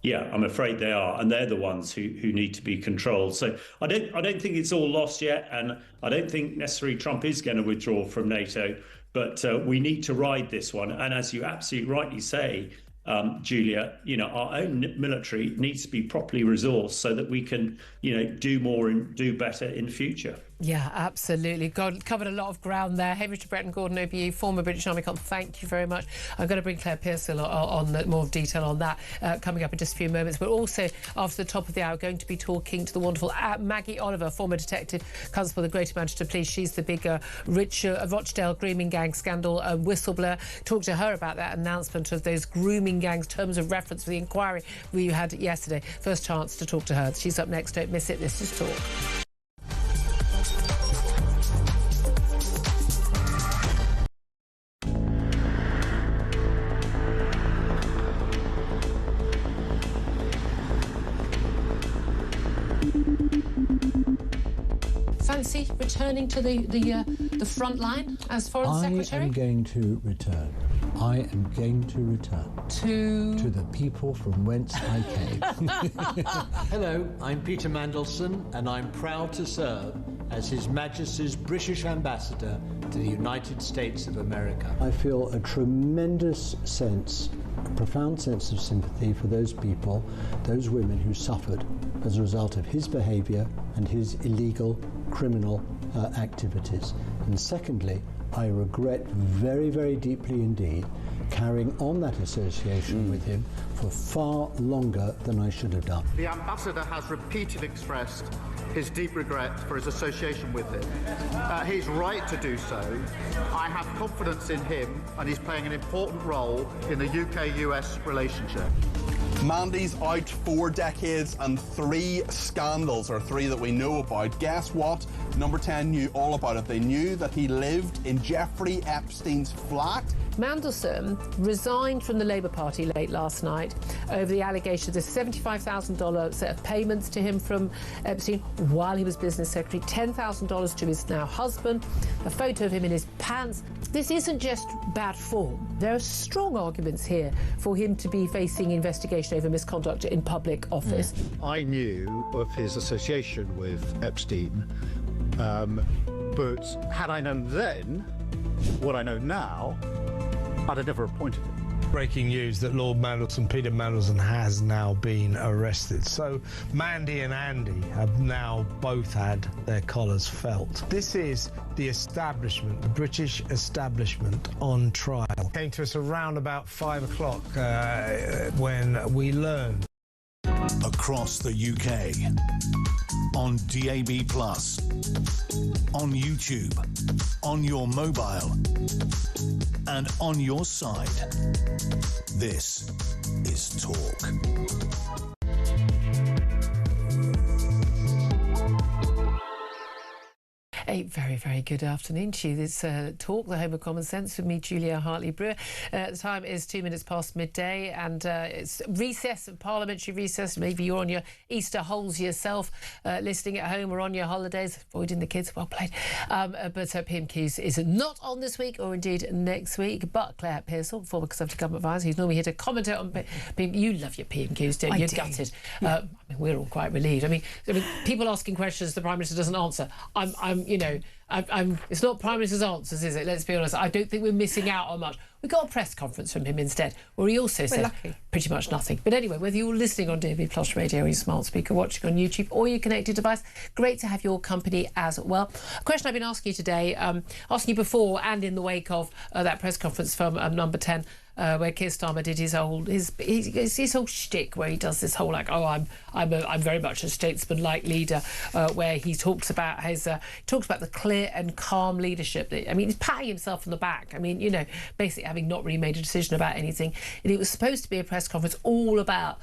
Yeah, I'm afraid they are, and they're the ones who need to be controlled. So I don't think it's all lost yet, and I don't think necessarily Trump is going to withdraw from NATO. But we need to ride this one. And as you absolutely rightly say, Julia, our own military needs to be properly resourced so that we can, do more and do better in the future. Yeah, absolutely. God, covered a lot of ground there. Hey, Richard Breton Gordon, OBE, former British Army Corps, thank you very much. I'm going to bring Claire Pearsall on more detail on that coming up in just a few moments. But also, after the top of the hour, going to be talking to the wonderful Maggie Oliver, former detective constable of the Greater Manchester Police. She's the big Rochdale grooming gang scandal whistleblower. Talk to her about that announcement of those grooming gangs, terms of reference for the inquiry we had yesterday. First chance to talk to her. She's up next. Don't miss it. This is Talk. Fancy returning to the front line as Foreign Secretary? I am going to return. I am going to return. To the people from whence I came. Hello, I'm Peter Mandelson, and I'm proud to serve as His Majesty's British Ambassador to the United States of America. I feel a tremendous sense, a profound sense of sympathy for those people, those women who suffered as a result of his behaviour and his illegal criminal activities. And secondly, I regret very, very deeply indeed carrying on that association with him for far longer than I should have done. The ambassador has repeatedly expressed his deep regret for his association with him. He's right to do so. I have confidence in him, and he's playing an important role in the UK-US relationship. Mandy's out 4 decades and 3 scandals, or 3 that we know about. Guess what? Number 10 knew all about it. They knew that he lived in Jeffrey Epstein's flat. Mandelson resigned from the Labour Party late last night over the allegation of the $75,000 set of payments to him from Epstein while he was business secretary, $10,000 to his now husband, a photo of him in his pants. This isn't just bad form. There are strong arguments here for him to be facing investigation over misconduct in public office. I knew of his association with Epstein, but had I known then what I know now, I'd have never appointed him. Breaking news that Lord Mandelson, Peter Mandelson, has now been arrested. So Mandy and Andy have now both had their collars felt. This is the establishment, the British establishment on trial. Came to us around about 5 o'clock when we learned. Across the UK, on DAB+, on YouTube, on your mobile, and on your side. This is Talk. A very, very good afternoon to you. This Talk, the home of common sense, with me, Julia Hartley-Brewer. The time is 2 minutes past midday, and it's recess, parliamentary recess. Maybe you're on your Easter holes yourself, listening at home or on your holidays, avoiding the kids. Well played. But PMQs is not on this week, or indeed next week. But Claire Pearsall, former Conservative Government Advisor, who's normally here to comment on you love your PMQs, don't you? You're gutted. I mean, we're all quite relieved. I mean, people asking questions the Prime Minister doesn't answer. It's not Prime Minister's answers, is it? Let's be honest. I don't think we're missing out on much. We got a press conference from him instead, where he also said pretty much nothing. But anyway, whether you're listening on DAB Plus Radio or your smart speaker, watching on YouTube or your connected device, great to have your company as well. A question I've been asking you today, asking you before and in the wake of that press conference from Number 10, where Keir Starmer did his whole shtick, where he does this whole I'm very much a statesman-like leader, where he talks about the clear and calm leadership. He's patting himself on the back. Basically having not really made a decision about anything. And it was supposed to be a press conference all about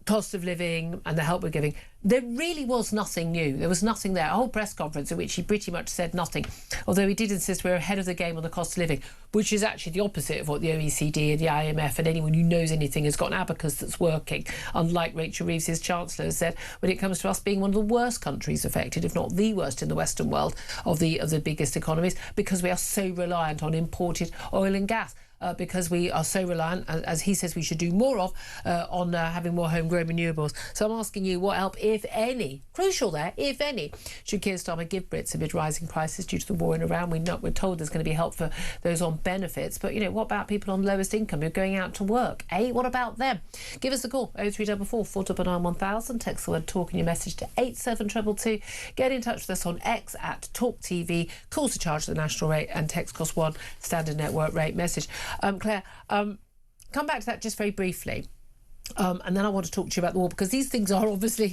cost of living and the help we're giving. There really was nothing new. There was nothing there. A whole press conference in which he pretty much said nothing, although he did insist we're ahead of the game on the cost of living, which is actually the opposite of what the OECD and the IMF and anyone who knows anything has got an abacus that's working, unlike Rachel Reeves, his Chancellor, has said, when it comes to us being one of the worst countries affected, if not the worst in the Western world, of the biggest economies, because we are so reliant on imported oil and gas. Because we are so reliant, as he says we should do more of, on having more homegrown renewables. So I'm asking you, what help, if any, crucial there, if any, should Keir Starmer give Brits amid rising prices due to the war in Iran? We're told there's going to be help for those on benefits, but, what about people on lowest income who are going out to work? What about them? Give us a call, 0344 499 1000, text the word talk in your message to 87222. Get in touch with us on X at Talk TV, calls to charge the national rate and text cost 1, standard network rate message. Claire, come back to that just very briefly. And then I want to talk to you about the war, because these things are obviously,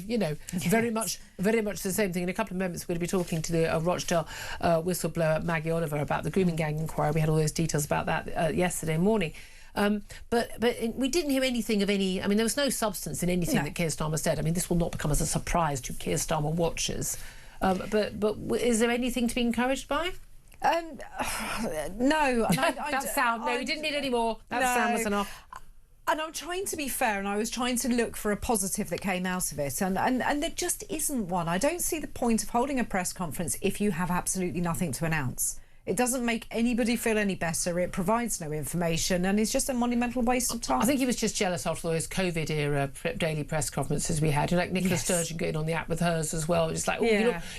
very much the same thing. In a couple of moments, we're going to be talking to the Rochdale whistleblower Maggie Oliver about the Grooming gang inquiry. We had all those details about that yesterday morning. But we didn't hear anything of any... I mean, there was no substance in anything that Keir Starmer said. I mean, this will not become as a surprise to Keir Starmer watchers. But is there anything to be encouraged by? No. That's sound. No, we didn't need any more. That sound was enough. And I'm trying to be fair, and I was trying to look for a positive that came out of it, and there just isn't one. I don't see the point of holding a press conference if you have absolutely nothing to announce. It doesn't make anybody feel any better. It provides no information, and it's just a monumental waste of time. I think he was just jealous after those COVID-era daily press conferences we had. Like Nicola Sturgeon getting on the app with hers as well. It's like,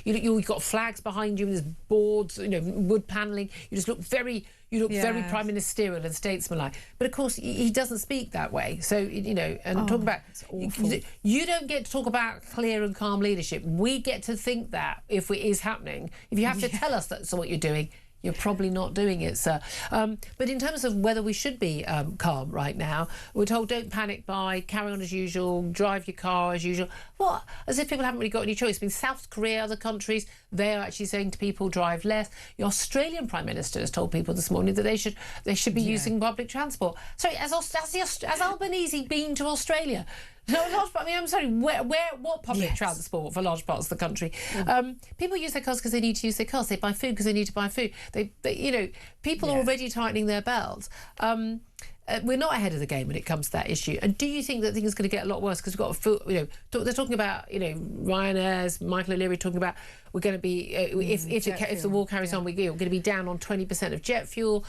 you've got flags behind you, and there's boards, wood panelling. You just look very... very prime ministerial and statesmanlike. But of course, he doesn't speak that way. So, and talk about... You don't get to talk about clear and calm leadership. We get to think that if it is happening. If you have to tell us that's what you're doing, you're probably not doing it, sir. But in terms of whether we should be calm right now, we're told don't panic buy, carry on as usual, drive your car as usual. What? As if people haven't really got any choice. I mean, South Korea, other countries, they are actually saying to people, drive less. The Australian Prime Minister has told people this morning that they should be using public transport. Sorry, has Albanese been to Australia? No, I'm sorry. What public transport for large parts of the country? People use their cars because they need to use their cars. They buy food because they need to buy food. People are already tightening their belts. We're not ahead of the game when it comes to that issue. And do you think that things are going to get a lot worse? Because we've got, they're talking about, Ryanair's Michael O'Leary talking about we're going to be if the war carries on, we're going to be down on 20% of jet fuel.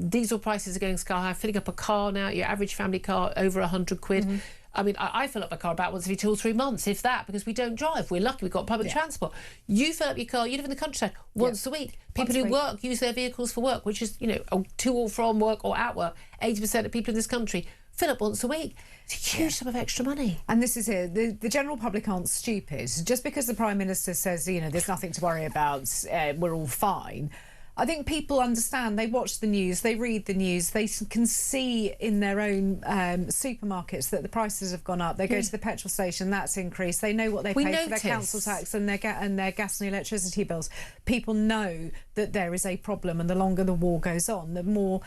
Diesel prices are going sky high. Filling up a car now, your average family car over 100 quid. Mm-hmm. I mean, I fill up my car about once every 2 or 3 months, if that, because we don't drive. We're lucky we've got public transport. You fill up your car, you live in the countryside, once a week. People who work use their vehicles for work, which is, to or from work or at work. 80% of people in this country fill up once a week. It's a huge sum of extra money. And this is it. The general public aren't stupid. Just because the Prime Minister says, there's nothing to worry about, we're all fine. I think people understand. They watch the news, they read the news, they can see in their own supermarkets that the prices have gone up. They go to the petrol station, that's increased. They know what they pay for their council tax and their gas and electricity bills. People know that there is a problem, and the longer the war goes on, the more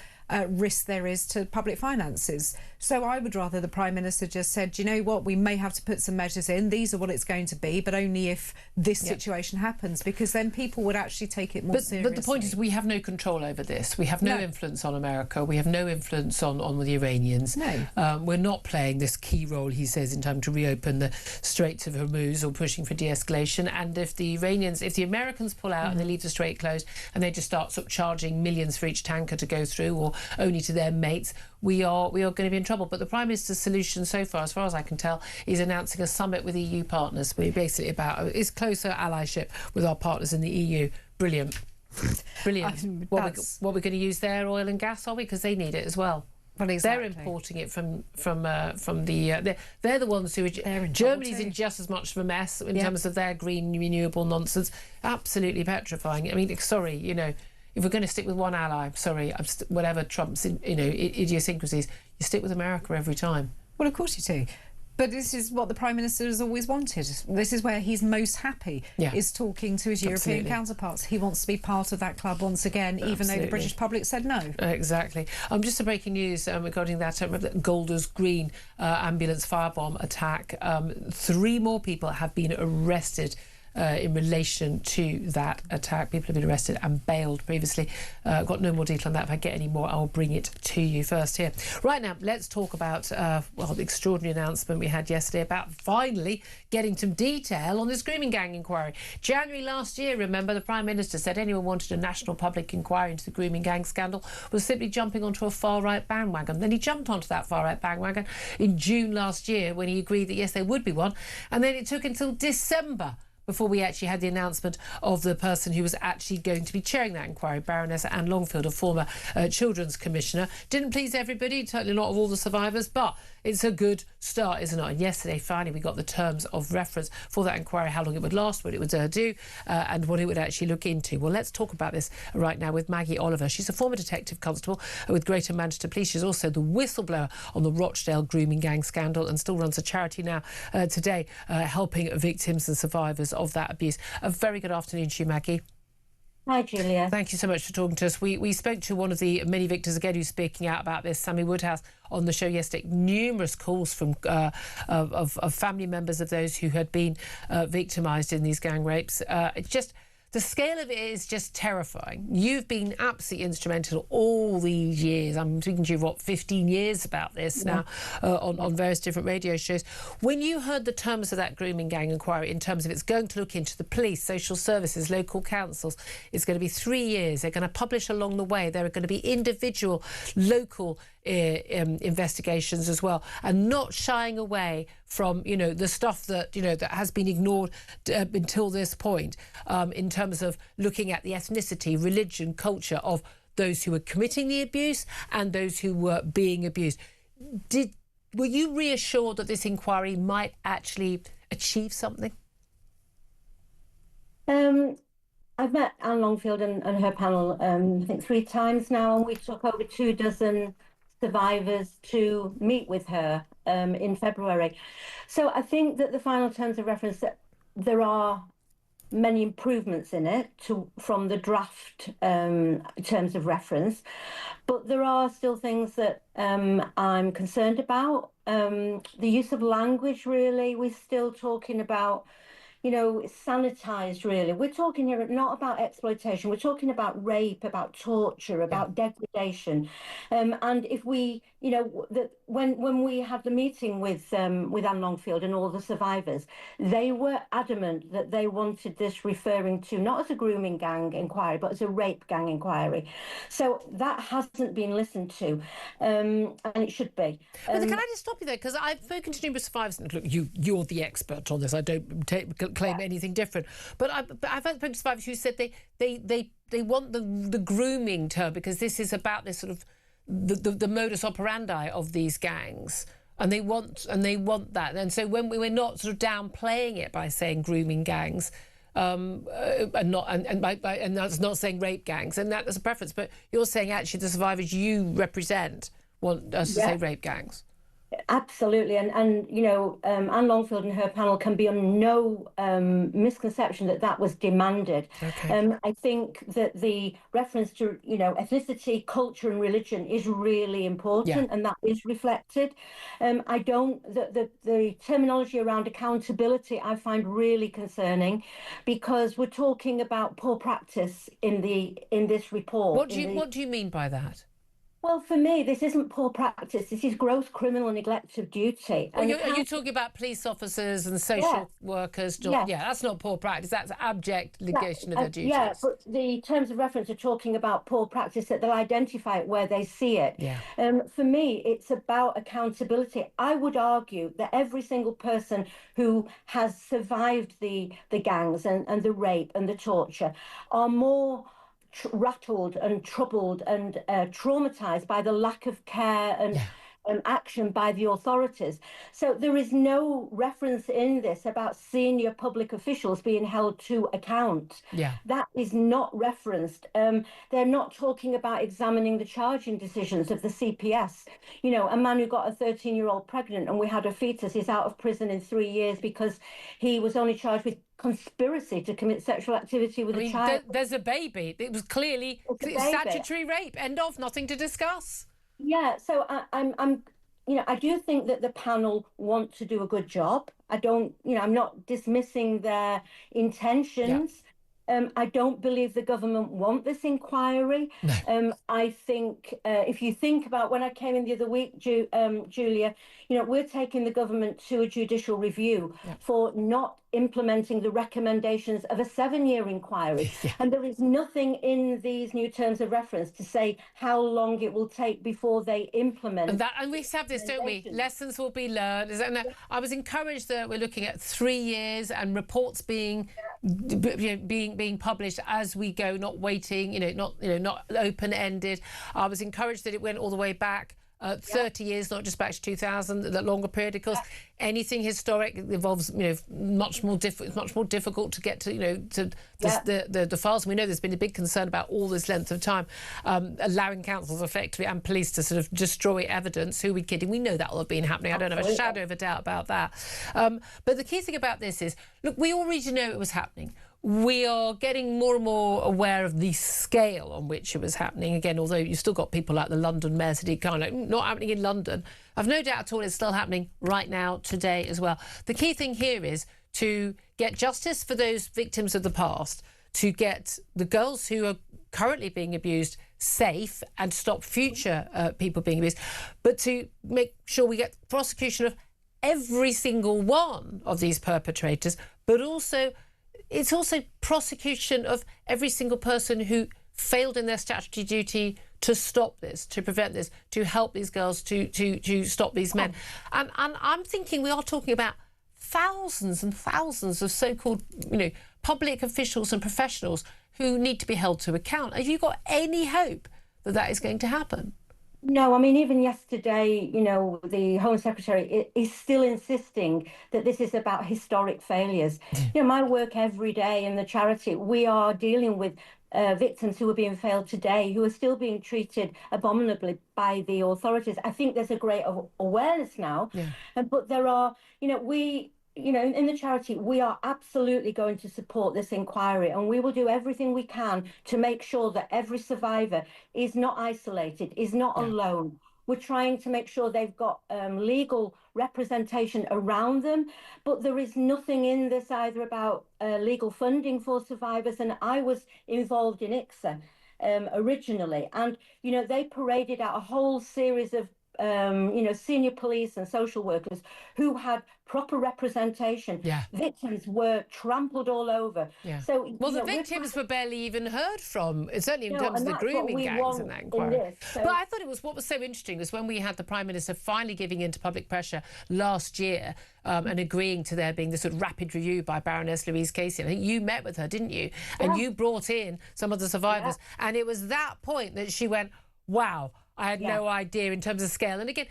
risk there is to public finances. So I would rather the Prime Minister just said, you know what, we may have to put some measures in. These are what it's going to be, but only if this situation happens, because then people would actually take it more seriously. But the point is, we have no control over this. We have no influence on America. We have no influence on the Iranians. No. We're not playing this key role, he says, in time to reopen the Straits of Hormuz or pushing for de-escalation. And if the Americans pull out and they leave the strait closed and they just start charging millions for each tanker to go through, or only to their mates, we are going to be in trouble. But the Prime Minister's solution so far as I can tell, is announcing a summit with EU partners. We're basically about is closer allyship with our partners in the EU. Brilliant. What we're going to use their oil and gas, are we? Because they need it as well. Well, exactly. They're importing it from the. They're the ones who are. Germany's in just as much of a mess in terms of their green renewable nonsense. Absolutely petrifying. I mean, sorry, if we're going to stick with one ally, whatever Trump's idiosyncrasies, you stick with America every time. Well, of course you do. But this is what the Prime Minister has always wanted. This is where he's most happy, is talking to his European counterparts. He wants to be part of that club once again, even though the British public said no. Exactly. Just some breaking news regarding that. Remember that Golders Green ambulance firebomb attack. 3 more people have been arrested in relation to that attack. People have been arrested and bailed previously. Got no more detail on that. If I get any more, I'll bring it to you first here. Right now, let's talk about the extraordinary announcement we had yesterday about finally getting some detail on this grooming gang inquiry. January last year, remember, the Prime Minister said anyone wanted a national public inquiry into the grooming gang scandal was simply jumping onto a far-right bandwagon. Then he jumped onto that far-right bandwagon in June last year when he agreed that, yes, there would be one. And then it took until December before we actually had the announcement of the person who was actually going to be chairing that inquiry, Baroness Anne Longfield, a former Children's Commissioner. Didn't please everybody, certainly not of all the survivors, but it's a good start, isn't it? And yesterday, finally, we got the terms of reference for that inquiry, how long it would last, what it would do, and what it would actually look into. Well, let's talk about this right now with Maggie Oliver. She's a former detective constable with Greater Manchester Police. She's also the whistleblower on the Rochdale grooming gang scandal and still runs a charity now today helping victims and survivors of that abuse. A very good afternoon to you, Maggie. Hi, Julia. Thank you so much for talking to us. We spoke to one of the many victims, again, who's speaking out about this, Sammy Woodhouse, on the show yesterday. Numerous calls from of family members of those who had been victimised in these gang rapes. It's just... the scale of it is just terrifying. You've been absolutely instrumental all these years. I'm speaking to you, 15 years about this now on various different radio shows. When you heard the terms of that grooming gang inquiry, in terms of it's going to look into the police, social services, local councils, it's going to be 3 years. They're going to publish along the way. There are going to be individual local investigations as well, and not shying away from the stuff that that has been ignored until this point, in terms of looking at the ethnicity, religion, culture of those who were committing the abuse and those who were being abused. Were you reassured that this inquiry might actually achieve something? I've met Anne Longfield and her panel I think 3 times now, and we took over 24 survivors to meet with her in February. So I think that the final terms of reference, that there are many improvements in it from the draft terms of reference, but there are still things that I'm concerned about. The use of language, really, we're still talking about sanitized, really. We're talking here not about exploitation. We're talking about rape, about torture, about degradation. And if we, when we had the meeting with Anne Longfield and all the survivors, they were adamant that they wanted this referring to not as a grooming gang inquiry, but as a rape gang inquiry. So that hasn't been listened to, and it should be. But can I just stop you there? Because I've spoken to numerous survivors. And look, you're the expert on this. I don't claim anything different. But I've spoken to survivors who said they want the grooming term because this is about this sort of the modus operandi of these gangs. And they want that. And so when we're not sort of downplaying it by saying grooming gangs, and that's not saying rape gangs, and that's a preference. But you're saying actually the survivors you represent want us to say rape gangs. Absolutely, and Anne Longfield and her panel can be on no misconception that was demanded. Okay. I think that the reference to ethnicity, culture, and religion is really important, and that is reflected. I don't the terminology around accountability I find really concerning, because we're talking about poor practice in this report. What do you mean by that? Well, for me, this isn't poor practice. This is gross criminal neglect of duty. Are you talking about police officers and social workers? Yeah, that's not poor practice. That's abject negation of their duties. Yeah, but the terms of reference are talking about poor practice, that they'll identify it where they see it. Yeah. For me, it's about accountability. I would argue that every single person who has survived the gangs and the rape and the torture are more rattled and troubled and traumatized by the lack of care action by the authorities. So there is no reference in this about senior public officials being held to account. Yeah. That is not referenced. They're not talking about examining the charging decisions of the CPS. You know, a man who got a 13-year-old pregnant and we had a fetus is out of prison in 3 years because he was only charged with conspiracy to commit sexual activity with a child. There's a baby. It was clearly statutory rape. End of. Nothing to discuss. Yeah, so I'm, you know, I do think that the panel want to do a good job. I don't, you know, I'm not dismissing their intentions. Yeah. I don't believe the government want this inquiry. No. I think if you think about when I came in the other week, Julia, you know, we're taking the government to a judicial review for not implementing the recommendations of a 7-year inquiry. And there is nothing in these new terms of reference to say how long it will take before they implement. And we have this, don't we? Lessons will be learned. I was encouraged that we're looking at 3 years and reports being published as we go, not waiting, not open-ended. I was encouraged that it went all the way back 30 years, not just back to 2000, that longer period, because anything historic involves, much more difficult to get to, the files. We know there's been a big concern about all this length of time, allowing councils effectively and police to sort of destroy evidence. Who are we kidding? We know that will have been happening. I don't have a shadow of a doubt about that. But the key thing about this is, look, we already know it was happening. We are getting more and more aware of the scale on which it was happening. Again, although you've still got people like the London mayor said, kind of like, not happening in London. I've no doubt at all it's still happening right now, today as well. The key thing here is to get justice for those victims of the past, to get the girls who are currently being abused safe and stop future people being abused, but to make sure we get prosecution of every single one of these perpetrators, but also it's also prosecution of every single person who failed in their statutory duty to stop this, to prevent this, to help these girls, to stop these men. And I'm thinking we are talking about thousands and thousands of so-called, public officials and professionals who need to be held to account. Have you got any hope that that is going to happen? No, I mean, even yesterday, the Home Secretary is still insisting that this is about historic failures. My work every day in the charity, we are dealing with victims who are being failed today, who are still being treated abominably by the authorities. I think there's a great awareness now, but there are, in the charity, we are absolutely going to support this inquiry, and we will do everything we can to make sure that every survivor is not isolated, is not alone. We're trying to make sure they've got legal representation around them, but there is nothing in this either about legal funding for survivors. And I was involved in ICSA originally, and, they paraded out a whole series of senior police and social workers who had proper representation. Victims were trampled all over. So, the victims were barely even heard from, certainly in terms of the grooming gangs and that inquiry. But I thought what was so interesting was when we had the Prime Minister finally giving in to public pressure last year and agreeing to there being this sort of rapid review by Baroness Louise Casey. I think you met with her, didn't you? And you brought in some of the survivors. And it was that point that she went, wow, I had no idea in terms of scale. And again,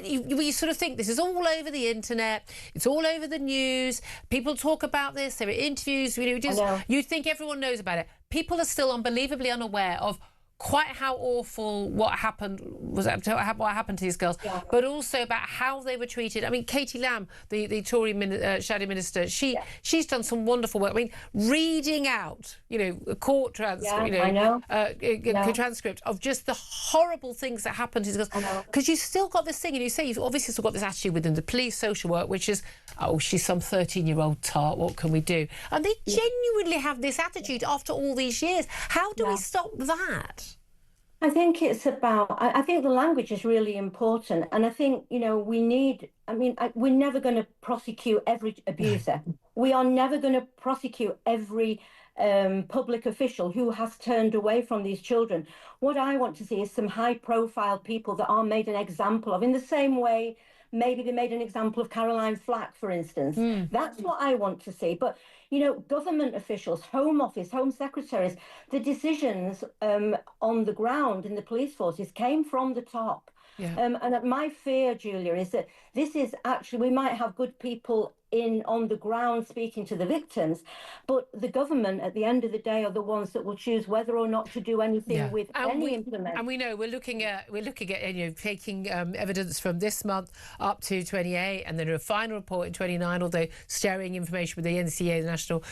you sort of think this is all over the internet, it's all over the news, people talk about this, there are interviews, you think everyone knows about it. People are still unbelievably unaware of quite how awful what happened to these girls, but also about how they were treated. I mean, Katie Lamb, the Tory shadow minister, she's done some wonderful work. I mean, reading out, a court transcript, transcript of just the horrible things that happened to these girls. Because you've still got this thing, and you say you've obviously still got this attitude within the police, social work, which is, oh, she's some 13-year-old tart, what can we do? And they genuinely have this attitude after all these years. How do we stop that? I think it's about, I think the language is really important. And I think, we're never going to prosecute every abuser. We are never going to prosecute every public official who has turned away from these children. What I want to see is some high-profile people that are made an example of, in the same way maybe they made an example of Caroline Flack, for instance. That's what I want to see. But, government officials, Home Office, Home Secretaries, the decisions on the ground in the police forces came from the top. Yeah. And my fear, Julia, is that this is actually, we might have good people on the ground speaking to the victims, but the government at the end of the day are the ones that will choose whether or not to do anything with any implement. And we know we're looking at taking evidence from this month up to 28, and then a final report in 29. Although sharing information with the NCA, the National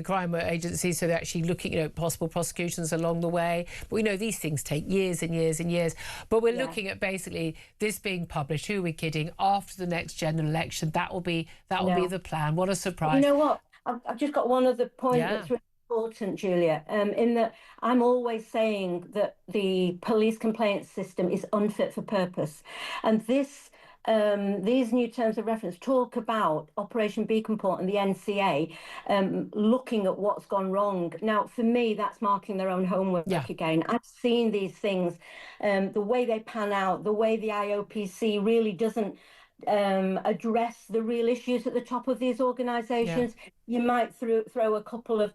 Crime Agency, so they're actually looking at possible prosecutions along the way. But we know these things take years and years and years. But we're looking at basically this being published. Who are we kidding? After the next general election, that will be the plan. What a surprise! You know what? I've just got one other point that's really important, Julia. In that I'm always saying that the police complaints system is unfit for purpose, and these new terms of reference talk about Operation Beacon Point and the NCA looking at what's gone wrong. Now, for me, that's marking their own homework again. I've seen these things, the way they pan out, the way the IOPC really doesn't address the real issues at the top of these organisations. You might throw a couple of,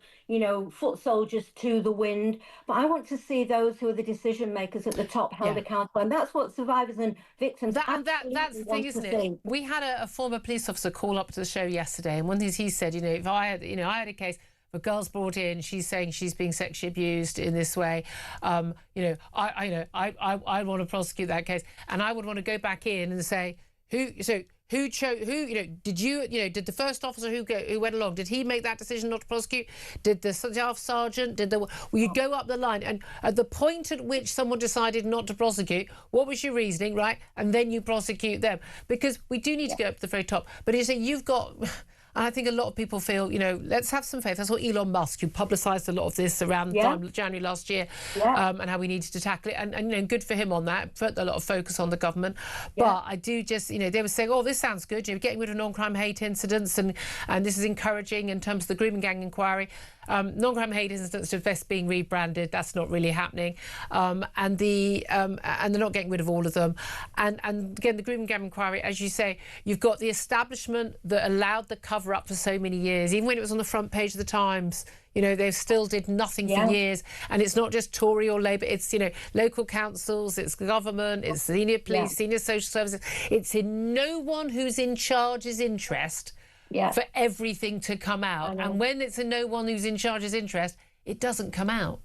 foot soldiers to the wind, but I want to see those who are the decision makers at the top held accountable, and that's what survivors and victims. That's the thing, isn't it? We had a former police officer call up to the show yesterday, and one thing he said, if I had a case. A girl's brought in, she's saying she's being sexually abused in this way. I want to prosecute that case, and I would want to go back in and say, did the first officer who went along, did he make that decision not to prosecute? Did the staff sergeant? You go up the line, and at the point at which someone decided not to prosecute, what was your reasoning, right? And then you prosecute them, because we do need to get up to the very top. But you've got. And I think a lot of people feel, let's have some faith. That's what Elon Musk, who publicised a lot of this around January last year, and how we needed to tackle it. And good for him on that. Put a lot of focus on the government. But I do just, they were saying, this sounds good. Getting rid of non-crime hate incidents, and this is encouraging in terms of the Grooming gang inquiry. Non-crime hate incidents are best being rebranded. That's not really happening, and they're not getting rid of all of them. And again, the Grooming gang inquiry, as you say, you've got the establishment that allowed the cover up for so many years, even when it was on the front page of the Times. They still did nothing for years, and it's not just Tory or Labour. It's local councils, it's government, it's senior police, senior social services. It's in no one who's in charge's interest. For everything to come out, and when it's in no one who's in charge's interest, it doesn't come out.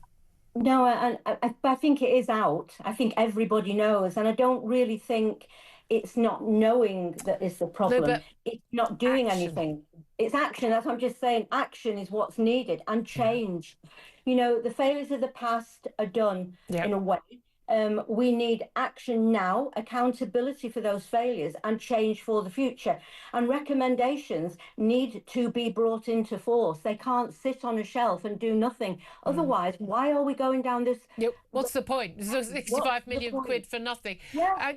No, and I think it is out. I think everybody knows, and I don't really think it's not knowing that is the problem. No, it's not doing anything. It's action. That's what I'm just saying. Action is what's needed, and change. The failures of the past are done in a way. We need action now, accountability for those failures, and change for the future. And recommendations need to be brought into force. They can't sit on a shelf and do nothing. Otherwise, why are we going down this? What's the point? There's 65 million quid for nothing.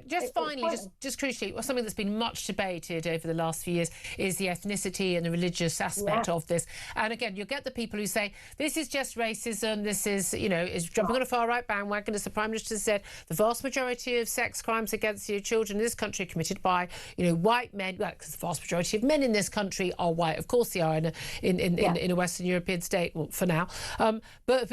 Just finally, just crucially, something that's been much debated over the last few years is the ethnicity and the religious aspect of this. And again, you'll get the people who say, this is just racism, this is, is jumping on a far-right bandwagon, as the Prime Minister said. The vast majority of sex crimes against children in this country are committed by, white men. Well, because the vast majority of men in this country are white. Of course, they are in a Western European state. Well, for now, but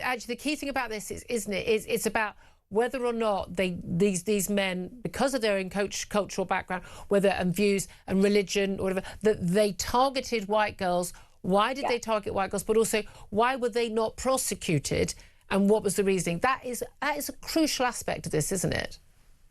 actually, the key thing about this it's about whether or not these men, because of their own cultural background, and views and religion, or whatever, that they targeted white girls. Why did they target white girls? But also, why were they not prosecuted? And what was the reasoning? That is a crucial aspect of this, isn't it?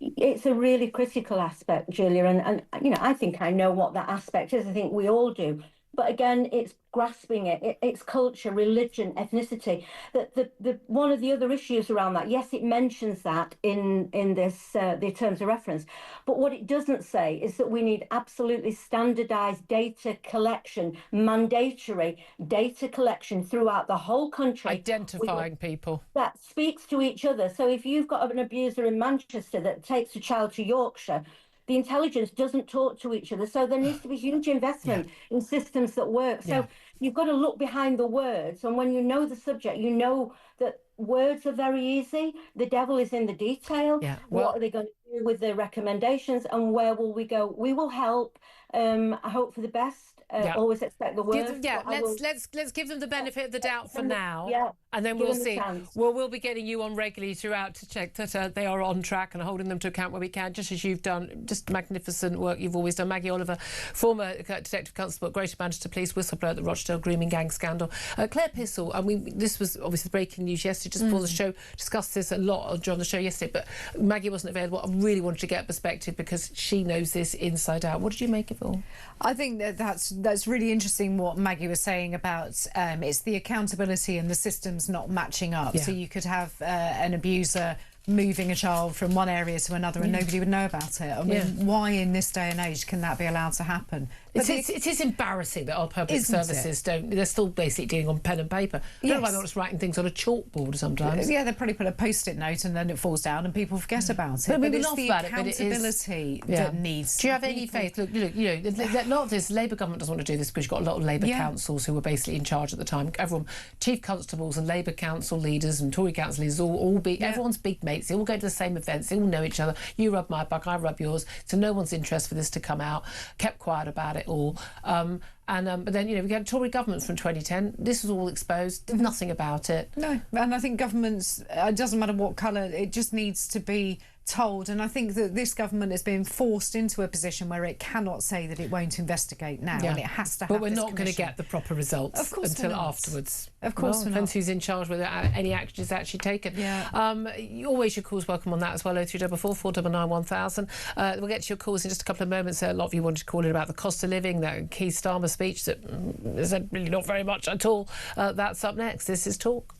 It's a really critical aspect, Julia, and I think I know what that aspect is. I think we all do. But again, it's grasping it. It's culture, religion, ethnicity. The one of the other issues around that, yes, it mentions that in this the terms of reference, but what it doesn't say is that we need absolutely standardised data collection, mandatory data collection throughout the whole country, identifying people that speaks to each other. So if you've got an abuser in Manchester that takes a child to Yorkshire, the intelligence doesn't talk to each other. So there needs to be huge investment in systems that work. So, you've got to look behind the words. And when you know the subject, you know that words are very easy. The devil is in the detail. Yeah. Well, what are they going to do with the recommendations, and where will we go? We will help. I hope for the best. Always expect the worst. Let's give them the benefit of the doubt for now. Yeah. And then we'll see. We'll be getting you on regularly throughout to check that they are on track and holding them to account where we can, just as you've done. Just magnificent work you've always done. Maggie Oliver, former Detective Constable at Greater Manchester Police, whistleblower at the Rochdale Grooming Gang scandal. Claire Pissell, I mean, this was obviously breaking news yesterday, just before the show. Discussed this a lot during the show yesterday, but Maggie wasn't available. I really wanted to get perspective because she knows this inside out. What did you make of it all? I think that's really interesting what Maggie was saying about it's the accountability and the systems not matching up. So you could have an abuser moving a child from one area to another and nobody would know about it. I mean, why in this day and age can that be allowed to happen? It is embarrassing that our public services don't. They're still basically dealing on pen and paper. I don't know why they're not writing things on a chalkboard sometimes. Yeah, they probably put a post-it note and then it falls down and people forget about it. But it's the accountability that needs. Do you have any faith? Look, you know, a lot of this Labour government doesn't want to do this because you've got a lot of Labour councils who were basically in charge at the time. Everyone, chief constables and Labour council leaders and Tory council leaders, everyone's big mates. They all go to the same events. They all know each other. You rub my buck, I rub yours. So no one's interest for this to come out. Kept quiet about it all. But then, you know, we had a Tory government from 2010. This was all exposed. Did nothing about it. No, and I think governments, it doesn't matter what colour, it just needs to be told. And I think that this government has been forced into a position where it cannot say that it won't investigate now, and it has to have. But we're not going to get the proper results until afterwards. Of course, depends who's in charge, whether any action is actually taken. Always your calls welcome on that as well. 0344 499 1000. We'll get to your calls in just a couple of moments. A lot of you wanted to call in about the cost of living, that Keir Starmer speech that said really not very much at all. That's up next. This is Talk.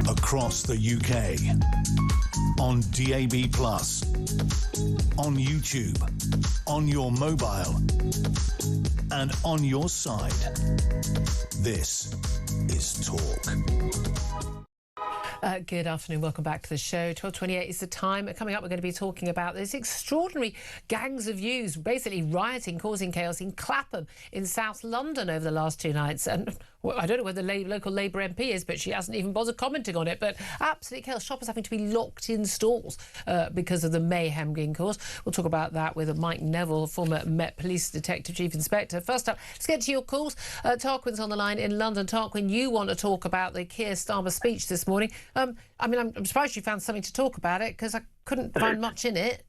Across the UK, on DAB+, on YouTube, on your mobile, and on your side. This is Talk. Good afternoon, welcome back to the show. 12:28 is the time. Coming up, we're going to be talking about this extraordinary gangs of youths basically rioting, causing chaos in Clapham in South London over the last 2 nights. And well, I don't know where the local Labour MP is, but she hasn't even bothered commenting on it. But absolute chaos. Shoppers having to be locked in stores because of the mayhem being caused. We'll talk about that with Mike Neville, former Met Police Detective Chief Inspector. First up, let's get to your calls. Tarquin's on the line in London. Tarquin, you want to talk about the Keir Starmer speech this morning. I mean, I'm surprised you found something to talk about it, because I couldn't find much in it.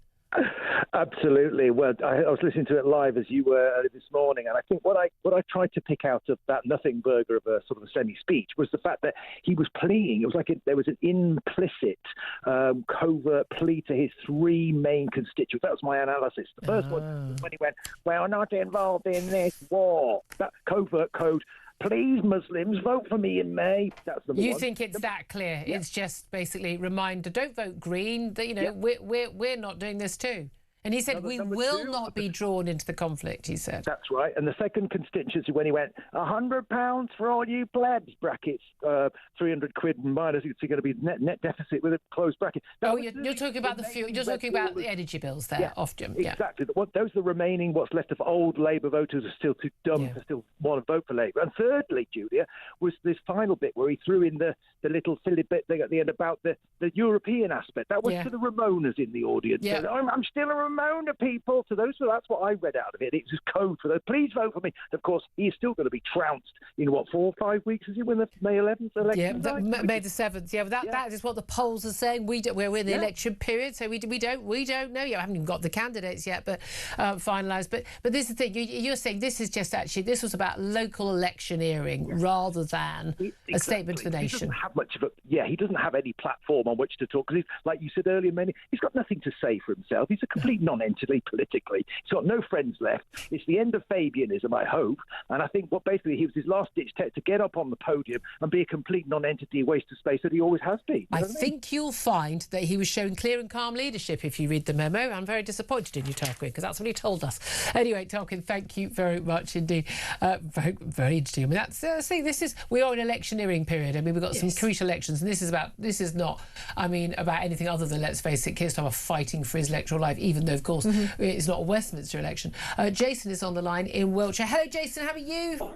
Absolutely. Well, I was listening to it live as you were this morning, and I think what I tried to pick out of that nothing burger of a sort of a semi-speech was the fact that he was pleading. It was like there was an implicit, covert plea to his 3 main constituents. That was my analysis. The first one was when he went, "Well, not involved in this war." That covert code. Please, Muslims, vote for me in May. That's the one. You think it's that clear? Yeah. It's just basically reminder: don't vote Green. That, you know, we're not doing this too. And he said we will not be drawn into the conflict. He said that's right. And the second constituency, when he went £100 for all you plebs brackets, 300 quid minus, it's going to be net deficit with a closed bracket. You're talking about the fuel. You're talking about the energy bills there. Yeah, often. Exactly. Those are the remaining. What's left of old Labour voters are still too dumb to still want to vote for Labour. And thirdly, Julia, was this final bit where he threw in the little silly bit thing at the end about the European aspect. That was for the Ramonas in the audience. Yeah. So, I'm still a Ramona, people. To those, that's what I read out of it. It's just code for those. Please vote for me. Of course, he is still going to be trounced in 4 or 5 weeks. Is he when the May 11th election? Yeah, May the 7th. Yeah, but that is what the polls are saying. We're in the election period, so we don't know yet. I haven't even got the candidates yet, but finalised. But this is the thing. You're saying this is just actually this was about local electioneering rather than a statement to the nation. He doesn't have much of a he doesn't have any platform on which to talk, because like you said earlier, he's got nothing to say for himself. He's a complete non-entity politically. He's got no friends left. It's the end of Fabianism, I hope. And I think what basically he was his last-ditch attempt to get up on the podium and be a complete non-entity, waste of space that he always has been. I think you'll find that he was showing clear and calm leadership if you read the memo. I'm very disappointed in you, Tarquin, because that's what he told us. Anyway, Tarquin, thank you very much indeed. Very, very interesting. I mean, we are in electioneering period. I mean, we've got some crucial elections, and this is not, I mean, about anything other than, let's face it, Keir Starmer fighting for his electoral life, even though, of course, it's not a Westminster election. Jason is on the line in Wiltshire. Hello, Jason, how are you?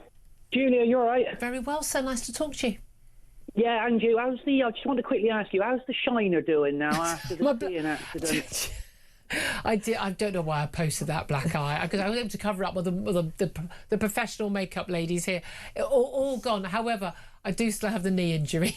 Julia, you all right? Very well, so nice to talk to you. Yeah, and you, I just want to quickly ask you, how's the Shiner doing now after the skiing accident? I don't know why I posted that black eye, because I was able to cover up with the professional makeup ladies here. All gone. However, I do still have the knee injury.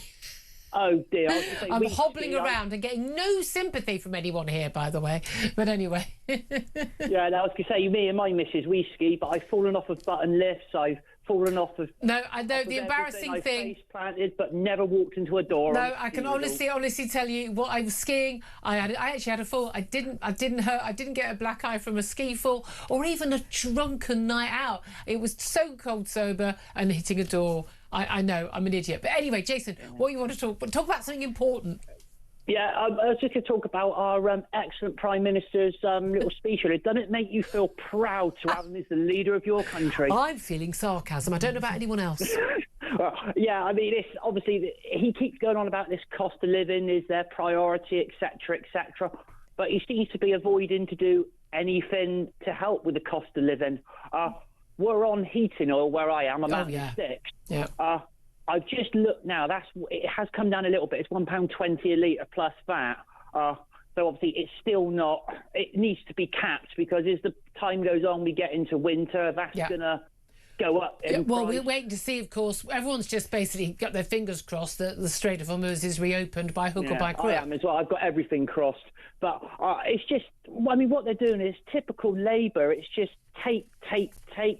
Oh dear. I'm hobbling around and getting no sympathy from anyone here, by the way. But anyway. Yeah, I was going to say, me and my missus, we ski, but I've fallen off of button lifts. I've fallen off of... No, I know the embarrassing thing... I've face planted, but never walked into a door. No, I can honestly tell you, what I was skiing, I actually had a fall. I didn't hurt. I didn't get a black eye from a ski fall or even a drunken night out. It was so cold sober and hitting a door. I know, I'm an idiot. But anyway, Jason, what you want to talk about something important. Yeah, I was just going to talk about our excellent Prime Minister's little speech. Doesn't it make you feel proud to have him as the leader of your country? I'm feeling sarcasm. I don't know about anyone else. Yeah, I mean, it's obviously he keeps going on about this cost of living is their priority, etc., etc. But he seems to be avoiding to do anything to help with the cost of living. We're on heating oil where I am. I'm at 6. Yeah. I've just looked now. It has come down a little bit. It's £1.20 a litre plus VAT. So obviously it's still not. It needs to be capped, because as the time goes on, we get into winter. That's going to go up. Well, we're waiting to see. Of course, everyone's just basically got their fingers crossed that the Strait of Hormuz is reopened by hook or by crook. I am as well. I've got everything crossed. But it's just. I mean, what they're doing is typical Labour. It's just take.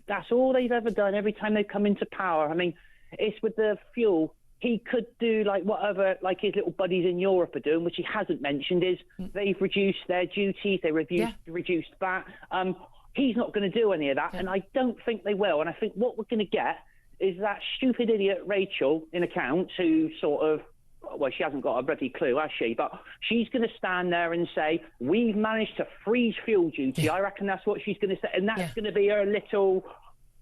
That's all they've ever done every time they've come into power. I mean, it's with the fuel. He could do like whatever, like his little buddies in Europe are doing, which he hasn't mentioned, is they've reduced their duties, they reduced VAT. He's not going to do any of that, and I don't think they will. And I think what we're going to get is that stupid idiot Rachel in accounts, who sort of, well, she hasn't got a bloody clue, has she? But she's going to stand there and say, we've managed to freeze fuel duty. I reckon that's what she's going to say. And that's going to be her little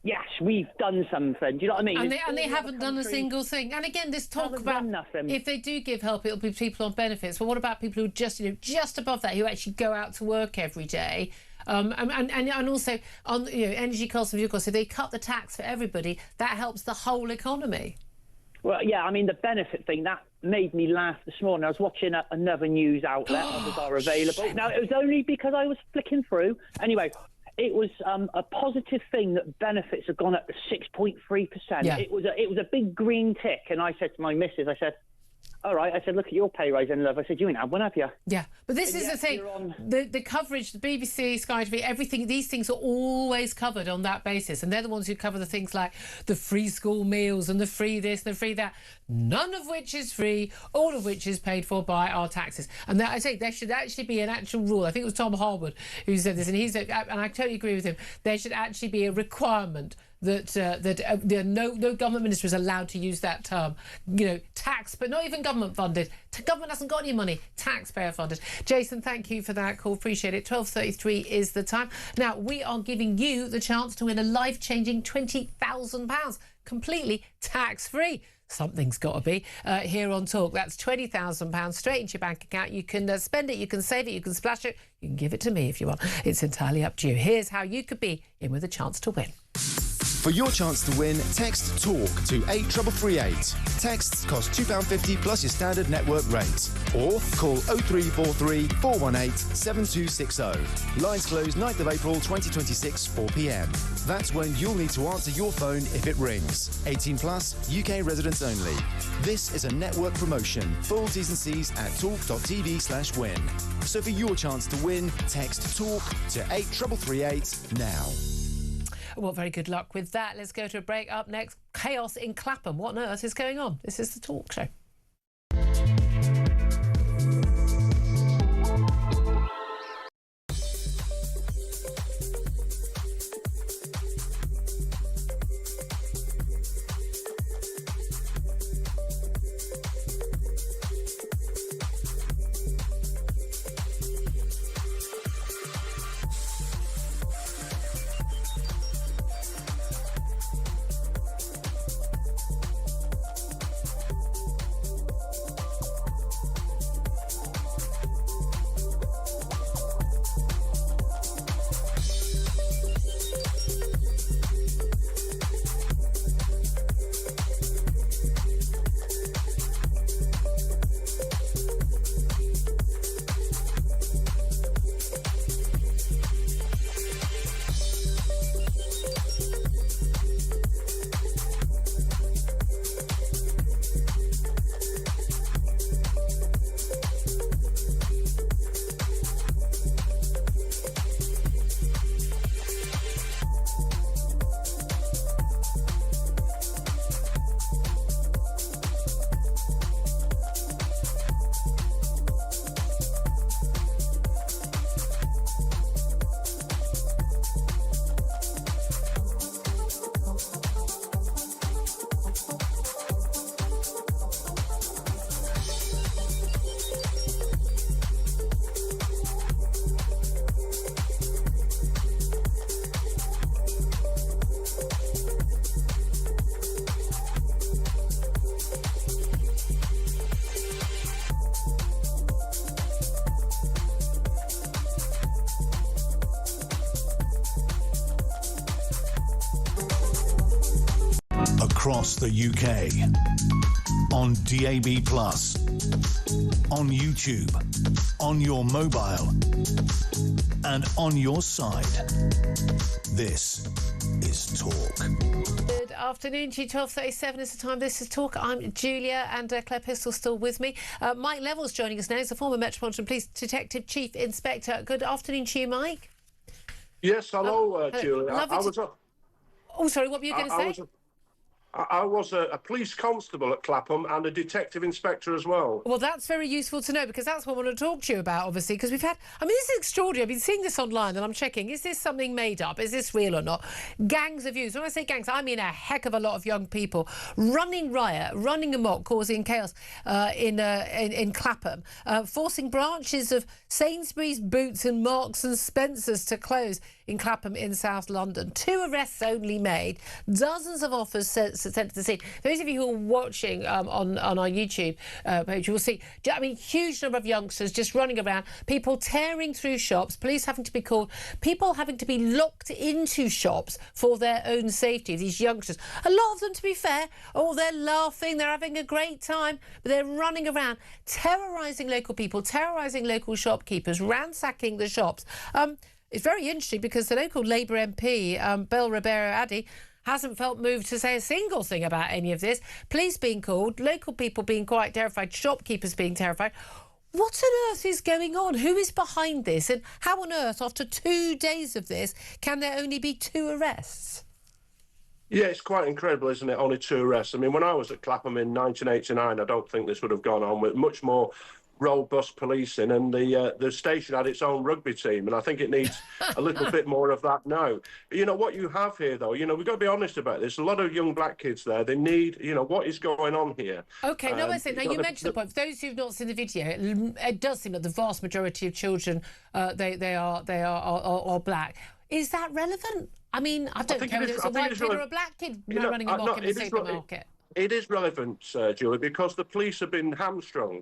yes, we've done something. Do you know what I mean? And they haven't done a single thing. And again, this talk about if they do give help, it'll be people on benefits. But what about people who just above that, who actually go out to work every day? And also on energy costs and fuel costs. If they cut the tax for everybody, that helps the whole economy. Well, yeah, I mean, the benefit thing, that made me laugh this morning. I was watching another news outlet, others are available. Now, it was only because I was flicking through. Anyway, it was a positive thing that benefits have gone up to 6.3%. Yeah. It was a big green tick. And I said to my missus, I said, all right, I said, look at your pay rise and love. I said, you ain't had one, have you? Yeah, but this is the thing. The coverage, the BBC, Sky TV, everything, these things are always covered on that basis. And they're the ones who cover the things like the free school meals and the free this and the free that, none of which is free, all of which is paid for by our taxes. And I say there should actually be an actual rule. I think it was Tom Harwood who said this, and he said, and I totally agree with him, there should actually be a requirement that no government minister is allowed to use that term, tax, but not even government funded. Government hasn't got any money, taxpayer funded. Jason, thank you for that call, appreciate it. 12:33 is the time. Now, we are giving you the chance to win a life-changing £20,000, completely tax-free. Something's got to be here on Talk. That's £20,000 straight into your bank account. You can spend it, you can save it, you can splash it, you can give it to me if you want. It's entirely up to you. Here's how you could be in with a chance to win. For your chance to win, text TALK to 83338. Texts cost £2.50 plus your standard network rate. Or call 0343 418 7260. Lines close 9th of April 2026, 4pm. That's when you'll need to answer your phone if it rings. 18 plus, UK residents only. This is a network promotion. Full T's and C's at talk.tv/win. So for your chance to win, text TALK to 83338 now. Well, very good luck with that. Let's go to a break. Up next, chaos in Clapham. What on earth is going on? This is the Talk Show. Across the UK, on DAB+, on YouTube, on your mobile, and on your side. This is Talk. Good afternoon to you. 12:37 is the time. This is Talk. I'm Julia, and Claire Pistol's still with me. Mike Levels joining us now. He's the former Metropolitan Police Detective Chief Inspector. Good afternoon to you, Mike. Yes, hello, Julia. Oh, sorry, what were you going to say? I was a police constable at Clapham and a detective inspector as well. Well, that's very useful to know, because that's what I want to talk to you about, obviously, because we've had... I mean, this is extraordinary. I've been seeing this online and I'm checking, is this something made up? Is this real or not? Gangs of youths. When I say gangs, I mean a heck of a lot of young people running riot, running amok, causing chaos in Clapham, forcing branches of Sainsbury's, Boots and Marks and Spencer's to close in Clapham in South London. 2 arrests only made, dozens of offers sent to the scene. Those of you who are watching on our YouTube page, you will see, I mean, huge number of youngsters just running around, people tearing through shops, police having to be called, people having to be locked into shops for their own safety, these youngsters. A lot of them, to be fair, they're laughing, they're having a great time, but they're running around, terrorising local people, terrorising local shopkeepers, ransacking the shops. It's very interesting because the local Labour MP, Bel Ribeiro Addy, hasn't felt moved to say a single thing about any of this. Police being called, local people being quite terrified, shopkeepers being terrified. What on earth is going on? Who is behind this? And how on earth, after 2 days of this, can there only be 2 arrests? Yeah, it's quite incredible, isn't it? Only 2 arrests. I mean, when I was at Clapham in 1989, I don't think this would have gone on with much more robust policing, and the station had its own rugby team, and I think it needs a little bit more of that now. You know, what you have here, though, you know, we've got to be honest about this. A lot of young black kids there, they need, you know, what is going on here? OK, no, I say, now you mentioned the point. For those who've not seen the video, it does seem that the vast majority of children, they are black. Is that relevant? I mean, I don't care whether it's a white kid or a black kid running amok in a supermarket. It is relevant, Julie, because the police have been hamstrung.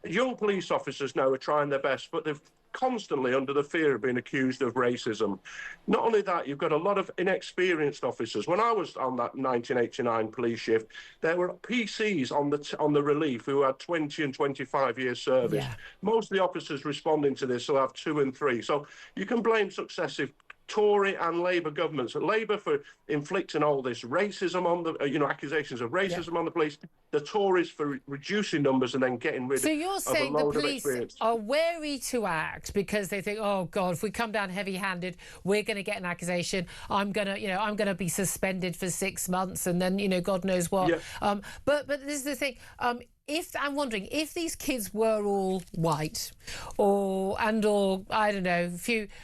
Young police officers now are trying their best, but they're constantly under the fear of being accused of racism. Not only that, you've got a lot of inexperienced officers. When I was on that 1989 police shift, there were PCs on the relief who had 20 and 25 years service. Yeah. Most of the officers responding to this will have 2 and 3. So you can blame successive Tory and Labour governments. Labour for inflicting all this racism on the, accusations of racism on the police. The Tories for reducing numbers and then getting rid of. So you're saying the police are wary to act because they think, oh God, if we come down heavy-handed, we're going to get an accusation. I'm gonna be suspended for 6 months, and then God knows what. Yeah. But this is the thing. I'm wondering if these kids were all white, or I don't know,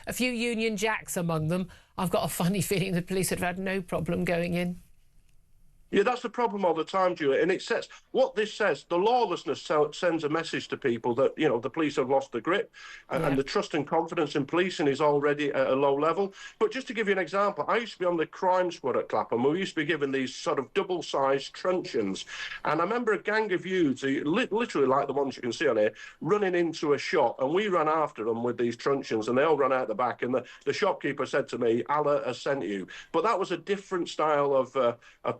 a few Union Jacks among them, I've got a funny feeling the police would have had no problem going in. Yeah, that's the problem all the time, Julia. And it says what this says. The lawlessness sends a message to people that the police have lost the grip, and the trust and confidence in policing is already at a low level. But just to give you an example, I used to be on the crime squad at Clapham. We used to be given these sort of double-sized truncheons, and I remember a gang of youths, literally like the ones you can see on here, running into a shop, and we ran after them with these truncheons, and they all ran out the back. And the shopkeeper said to me, "Allah has sent you." But that was a different style of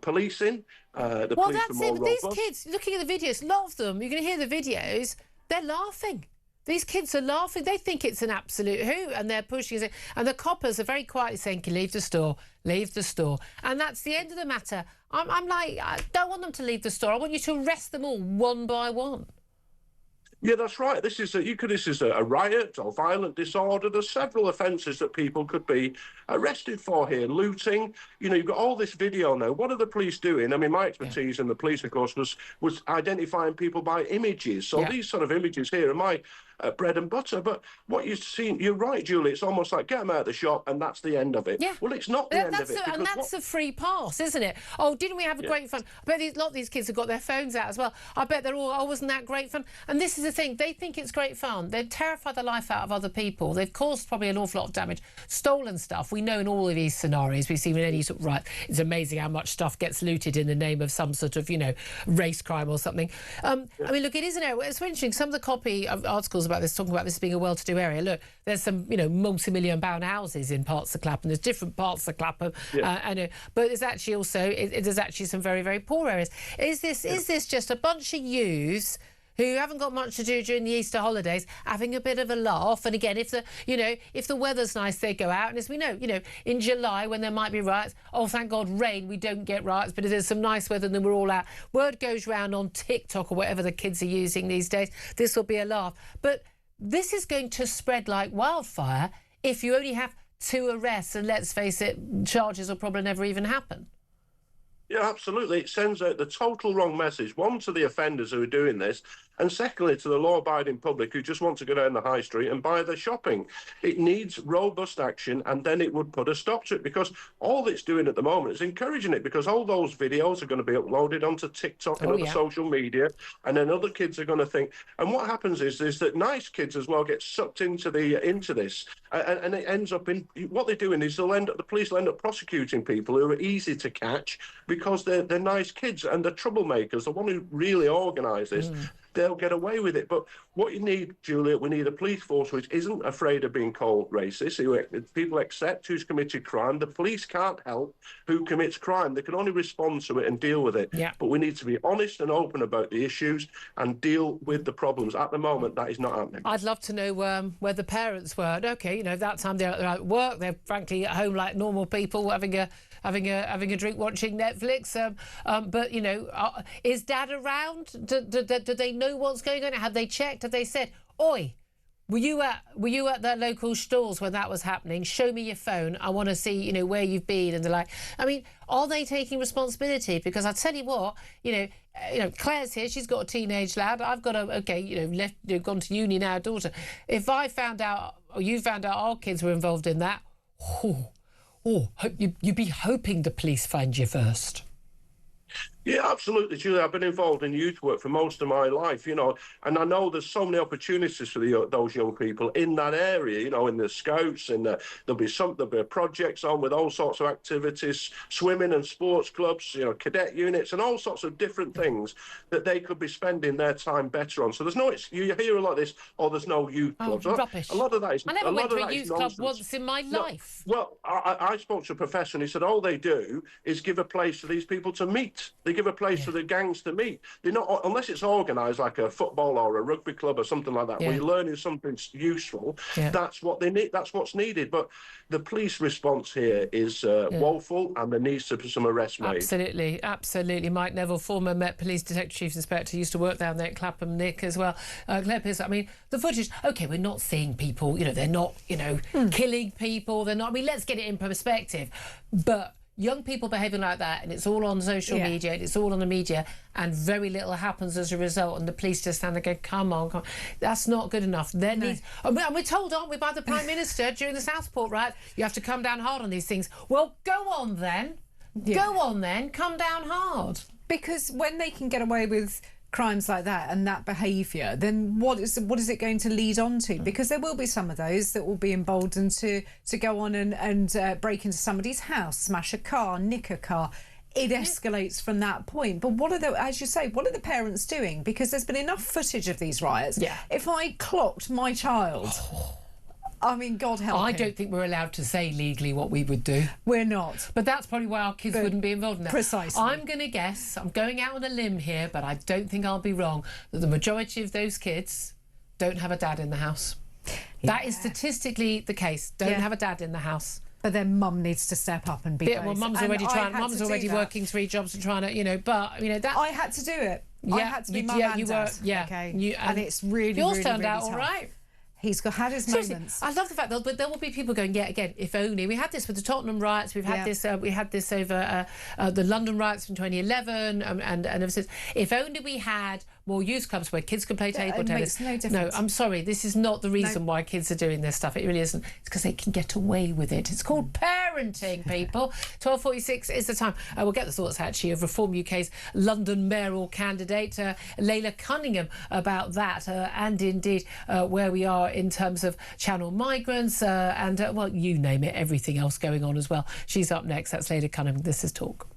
policing. That's it. But these kids, looking at the videos, a lot of them, you're going to hear the videos, they're laughing. These kids are laughing. They think it's an absolute hoot, and they're pushing it. And the coppers are very quietly saying, "Leave the store, leave the store." And that's the end of the matter. I'm like, I don't want them to leave the store. I want you to arrest them all one by one. Yeah, that's right. This is a riot or violent disorder. There's several offences that people could be arrested for here. Looting. You've got all this video now. What are the police doing? I mean, my expertise in the police, of course, was identifying people by images. So these sort of images here are my bread and butter. But what you've seen, you're right, Julie. It's almost like get them out of the shop and that's the end of it. Yeah. Well, it's not the end of it. And that's a free pass, isn't it? Oh, didn't we have a great fun? I bet a lot of these kids have got their phones out as well. I bet they're all, wasn't that great fun? And this is the thing. They think it's great fun. They've terrified the life out of other people. They've caused probably an awful lot of damage. Stolen stuff. We know in all of these scenarios, we've seen in any sort of riot, it's amazing how much stuff gets looted in the name of some sort of, race crime or something. I mean, look, it is an area. It's interesting. Some of the copy of articles about this, talking about this being a well-to-do area. Look, there's some, multi-million-pound houses in parts of Clapham. There's different parts of Clapham. But there's actually also, there's actually some very, very poor areas. Is this just a bunch of youths who haven't got much to do during the Easter holidays, having a bit of a laugh? And again, if the weather's nice, they go out. And as we know, in July when there might be riots, oh, thank God, rain, we don't get riots. But if there's some nice weather, then we're all out. Word goes round on TikTok or whatever the kids are using these days, this will be a laugh. But this is going to spread like wildfire if you only have 2 arrests. And let's face it, charges will probably never even happen. Yeah, absolutely. It sends out the total wrong message, one, to the offenders who are doing this, and secondly, to the law-abiding public who just want to go down the high street and buy their shopping. It needs robust action, and then it would put a stop to it, because all it's doing at the moment is encouraging it, because all those videos are going to be uploaded onto TikTok and other social media, and then other kids are going to think. And what happens is that nice kids as well get sucked into this, and it ends up in what they're doing is the police will end up prosecuting people who are easy to catch because they're nice kids, and the troublemakers, the one who really organise this. They'll get away with it. But what you need, Julia, we need a police force which isn't afraid of being called racist. People accept who's committed crime. The police can't help who commits crime. They can only respond to it and deal with it. Yeah. But we need to be honest and open about the issues and deal with the problems. At the moment, that is not happening. I'd love to know where the parents were. Okay, that time they're at work. They're frankly at home like normal people, having a drink, watching Netflix. But is Dad around? Do they know what's going on? Have they checked? Have they said, "Oi, were you at the local stores when that was happening? Show me your phone. I want to see where you've been." And they're like, I mean, are they taking responsibility? Because I tell you what, Claire's here. She's got a teenage lad. I've got gone to uni now, daughter. If I found out, or you found out, our kids were involved in that. You'd be hoping the police find you first. Yeah, absolutely, Julia. I've been involved in youth work for most of my life, and I know there's so many opportunities for those young people in that area, in the Scouts, and there'll be projects on with all sorts of activities, swimming and sports clubs, cadet units, and all sorts of different things that they could be spending their time better on. So you hear a lot of this, there's no youth clubs. Rubbish. A lot of that is. I never went to a youth club once in my life. Well, I spoke to a professor, and he said all they do is give a place for these people to meet. They give a place for the gangs to meet. They're not, unless it's organised like a football or a rugby club or something like that, where you're learning something useful. That's what they need. That's what's needed. But the police response here is woeful, and there needs to be some arrests made. Absolutely. Mike Neville, former Met Police Detective Chief Inspector, used to work down there at Clapham. Nick as well. Claire Pearce. I mean, the footage. Okay, we're not seeing people. They're not. Killing people. They're not. I mean, let's get it in perspective. But young people behaving like that, and it's all on social media, and it's all on the media, and very little happens as a result, and the police just stand there going, come on. That's not good enough. And we're told, aren't we, by the Prime Minister during the Southport riot, you have to come down hard on these things. Well, go on then. Come down hard. Because when they can get away with crimes like that and that behaviour, then what is it going to lead on to? Because there will be some of those that will be emboldened to go on and break into somebody's house, smash a car, nick a car. It escalates from that point. But what are the parents doing? Because there's been enough footage of these riots. Yeah. If I clocked my child... I mean, God help him. I don't think we're allowed to say legally what we would do. We're not. But that's probably why our kids wouldn't be involved in that. Precisely. I'm going to guess, I'm going out on a limb here, but I don't think I'll be wrong, that the majority of those kids don't have a dad in the house. Yeah. That is statistically the case. Don't have a dad in the house. But then mum needs to step up and be brave. Well, mum's already working 3 jobs and trying to, but, that... I had to do it. Yeah, I had to be mum and dad. Okay. And it's really, yours turned out all right. He's had his moments. I love the fact that but there will be people going, again, if only. We had this with the Tottenham riots. We've had this. We had this over the London riots in 2011, and ever since. If only we had more youth clubs where kids could play table tennis. It makes no difference. No, I'm sorry. This is not the reason why kids are doing this stuff. It really isn't. It's because they can get away with it. It's called parenting, people. 12:46 is the time. We'll get the thoughts, actually, of Reform UK's London mayoral candidate, Layla Cunningham, about that, and indeed where we are in terms of channel migrants and, you name it, everything else going on as well. She's up next. That's Layla Cunningham. This is Talk.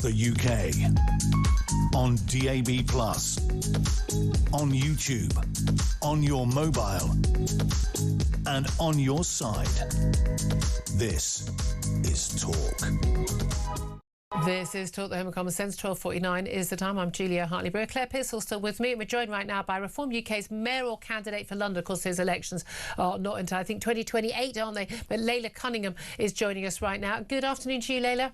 the UK on DAB+, on YouTube, on your mobile, and on your side. This is Talk. This is Talk, the Home of Common Sense. 12:49 is the time. I'm Julia Hartley-Brewer. Claire Pearsall still with me. We're joined right now by Reform UK's mayoral candidate for London. Of course, those elections are not until, I think, 2028, aren't they? But Layla Cunningham is joining us right now. Good afternoon to you, Layla.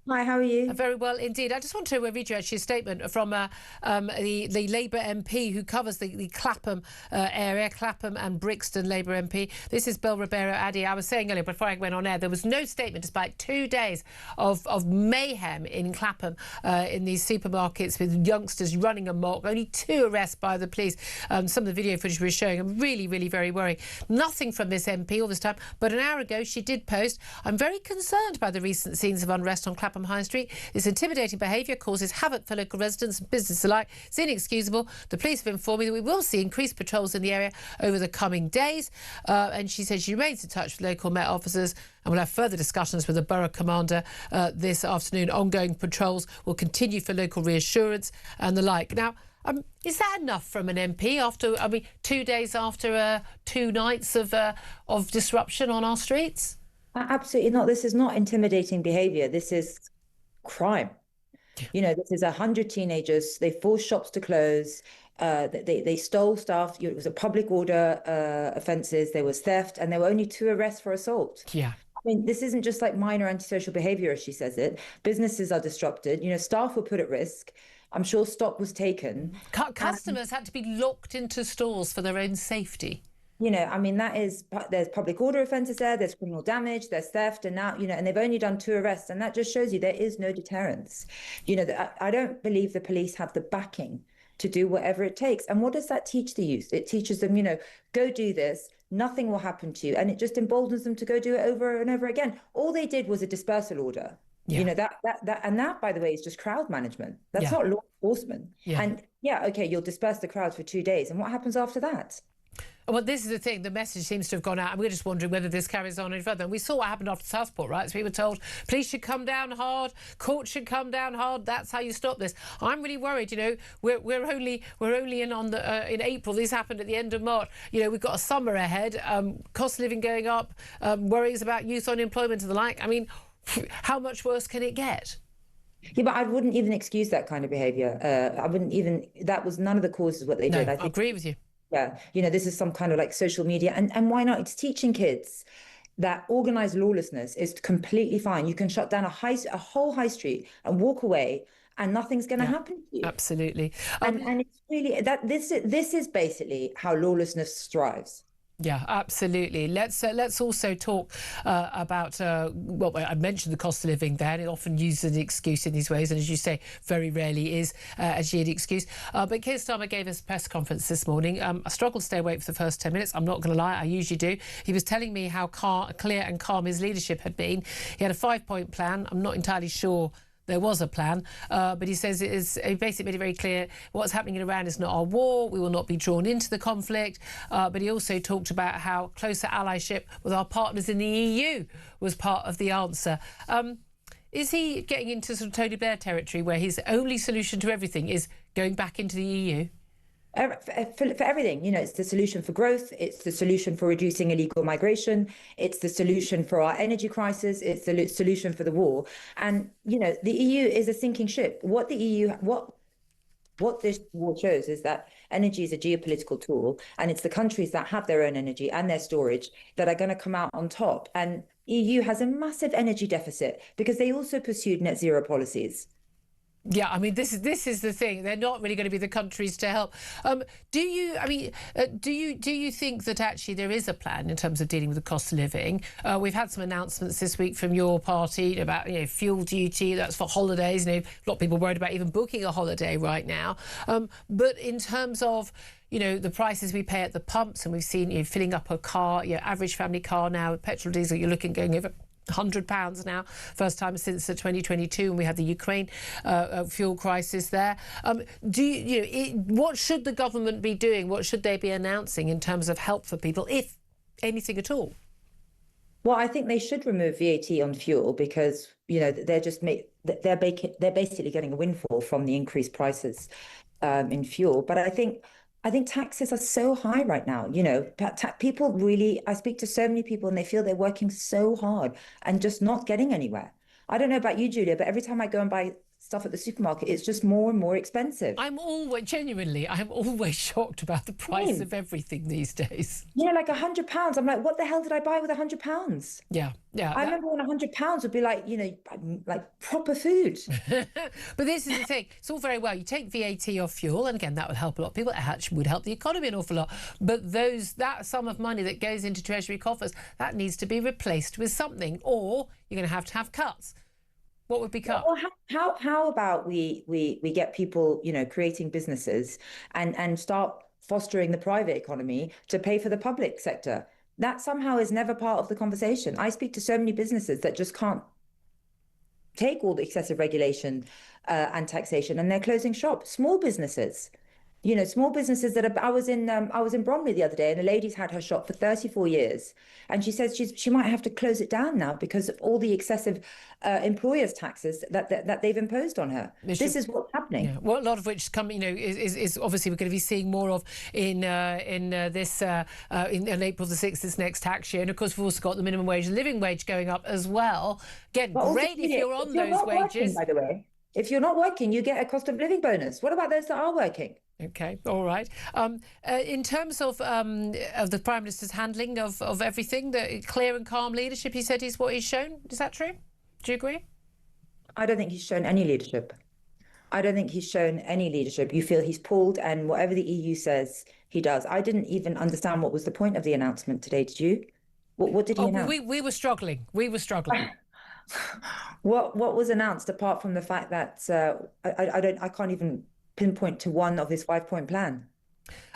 Hi, how are you? Very well indeed. I just want to read you actually a statement from the Labour MP who covers the Clapham area, Clapham and Brixton Labour MP. This is Bill Ribeiro Addy. I was saying earlier before I went on air, there was no statement despite 2 days of mayhem in Clapham in these supermarkets with youngsters running amok. Only 2 arrests by the police. Some of the video footage we were showing, I'm really, really very worried. Nothing from this MP all this time, but an hour ago she did post, I'm very concerned by the recent scenes of unrest on Clapham High Street. This intimidating behaviour causes havoc for local residents and business alike. It's inexcusable. The police have informed me that we will see increased patrols in the area over the coming days. And she said she remains in touch with local Met officers and will have further discussions with the borough commander this afternoon. Ongoing patrols will continue for local reassurance and the like. Now, is that enough from an MP after, 2 days after 2 nights of disruption on our streets? Absolutely not. This is not intimidating behaviour. This is crime. You know, this is 100 teenagers. They forced shops to close. They stole stuff. It was a public order offences. There was theft, and there were only 2 arrests for assault. Yeah. I mean, this isn't just like minor antisocial behaviour, as she says it. Businesses are disrupted. You know, staff were put at risk. I'm sure stock was taken. Customers had to be locked into stores for their own safety. You know, I mean, there's public order offences there, there's criminal damage, there's theft, and now, you know, and they've only done 2 arrests, and that just shows you there is no deterrence. You know, I don't believe the police have the backing to do whatever it takes. And what does that teach the youth? It teaches them, you know, go do this, nothing will happen to you, and it just emboldens them to go do it over and over again. All they did was a dispersal order. Yeah. You know, that, by the way, is just crowd management. That's not law enforcement. Yeah. And okay, you'll disperse the crowds for 2 days, and what happens after that? Well, this is the thing. The message seems to have gone out, and we're just wondering whether this carries on any further. And we saw what happened after Southport, right? So we were told police should come down hard, courts should come down hard. That's how you stop this. I'm really worried. You know, we're only in April. This happened at the end of March. You know, we've got a summer ahead. Cost of living going up. Worries about youth unemployment and the like. I mean, how much worse can it get? Yeah, but I wouldn't even excuse that kind of behaviour. I wouldn't even. That was none of the causes what they did. I agree with you. Yeah, you know, this is some kind of like social media. And why not? It's teaching kids that organised lawlessness is completely fine. You can shut down a whole high street and walk away and nothing's going to happen to you. Absolutely. And it's really, this is basically how lawlessness thrives. Yeah, absolutely. Let's also talk about, well, I mentioned the cost of living there, and it often uses an excuse in these ways, and as you say, very rarely is actually an excuse. But Keir Starmer gave us a press conference this morning. I struggled to stay awake for the first 10 minutes. I'm not going to lie, I usually do. He was telling me how clear and calm his leadership had been. He had a 5-point plan. I'm not entirely sure there was a plan, but he says he basically made it very clear what's happening in Iran is not our war. We will not be drawn into the conflict. But he also talked about how closer allyship with our partners in the EU was part of the answer. Is he getting into sort of Tony Blair territory where his only solution to everything is going back into the EU? For everything, you know, it's the solution for growth, it's the solution for reducing illegal migration, it's the solution for our energy crisis, it's the solution for the war. And, you know, the EU is a sinking ship. What this war shows is that energy is a geopolitical tool, and it's the countries that have their own energy and their storage that are going to come out on top. And EU has a massive energy deficit because they also pursued net zero policies. Yeah, I mean, this is the thing. They're not really going to be the countries to help. Do you think that actually there is a plan in terms of dealing with the cost of living? We've had some announcements this week from your party about, you know, fuel duty. That's for holidays. You know, a lot of people worried about even booking a holiday right now. But in terms of, you know, the prices we pay at the pumps, and we've seen, you know, filling up a car, your average family car now, petrol, diesel, you're looking going over £100 now, first time since 2022, and we had the Ukraine fuel crisis there. What should the government be doing? What should they be announcing in terms of help for people, if anything at all? Well, I think they should remove VAT on fuel because, you know, they're basically getting a windfall from the increased prices in fuel. But I think taxes are so high right now. You know, people really, I speak to so many people and they feel they're working so hard and just not getting anywhere. I don't know about you, Julia, but every time I go and buy stuff at the supermarket, it's just more and more expensive. I'm always shocked about the price of everything these days. Yeah, like £100. I'm like, what the hell did I buy with £100? Yeah. I remember when £100 would be like, you know, like proper food. But this is the thing. It's all very well. You take VAT off fuel, and again, that would help a lot of people. It actually would help the economy an awful lot. But that sum of money that goes into Treasury coffers, that needs to be replaced with something, or you're going to have cuts. What would be cut? Well, how about we get people, you know, creating businesses and start fostering the private economy to pay for the public sector? That somehow is never part of the conversation. I speak to so many businesses that just can't take all the excessive regulation and taxation, and they're closing shop. Small businesses. You know, small businesses that are. I was in Bromley the other day, and a lady's had her shop for 34 years, and she says she might have to close it down now because of all the excessive employers' taxes that they've imposed on her. This is what's happening. Yeah. Well, a lot of which come, you know, is obviously we're going to be seeing more of in April the 6th, this next tax year, and of course we've also got the minimum wage and living wage going up as well. Again, great if you're on those wages. By the way, if you're not working, you get a cost of living bonus. What about those that are working? Okay, all right. In terms of the Prime Minister's handling of everything, the clear and calm leadership, he said is what he's shown. Is that true? Do you agree? I don't think he's shown any leadership. You feel he's pulled, and whatever the EU says, he does. I didn't even understand what was the point of the announcement today. Did you? What did he announce? We were struggling. What was announced apart from the fact that I can't even pinpoint to one of his 5-point plan.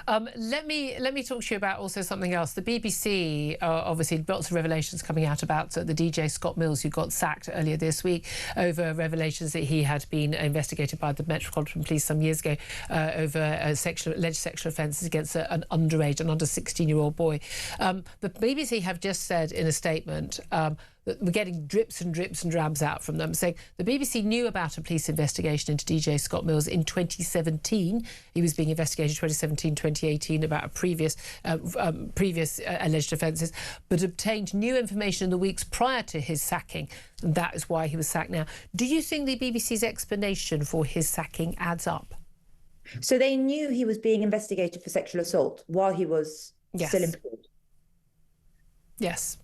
Let me talk to you about also something else. The BBC, obviously, lots of revelations coming out about the DJ Scott Mills, who got sacked earlier this week over revelations that he had been investigated by the Metropolitan Police some years ago over alleged sexual offences against an under 16-year-old boy. The BBC have just said in a statement that we're getting drips and drabs out from them, saying the BBC knew about a police investigation into DJ Scott Mills in 2017. He was being investigated 2017, 2018 about previous alleged offences, but obtained new information in the weeks prior to his sacking. And that is why he was sacked now. Do you think the BBC's explanation for his sacking adds up? So they knew he was being investigated for sexual assault while he was still employed? Yes.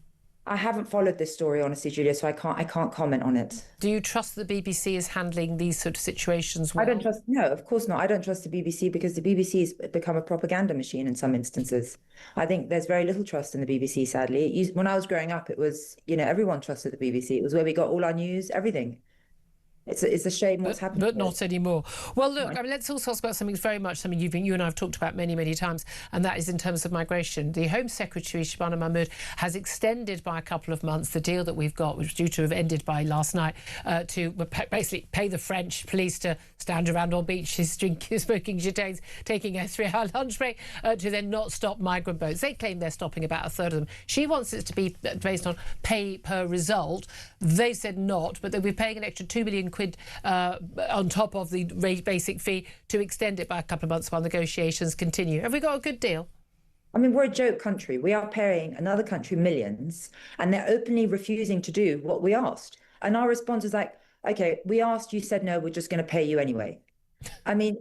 I haven't followed this story, honestly, Julia, so I can't comment on it. Do you trust the BBC is handling these sort of situations well? No, of course not. I don't trust the BBC because the BBC has become a propaganda machine in some instances. I think there's very little trust in the BBC, sadly. When I was growing up, it was, you know, everyone trusted the BBC. It was where we got all our news, everything. It's a shame what's happening. But not anymore. Well, look, I mean, let's also talk about something you and I have talked about many, many times, and that is in terms of migration. The Home Secretary, Shabana Mahmood, has extended by a couple of months the deal that we've got, which was due to have ended by last night, to basically pay the French police to stand around on beaches, smoking gitanes, taking a 3-hour lunch break, to then not stop migrant boats. They claim they're stopping about a third of them. She wants it to be based on pay per result. They said not, but they'll be paying an extra £2 million on top of the basic fee to extend it by a couple of months while negotiations continue. Have we got a good deal? I mean, we're a joke country. We are paying another country millions, and they're openly refusing to do what we asked. And our response is like, okay, we asked, you said no, we're just going to pay you anyway. I mean,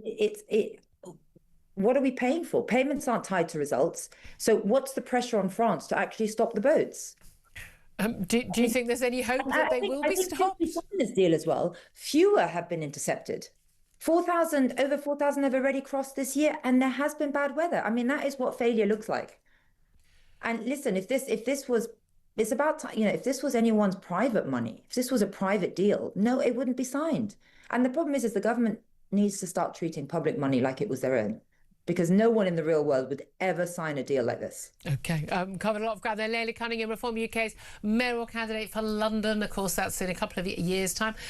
what are we paying for? Payments aren't tied to results. So what's the pressure on France to actually stop the boats? Do you think there's any hope that they will be stopped? I think this deal as well, fewer have been intercepted. Over 4,000 have already crossed this year, and there has been bad weather. I mean, that is what failure looks like. And listen, if this was anyone's private money, if this was a private deal, no, it wouldn't be signed. And the problem is the government needs to start treating public money like it was their own, because no one in the real world would ever sign a deal like this. OK, covered a lot of ground there. Leila Cunningham, Reform UK's mayoral candidate for London. Of course, that's in a couple of years' time.